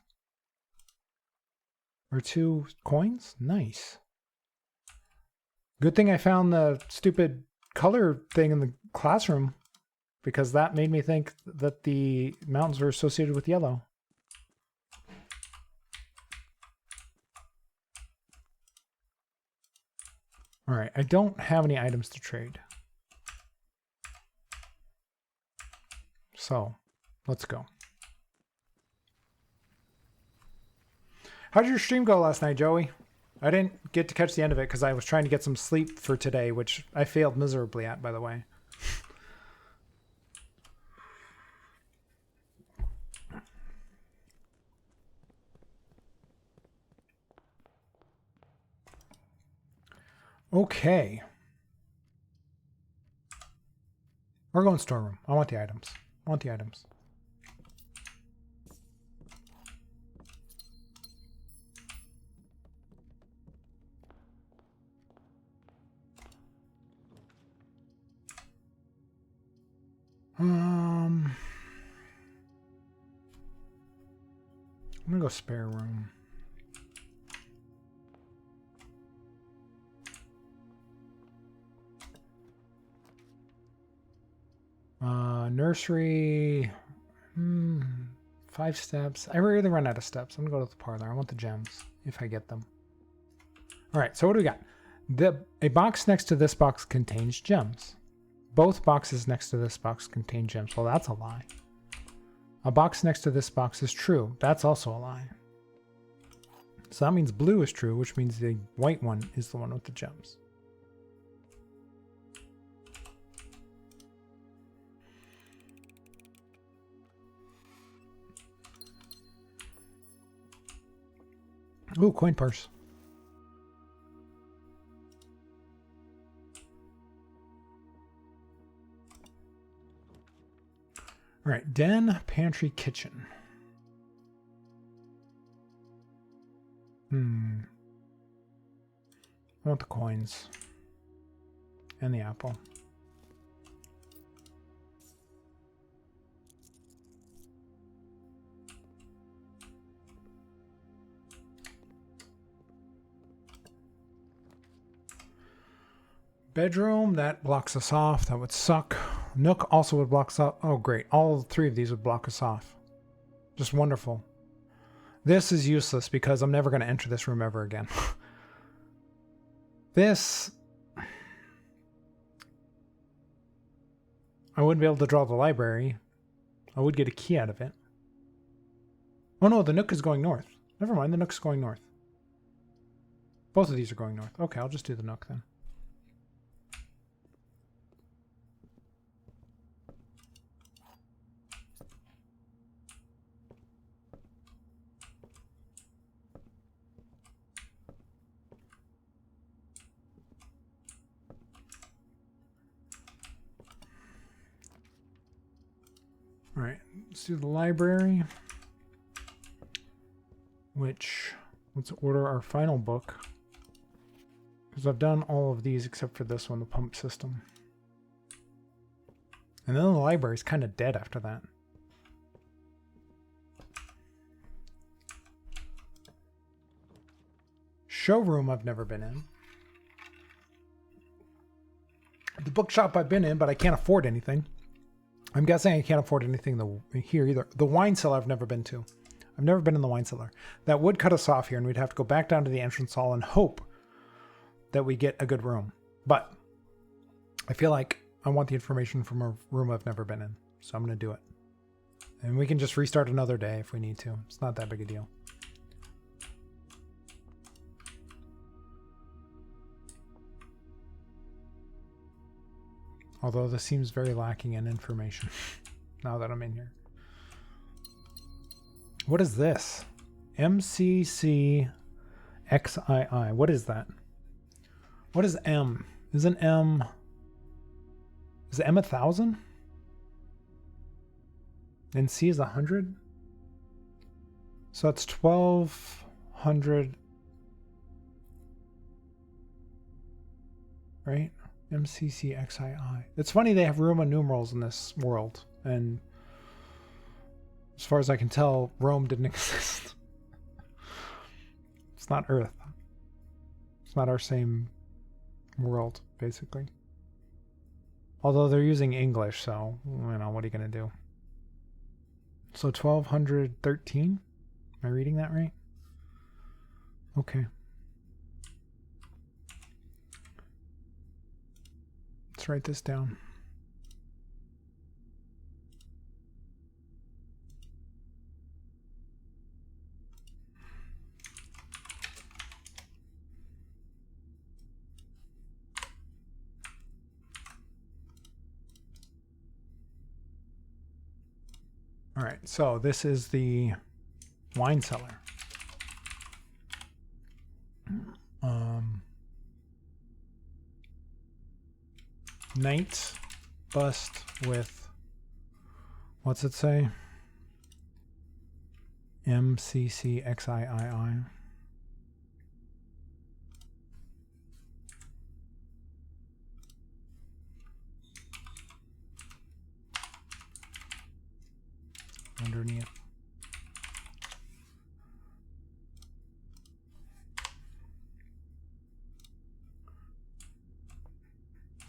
Or 2 coins? Nice. Good thing I found the stupid color thing in the classroom, because that made me think that the mountains were associated with yellow. All right, I don't have any items to trade. So, let's go. How did your stream go last night, Joey? I didn't get to catch the end of it because I was trying to get some sleep for today, which I failed miserably at, by the way. Okay. We're going storeroom. I want the items. I want the items. I'm gonna go spare room. Nursery. 5 steps. I rarely run out of steps. I'm gonna go to the parlor. I want the gems if I get them. All right. So what do we got? A box next to this box contains gems. Both boxes next to this box contain gems. Well, that's a lie. A box next to this box is true. That's also a lie. So that means blue is true, which means the white one is the one with the gems. Ooh, coin purse. All right, den, pantry, kitchen. I want the coins. And the apple. Bedroom, that blocks us off. That would suck. Nook also would block us off. Oh, great. All 3 of these would block us off. Just wonderful. This is useless because I'm never going to enter this room ever again. This... I wouldn't be able to draw the library. I would get a key out of it. Oh no, the Nook is going north. Never mind, the Nook's going north. Both of these are going north. Okay, I'll just do the Nook then. All right, let's do the library, which, let's order our final book, because I've done all of these except for this one, the pump system. And then the library is kind of dead after that. Showroom I've never been in. bookshop I've been in, but I can't afford anything. I'm guessing I can't afford anything here either. The wine cellar I've never been to. I've never been in the wine cellar. That would cut us off here, and we'd have to go back down to the entrance hall and hope that we get a good room. But I feel like I want the information from a room I've never been in, so I'm going to do it. And we can just restart another day if we need to. It's not that big a deal. Although this seems very lacking in information now that I'm in here. What is this? MCC XII. What is that? What is M? Isn't M... Is M 1,000? And C is 100? So that's 1,200. Right? MCCXII. It's funny they have Roman numerals in this world, and as far as I can tell, Rome didn't exist. It's not Earth. It's not our same world, basically. Although they're using English, so, you know, what are you going to do? So 1,213? Am I reading that right? Okay. Let's write this down. All right, so this is the wine cellar. Night bust with, what's it say? MCCXII. Underneath.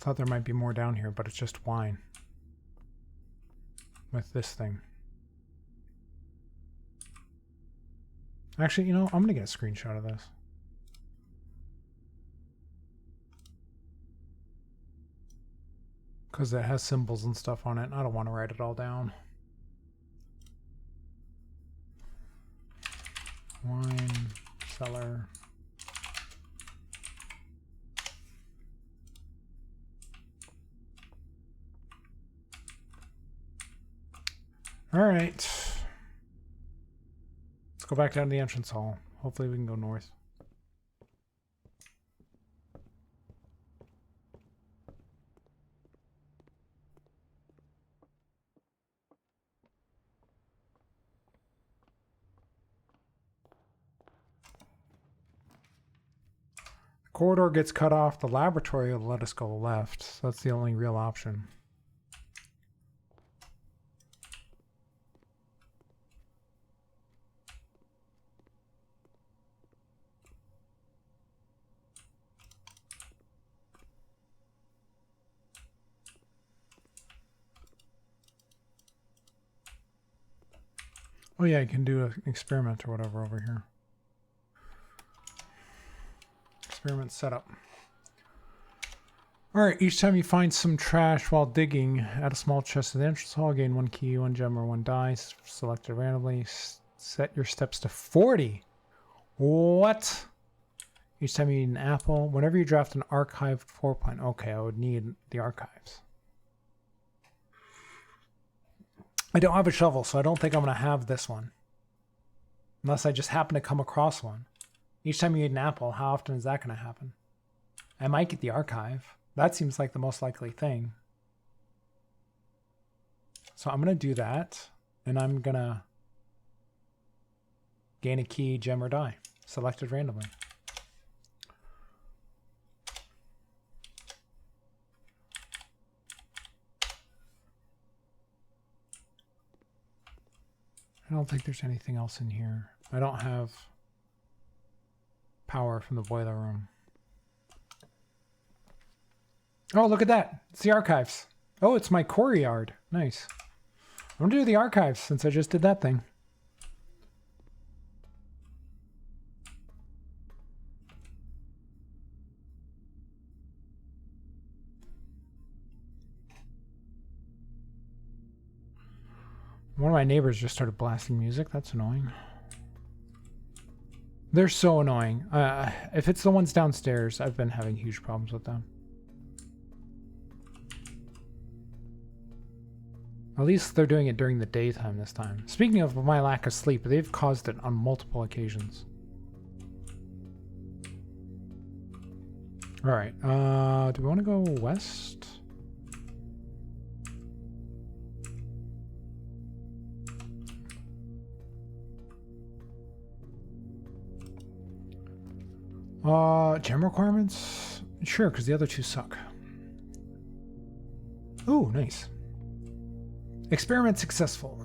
Thought there might be more down here, but it's just wine with this thing. Actually, you know, I'm gonna get a screenshot of this. Because it has symbols and stuff on it, and I don't want to write it all down. Wine cellar. All right. Let's go back down to the entrance hall. Hopefully we can go north. The corridor gets cut off. The laboratory will let us go left. So that's the only real option. Oh yeah, you can do an experiment or whatever over here. Experiment setup. Alright, each time you find some trash while digging, add a small chest to the entrance hall, gain 1 key, 1 gem, or 1 die, selected randomly, set your steps to 40. What? Each time you need an apple, whenever you draft an archived 4-point, okay, I would need the archives. I don't have a shovel, so I don't think I'm going to have this one. Unless I just happen to come across one. Each time you eat an apple, how often is that going to happen? I might get the archive. That seems like the most likely thing. So I'm going to do that, and I'm going to gain a key, gem, or die, selected randomly. I don't think there's anything else in here. I don't have power from the boiler room. Oh, look at that. It's the archives. Oh, it's my quarry yard. Nice. I'm gonna do the archives since I just did that thing. One of my neighbors just started blasting music. That's annoying. They're so annoying. If it's the ones downstairs, I've been having huge problems with them. At least they're doing it during the daytime this time. Speaking of my lack of sleep, they've caused it on multiple occasions. All right. Do we want to go west? Gem requirements? Sure, because the other two suck. Ooh, nice. Experiment successful.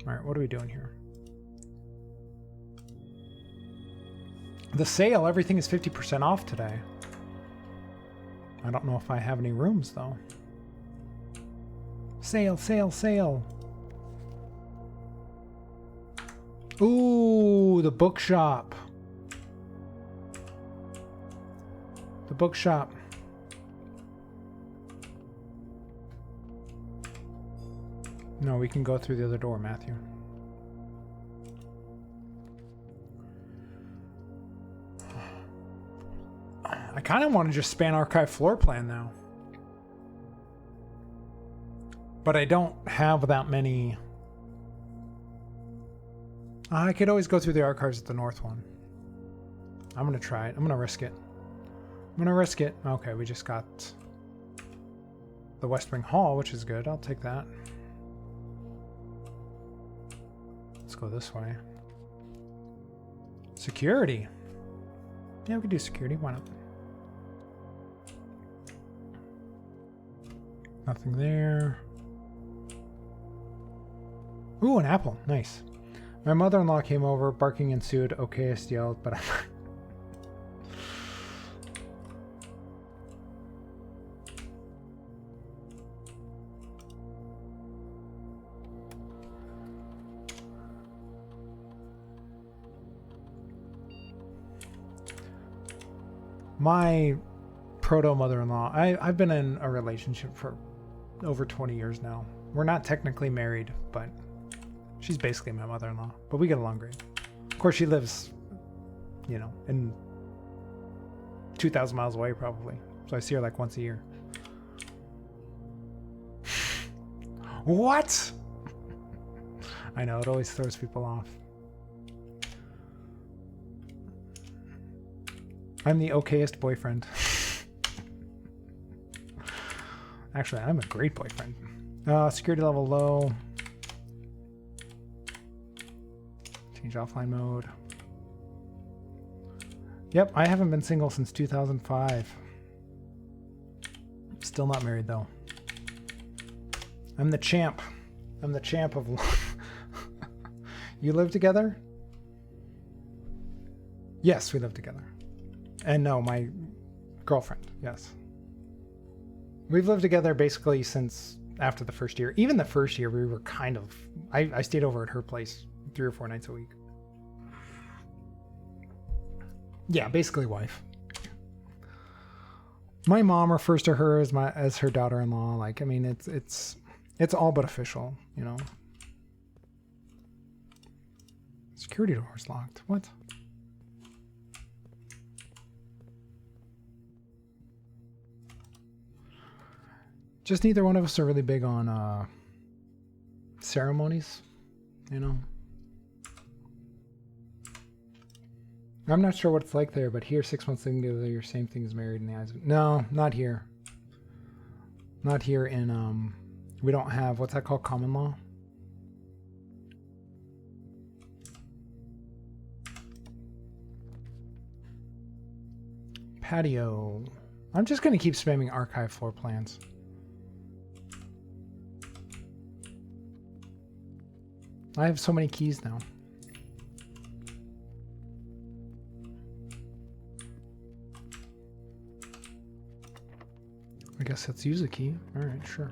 All right, what are we doing here? The sale, everything is 50% off today. I don't know if I have any rooms, though. Sale, sale, sale. Ooh, the bookshop. The bookshop. No, we can go through the other door, Matthew. I kind of want to just span archive floor plan now. But I don't have that many. I could always go through the archives at the north one. I'm going to try it. I'm going to risk it. I'm going to risk it. Okay, we just got the West Wing Hall, which is good. I'll take that. Let's go this way. Security. Yeah, we could do security. Why not? Nothing there. Ooh, an apple. Nice. My mother-in-law came over, barking ensued. Okayest yelled, but I'm... My proto-mother-in-law, I've been in a relationship for over 20 years now. We're not technically married, but she's basically my mother-in-law. But we get along great. Of course, she lives, you know, in 2,000 miles away probably. So I see her like once a year. What? I know, it always throws people off. I'm the okayest boyfriend. Actually, I'm a great boyfriend. Security level low. Change offline mode. Yep, I haven't been single since 2005. Still not married though. I'm the champ. I'm the champ of... You live together? Yes, we live together. And no, my girlfriend, yes. We've lived together basically since after the first year. Even the first year, we were kind of... I stayed over at her place 3 or 4 nights a week. Yeah, basically wife. My mom refers to her as her daughter-in-law. Like, I mean, it's all but official, you know. Security door's locked. What? Just neither one of us are really big on ceremonies, you know. I'm not sure what it's like there, but here, 6 months living together, your same thing as married in the eyes of... No, not here. Not here in, we don't have, what's that called, common law? Patio. I'm just going to keep spamming archive floor plans. I have so many keys now. I guess let's use a key. All right, sure.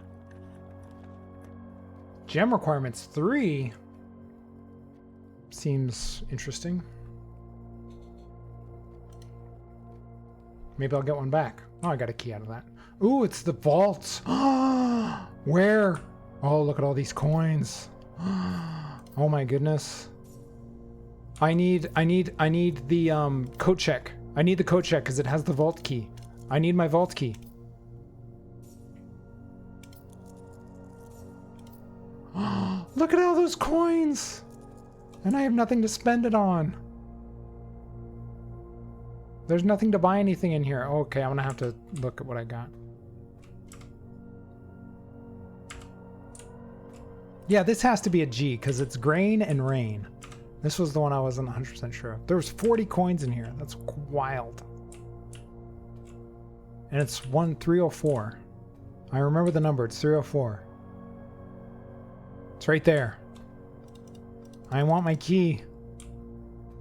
Gem requirements 3 seems interesting. Maybe I'll get one back. Oh, I got a key out of that. Ooh, it's the vault. Where? Oh, look at all these coins. Oh my goodness. I need the coat check. I need the coat check because it has the vault key. I need my vault key. Look at all those coins! And I have nothing to spend it on. There's nothing to buy anything in here. Okay, I'm gonna have to look at what I got. Yeah, this has to be a G because it's grain and rain. This was the one I wasn't 100% sure of. There was 40 coins in here. That's wild. And it's 304. I remember the number. It's 304. It's right there. I want my key.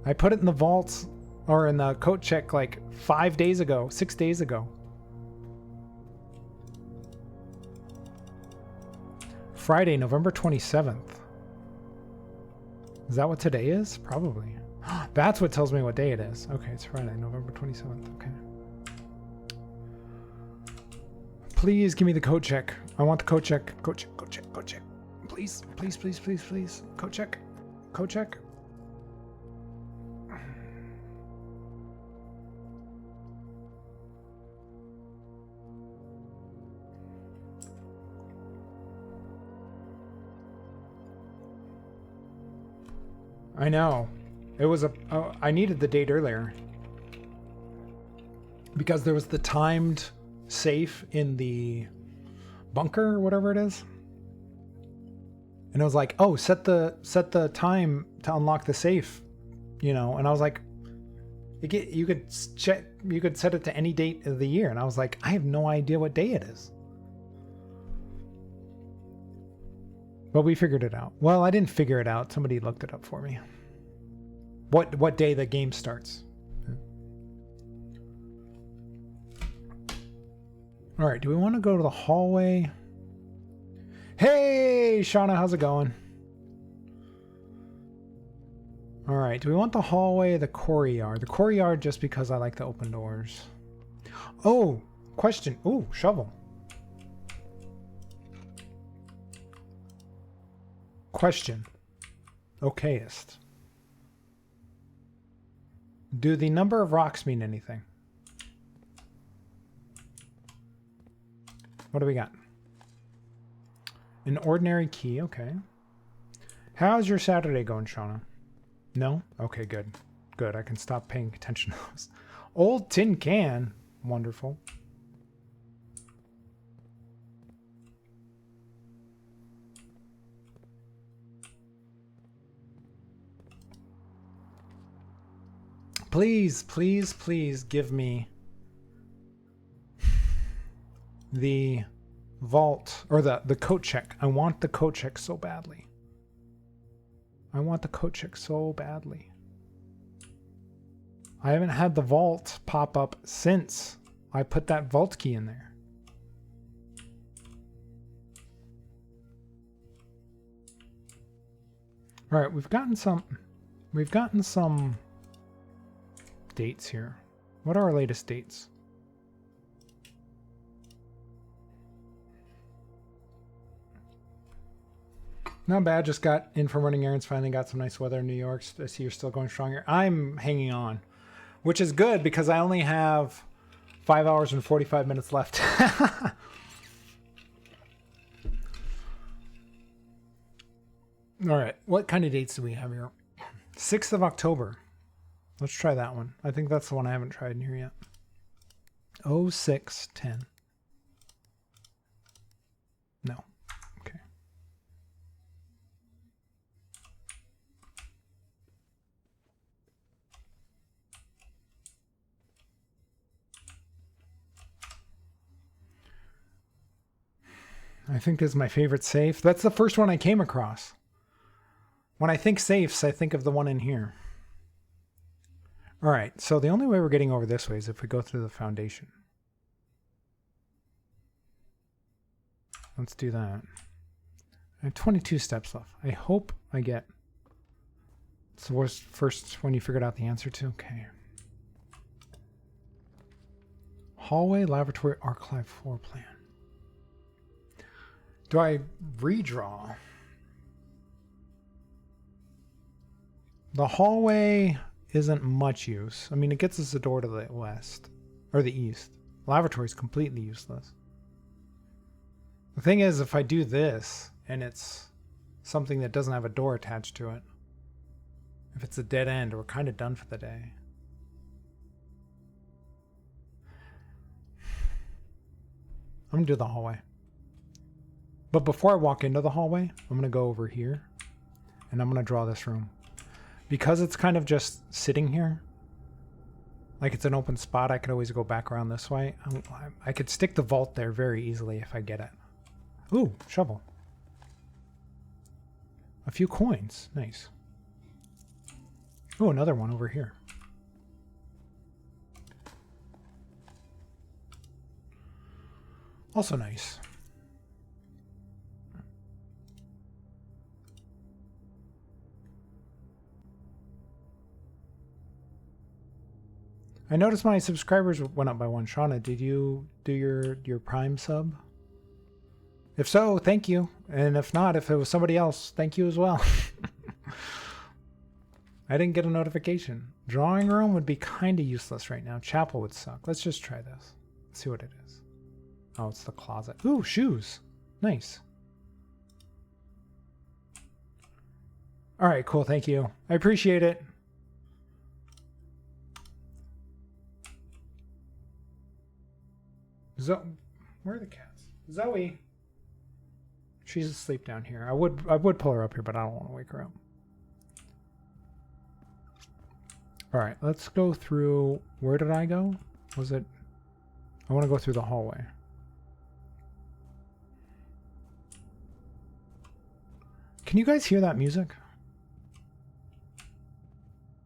I put it in the vault or in the coat check like 5 days ago, 6 days ago. Friday, November 27th. Is that what today is? Probably. That's what tells me what day it is. Okay, it's Friday, November 27th. Okay. Please give me the code check. I want the code check. Code check, code check, code check. Please, please, please, please, please. Code check. Code check. I know. It was I needed the date earlier. Because there was the timed safe in the bunker or whatever it is. And it was like, oh, set the time to unlock the safe, you know. And I was like, you could set it to any date of the year. And I was like, I have no idea what day it is. But we figured it out. Well, I didn't figure it out. Somebody looked it up for me. What day the game starts. All right, do we want to go to the hallway? Hey, Shauna, how's it going? All right, do we want the hallway or the courtyard? The courtyard just because I like the open doors. Oh, question. Ooh, shovel. Question. Okayest. Do the number of rocks mean anything? What do we got? An ordinary key, okay. How's your Saturday going, Shauna? No? Okay, good. Good, I can stop paying attention to those. Old tin can. Wonderful. Please, please, please give me the vault or the coat check. I want the coat check so badly. I want the coat check so badly. I haven't had the vault pop up since I put that vault key in there. All right, we've gotten some dates here. What are our latest dates? Not bad. Just got in from running errands. Finally got some nice weather in New York. I see you're still going strong here. I'm hanging on, which is good because I only have 5 hours and 45 minutes left. All right. What kind of dates do we have here? 6th of October. Let's try that one. I think that's the one I haven't tried in here yet. 0610. No. Okay. I think this is my favorite safe. That's the first one I came across. When I think safes, I think of the one in here. All right, so the only way we're getting over this way is if we go through the foundation. let's do that. I have 22 steps left. I hope I get... It's the worst first when you figured out the answer to. Okay. Hallway, laboratory, archive, floor plan. Do I redraw? The hallway isn't much use. I mean, it gets us the door to the west. Or the east. Laboratory is completely useless. The thing is, if I do this, and it's something that doesn't have a door attached to it, if it's a dead end, we're kind of done for the day. I'm going to do the hallway. But before I walk into the hallway, I'm going to go over here, and I'm going to draw this room. Because it's kind of just sitting here, like it's an open spot, I could always go back around this way. I could stick the vault there very easily if I get it. Ooh, shovel. A few coins. Nice. Oh, another one over here. Also nice. I noticed my subscribers went up by one. Shauna, did you do your Prime sub? If so, thank you. And if not, if it was somebody else, thank you as well. I didn't get a notification. Drawing room would be kind of useless right now. Chapel would suck. Let's just try this. Let's see what it is. Oh, it's the closet. Ooh, shoes. Nice. All right, cool. Thank you. I appreciate it. Where are the cats? Zoe. She's asleep down here. I would pull her up here, but I don't want to wake her up. All right, let's go through. Where did I go? Was it? I want to go through the hallway. Can you guys hear that music?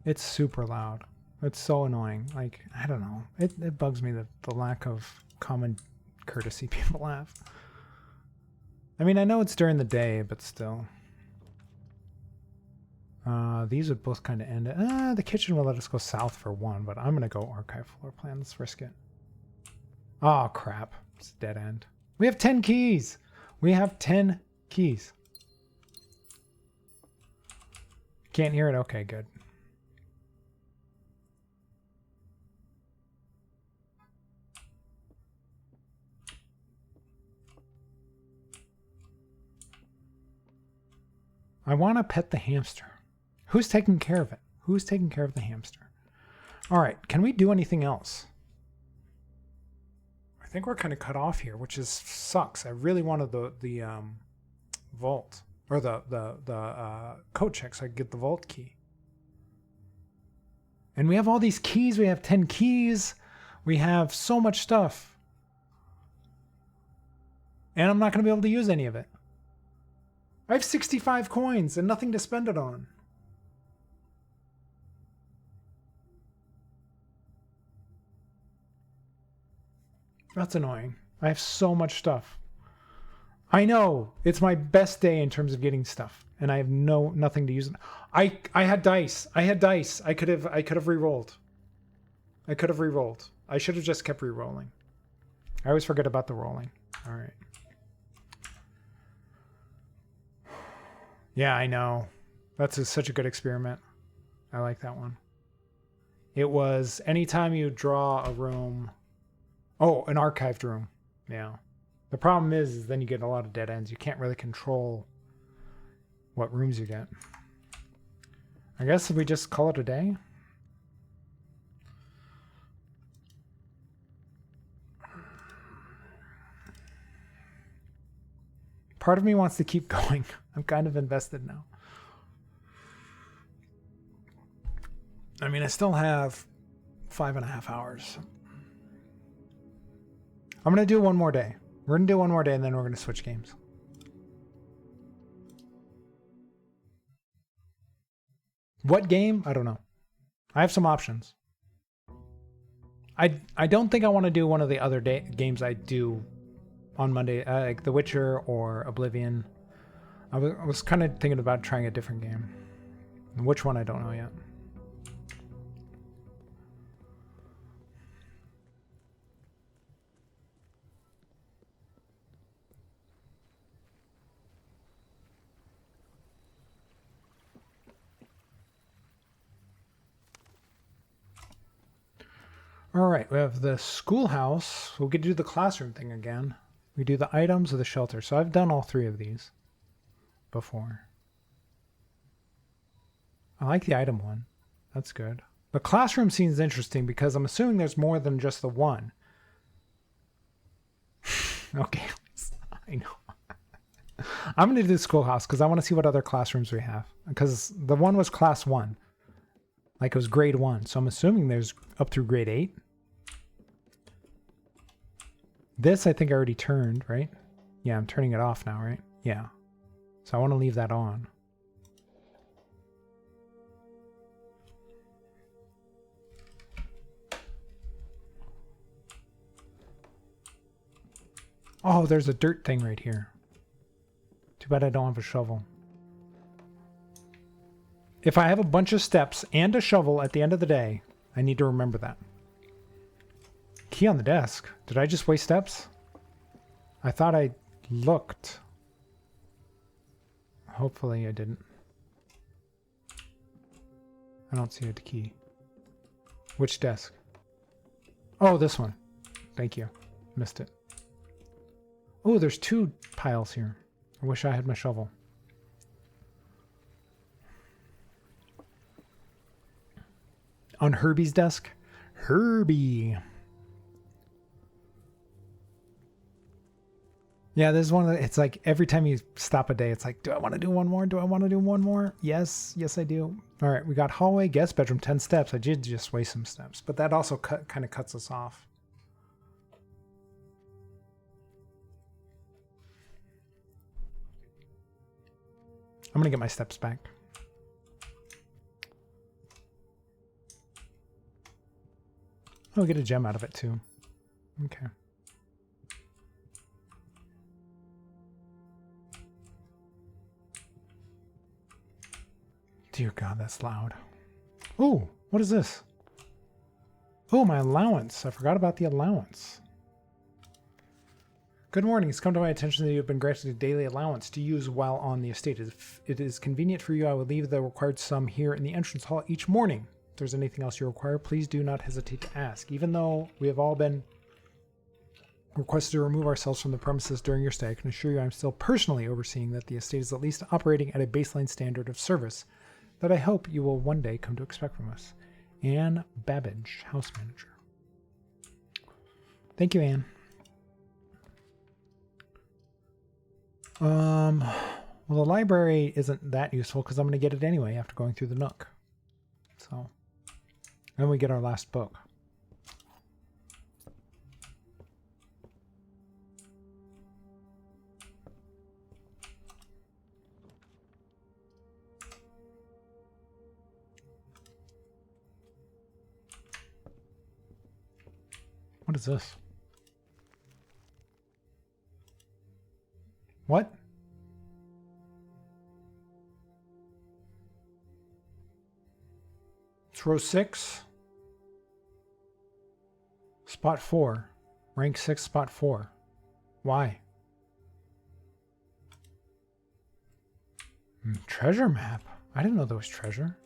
It's super loud. It's so annoying. Like, I don't know. It bugs me that the lack of common courtesy people have. I mean, I know it's during the day, but still. These would both kind of end. The kitchen will let us go south for one, but I'm going to go archive floor plan. Let's risk it. Oh, crap. It's a dead end. We have 10 keys. We have 10 keys. Can't hear it? Okay, good. I want to pet the hamster. Who's taking care of it? Who's taking care of the hamster? All right, can we do anything else? I think we're kind of cut off here, which sucks. I really wanted the vault or the code check so I could get the vault key. And we have all these keys. We have 10 keys. We have so much stuff. And I'm not going to be able to use any of it. I have 65 coins and nothing to spend it on. That's annoying. I have so much stuff. I know it's my best day in terms of getting stuff, and I have nothing to use. I had dice. I had dice. I could have re-rolled. I could have re-rolled. I should have just kept re-rolling. I always forget about the rolling. All right. Yeah, I know. That's such a good experiment. I like that one. It was anytime you draw a room. Oh, an archived room. Yeah. The problem is then you get a lot of dead ends. You can't really control what rooms you get. I guess we just call it a day. Part of me wants to keep going. I'm kind of invested now. I mean, I still have 5.5 hours. I'm going to do one more day. We're going to do one more day and then we're going to switch games. What game? I don't know. I have some options. I don't think I want to do one of the other games I do on Monday, like The Witcher or Oblivion. I was kind of thinking about trying a different game. Which one I don't know yet. All right, we have the schoolhouse. We'll get to do the classroom thing again. We do the items of the shelter. So I've done all 3 of these before. I like the item one. That's good. The classroom seems interesting because I'm assuming there's more than just the one. Okay, I know. I'm going to do the schoolhouse because I want to see what other classrooms we have. Because the one was class 1. Like it was grade 1. So I'm assuming there's up through grade 8. This I think I already turned, right? Yeah, I'm turning it off now, right? Yeah. So I want to leave that on. Oh, there's a dirt thing right here. Too bad I don't have a shovel. If I have a bunch of steps and a shovel at the end of the day, I need to remember that. Key on the desk. Did I just waste steps? I thought I looked. Hopefully I didn't. I don't see a key. Which desk? Oh, this one. Thank you. Missed it. Oh, there's 2 piles here. I wish I had my shovel. On Herbie's desk? Herbie. Yeah, this is one of the, it's like every time you stop a day, it's like, do I want to do one more? Do I want to do one more? Yes, yes I do. All right, we got hallway, guest bedroom, 10 steps. I did just waste some steps, but that also kind of cuts us off. I'm going to get my steps back. I'll get a gem out of it too. Okay. Dear God, that's loud. Oh, what is this? Oh, my allowance. I forgot about the allowance. Good morning. It's come to my attention that you have been granted a daily allowance to use while on the estate. If it is convenient for you, I will leave the required sum here in the entrance hall each morning. If there's anything else you require, please do not hesitate to ask. Even though we have all been requested to remove ourselves from the premises during your stay, I can assure you I'm still personally overseeing that the estate is at least operating at a baseline standard of service that I hope you will one day come to expect from us. Anne Babbage, house manager. Thank you, Anne. Well, the library isn't that useful because I'm going to get it anyway after going through the Nook. So, then we get our last book. What is this? What? It's row 6. Spot 4. Rank 6, spot 4. Why? Treasure map? I didn't know there was treasure.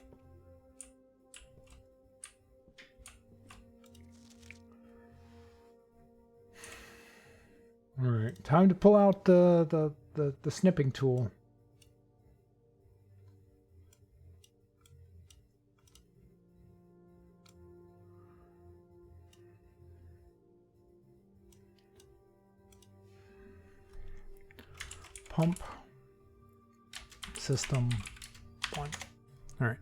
All right, time to pull out the snipping tool. Pump system 1. All right,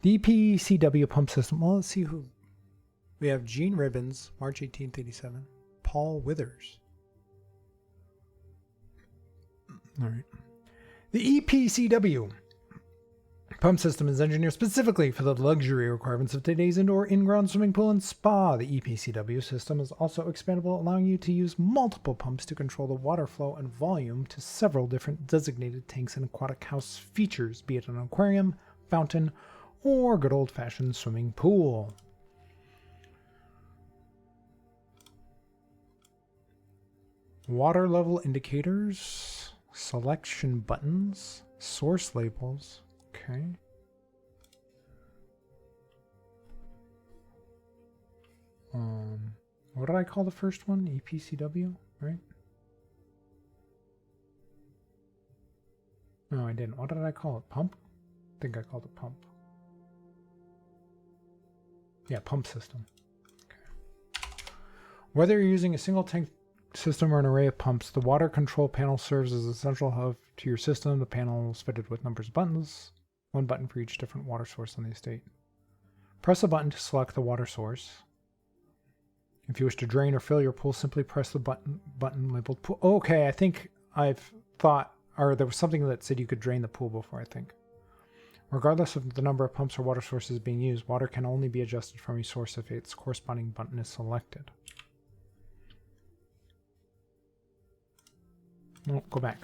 the EPCW pump system. Well, let's see who we have. Gene Ribbons, March 1887. Paul Withers. All right. The EPCW Pump system is engineered specifically for the luxury requirements of today's indoor in-ground swimming pool and spa. The EPCW system is also expandable, allowing you to use multiple pumps to control the water flow and volume to several different designated tanks and aquatic house features, be it an aquarium, fountain, or good old-fashioned swimming pool. Water level indicators, selection buttons, source labels. Okay. What did I call the first one? EPCW, right? No, I didn't. What did I call it? Pump? I think I called it pump. Yeah, pump system. Okay. Whether you're using a single tank system or an array of pumps, the water control panel serves as a central hub to your system. The panel is fitted with numbers of buttons. One button for each different water source on the estate. Press a button to select the water source. If you wish to drain or fill your pool, simply press the button labeled pool. Okay, I think I've thought, or there was something that said you could drain the pool before, I think. Regardless of the number of pumps or water sources being used, water can only be adjusted from a source if its corresponding button is selected. No, go back.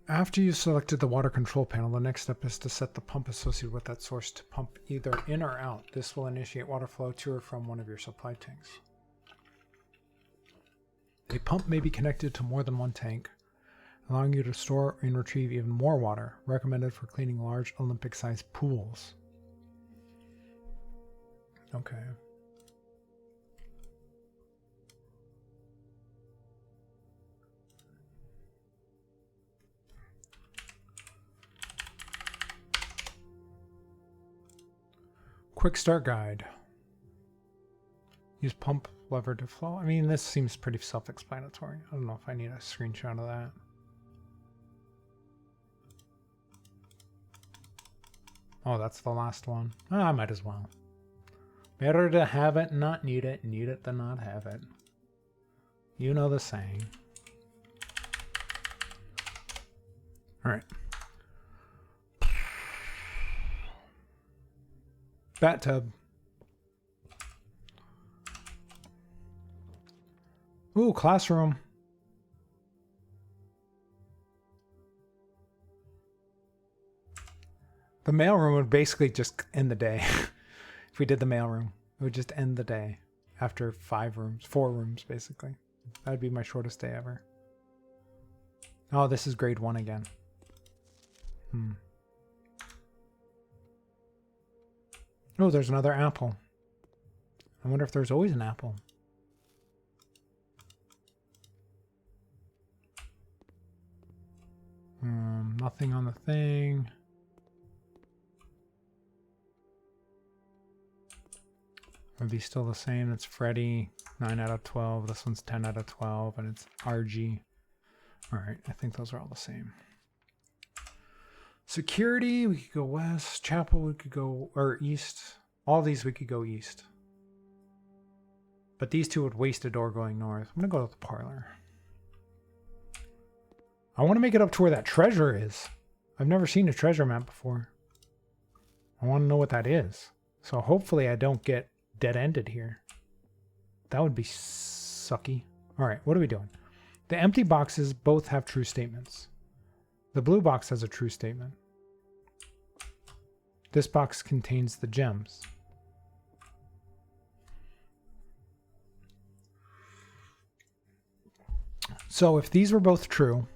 After you've selected the water control panel, the next step is to set the pump associated with that source to pump either in or out. This will initiate water flow to or from one of your supply tanks. A pump may be connected to more than one tank, allowing you to store and retrieve even more water, recommended for cleaning large Olympic-sized pools. Okay. Quick start guide. Use pump lever to flow. I mean, this seems pretty self-explanatory. I don't know if I need a screenshot of that. Oh, that's the last one. Oh, I might as well. Better to have it and not need it than not have it. You know the saying. All right. Bathtub. Ooh, classroom. The mailroom would basically just end the day. If we did the mailroom, it would just end the day after 4 rooms, basically. That would be my shortest day ever. Oh, this is grade 1 again. Oh, there's another apple. I wonder if there's always an apple. Nothing on the thing. Are these still the same? It's Freddy, 9 out of 12. This one's 10 out of 12, and it's RG. All right, I think those are all the same. Security, we could go west. Chapel, we could go, or east. All these we could go east. But these two would waste a door going north. I'm going to go to the parlor. I want to make it up to where that treasure is. I've never seen a treasure map before. I want to know what that is. So hopefully I don't get dead-ended here. That would be sucky. All right, what are we doing? The empty boxes both have true statements. The blue box has a true statement. This box contains the gems. So if these were both true,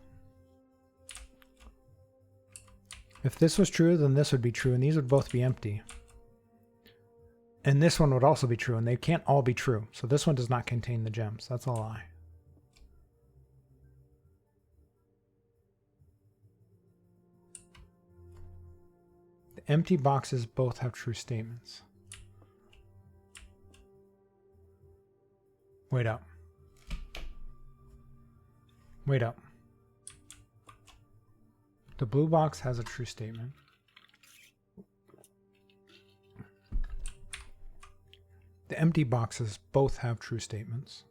if this was true, then this would be true, and these would both be empty. And this one would also be true, and they can't all be true. So this one does not contain the gems. That's a lie. The empty boxes both have true statements. Wait up. Wait up. The blue box has a true statement. The empty boxes both have true statements.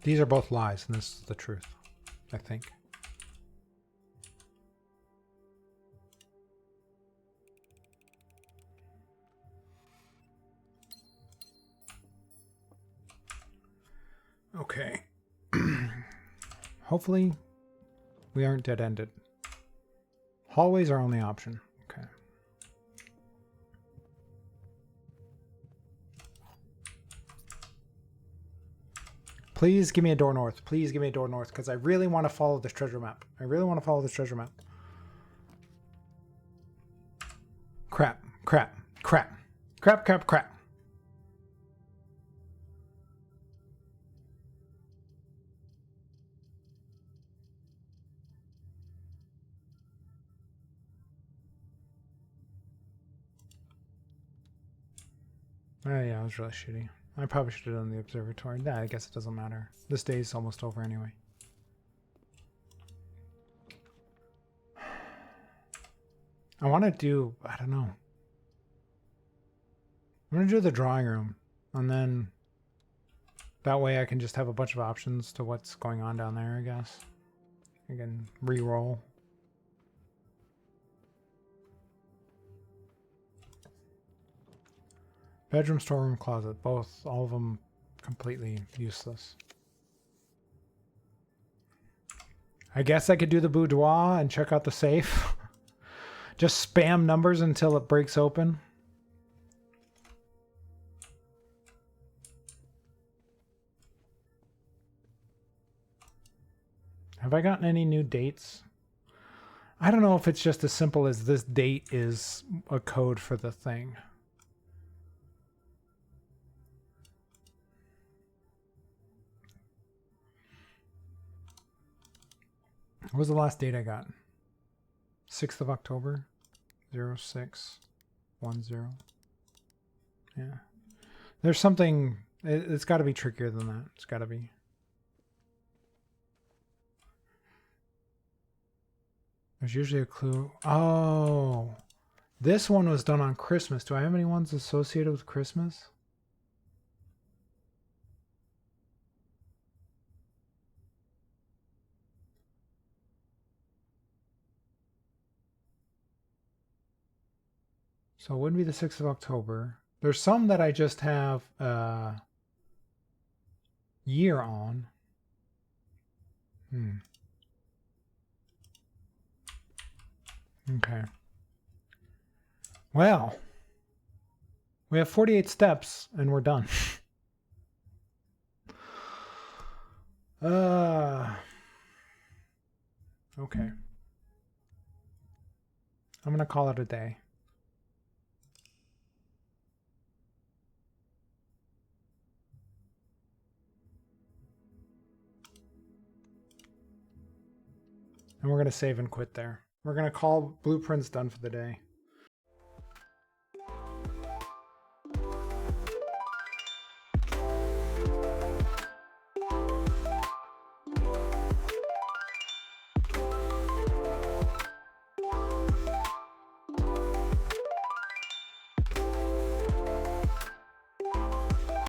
These are both lies, and this is the truth, I think. Okay. Hopefully we aren't dead-ended. Hallways are only option. Okay. Please give me a door north. Please give me a door north, because I really want to follow this treasure map. I really want to follow this treasure map. Crap. Crap. Crap. Crap, crap, crap. Oh yeah, it was really shitty. I probably should have done the observatory. Nah, I guess it doesn't matter. This day's almost over anyway. I want to do, I don't know. I'm going to do the drawing room. And then that way I can just have a bunch of options to what's going on down there, I guess. I can re-roll. Bedroom, storeroom, closet. Both, all of them completely useless. I guess I could do the boudoir and check out the safe. Just spam numbers until it breaks open. Have I gotten any new dates? I don't know if it's just as simple as this date is a code for the thing. What was the last date I got? 6th of October, 0610. Yeah. There's something, it's got to be trickier than that. It's got to be. There's usually a clue. Oh, this one was done on Christmas. Do I have any ones associated with Christmas? So it wouldn't be the 6th of October. There's some that I just have year on. Okay. Well, we have 48 steps and we're done. Okay. I'm going to call it a day. And we're going to save and quit there. We're going to call Blueprints done for the day.